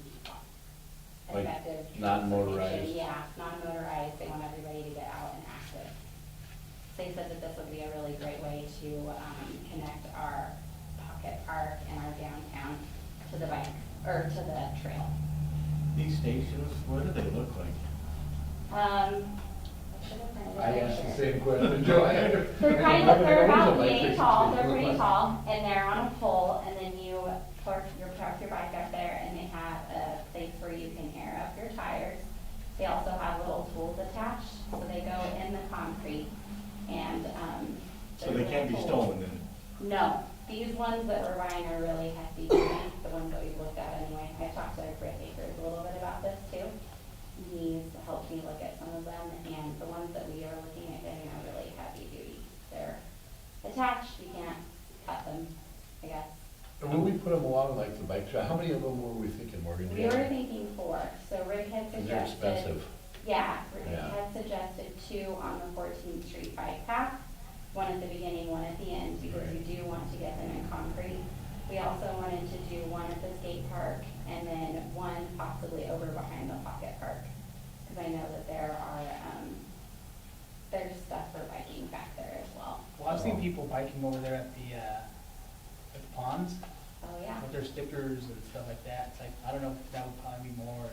Like effective non-motorized. transportation. Yeah, non-motorized. They want everybody to get out and active. So they said that this would be a really great way to connect our pocket park and our downtown to the bike, or to the trail. These stations, what do they look like? I asked the same question, Joanne. They're they're about yay tall, they're pretty tall, and they're on a pole, and then you park your bike up there, and they have a place where you can air up your tires. They also have little tools attached, so they go in the concrete, and, So they can't be stolen then? No, these ones that we're buying are really hefty duty, the ones that we've looked at anyway. I talked to Rick Akers a little bit about this too. He's helped me look at some of them, and the ones that we are looking at getting are really heavy duty. They're attached, you can't cut them, I guess. And when we put them along like the bike trail, how many of them were we thinking, Morgan? We were thinking 4, so Rick had And they're suggested. expensive. Yeah, Rick Yeah. had suggested 2 on the 14th Street bike path, one at the beginning, one at the end, because Right. you do want to get them in concrete. We also wanted to do one at the skate park, and then one possibly over behind the pocket park, because I know that there's stuff for biking back there as well. Well, I've seen people biking over there at the ponds. Oh, yeah. With their stickers and stuff like that. It's like, I don't know if that would probably be more,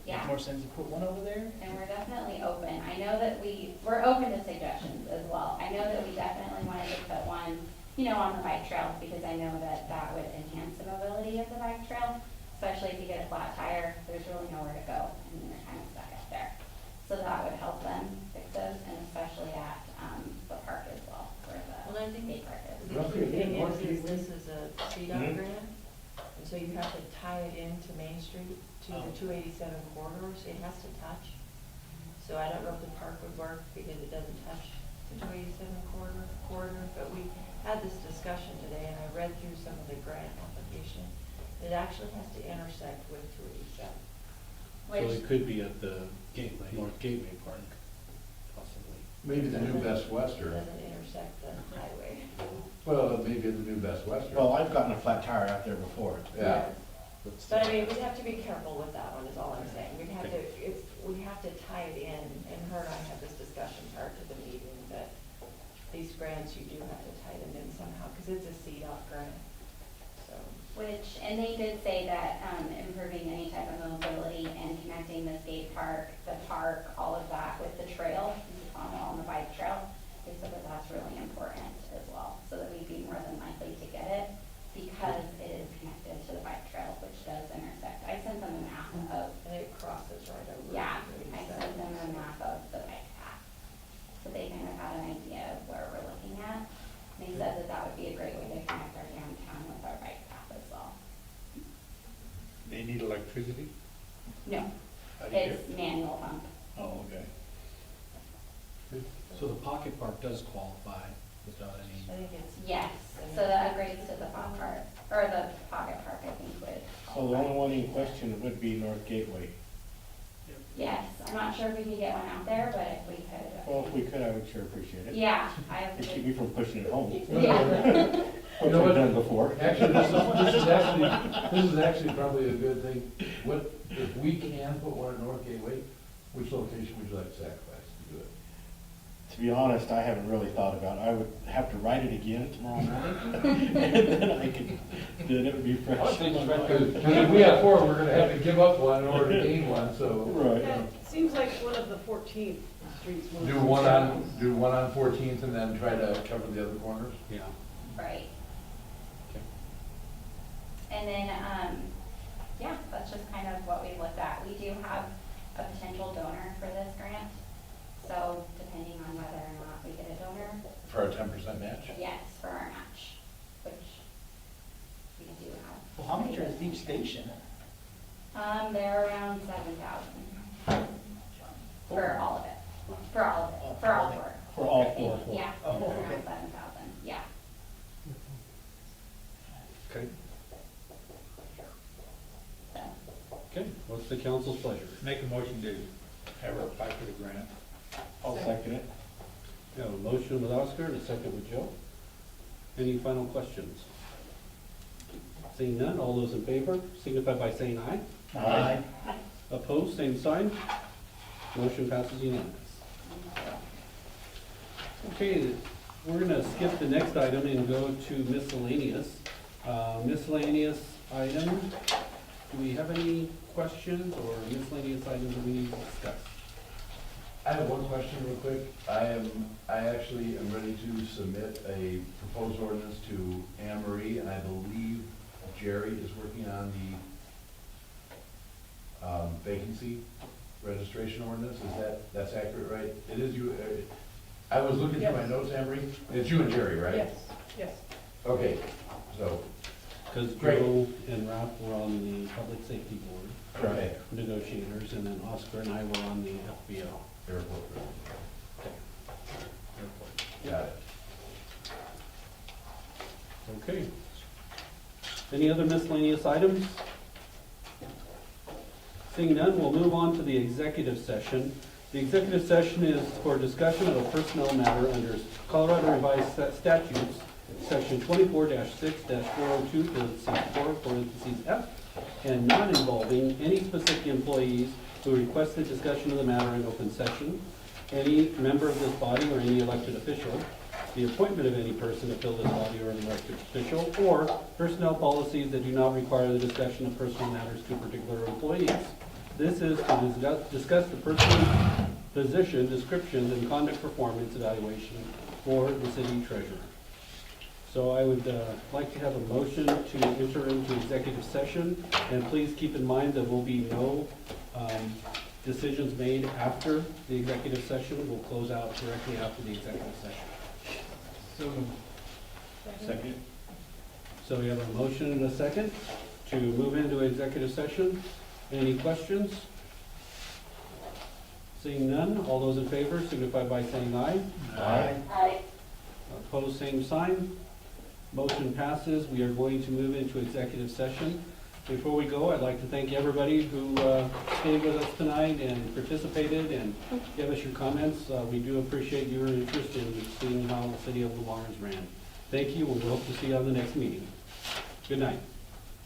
Yeah. make more sense to put one over there. And we're definitely open. I know that we're open to suggestions as well. I know that we definitely wanted to put one, on the bike trail, because I know that that would enhance the mobility of the bike trail, especially if you get a flat tire, there's really nowhere to go, and then you're kind of stuck up there. So that would help them fix those, and especially at the park as well, where Well, I the think skate park is. the key thing is this is a CDOT Mhm. grant, and so you have to tie it into Main Street to the 287 corridor, so it has to touch. So I don't know if the park would work because it doesn't touch the to 287 corridor, but we had this discussion today, and I read through some of the grant application. It actually has to intersect with 287. So it could be at the gateway, North Gateway Park, possibly. Maybe the new Best It Western. doesn't intersect the highway. Well, maybe the new Best Western. Well, I've gotten a flat tire out there before. Yeah. But I mean, we'd have to be careful with that one, is all I'm saying. We'd have to, we have to tie it in, and her and I had this discussion prior to the meeting, that these grants, you do have to tie them in somehow, because it's a CDOT grant, so. Which, and they did say that improving any type of mobility and connecting the skate park, the park, all of that with the trail, on the bike trail, they said that that's really important as well, so that we'd be more than likely to get it, because it is connected to the bike trail, which does intersect. I sent them a map of. And it crosses right over. Yeah, I sent them a map of the bike path, so they kind of had an idea of where we're looking at. They said that that would be a great way to connect our downtown with our bike path as well. They need electricity? No, How do you it's manual pump. Oh, okay. So the pocket park does qualify without any. I think it's. Yes, so the upgrades to the pop park, or the pocket park, I think would. So the only one in question would be North Gateway. Yes, I'm not sure if we could get one out there, but if we could. Well, if we could, I would sure appreciate it. Yeah, To keep me from pushing it home. Yeah. You know Which what? I've done before. Actually, this is actually probably a good thing. What, if we can put one at North Gateway, which location would you like to sacrifice to do it? To be honest, I haven't really thought about it. I would have to write it again tomorrow morning. And then I could, then it would be fresh. Because if we have four, we're gonna have to give up one in order to gain one, so. Right. It seems like one of the 14th streets. Do one on 14th and then try to cover the other corners? Yeah. Right. And then, yeah, that's just kind of what we looked at. We do have a potential donor for this grant. So depending on whether or not we get a donor. For our 10% match? Yes, for our match, which we do have. Well, how much is each station? They're around 7,000 for all of it, for all of it, for all four. For all four. Yeah, it's Oh, around okay. 7,000, yeah. Okay. So, Okay, what's the council's pleasure? Make a motion to have her apply for the grant. I'll second it. We have a motion with Oscar and a second with Joe. Any final questions? Seeing none, all those in favor signify by saying aye. Aye. Opposed, same sign. Motion passes unanimous. Okay, we're gonna skip the next item and go to miscellaneous. Miscellaneous item, do we have any questions or miscellaneous items that we need to discuss? I have one question real quick. I actually am ready to submit a proposed ordinance to Anne Marie, and I believe Jerry is working on the vacancy registration ordinance. That's accurate, right? It is you, I was looking through my notes, Anne Marie. It's you and Jerry, right? Yes, yes. Okay, so, Because Great. Joe and Ralph were on the Public Safety Board right, negotiators, and then Oscar and I were on the FBO. airport, Airport. got it. Okay. Any other miscellaneous items? Seeing none, we'll move on to the executive session. The executive session is for discussion of a personnel matter under Colorado Revised Statutes, Section 24-6-402, parentheses 4, parentheses F, and not involving any specific employees who requested discussion of the matter in open session, any member of this body or any elected official, the appointment of any person to fill this body or an elected official, or personnel policies that do not require the discussion of personal matters to particular employees. This is to discuss the person's position, descriptions, and conduct performance evaluation for the city treasurer. So I would like to have a motion to enter into executive session, and please keep in mind there will be no decisions made after the executive session. We'll close out directly after the executive session. So Second. So we have a motion and a second to move into executive session. Any questions? Seeing none, all those in favor signify by saying aye. Aye. Opposed, same sign. Motion passes. We are going to move into executive session. Before we go, I'd like to thank everybody who stayed with us tonight and participated and gave us your comments. We do appreciate your interest in seeing how the city of Lee Lawrence ran. Thank you, and we hope to see you on the next meeting. Good night.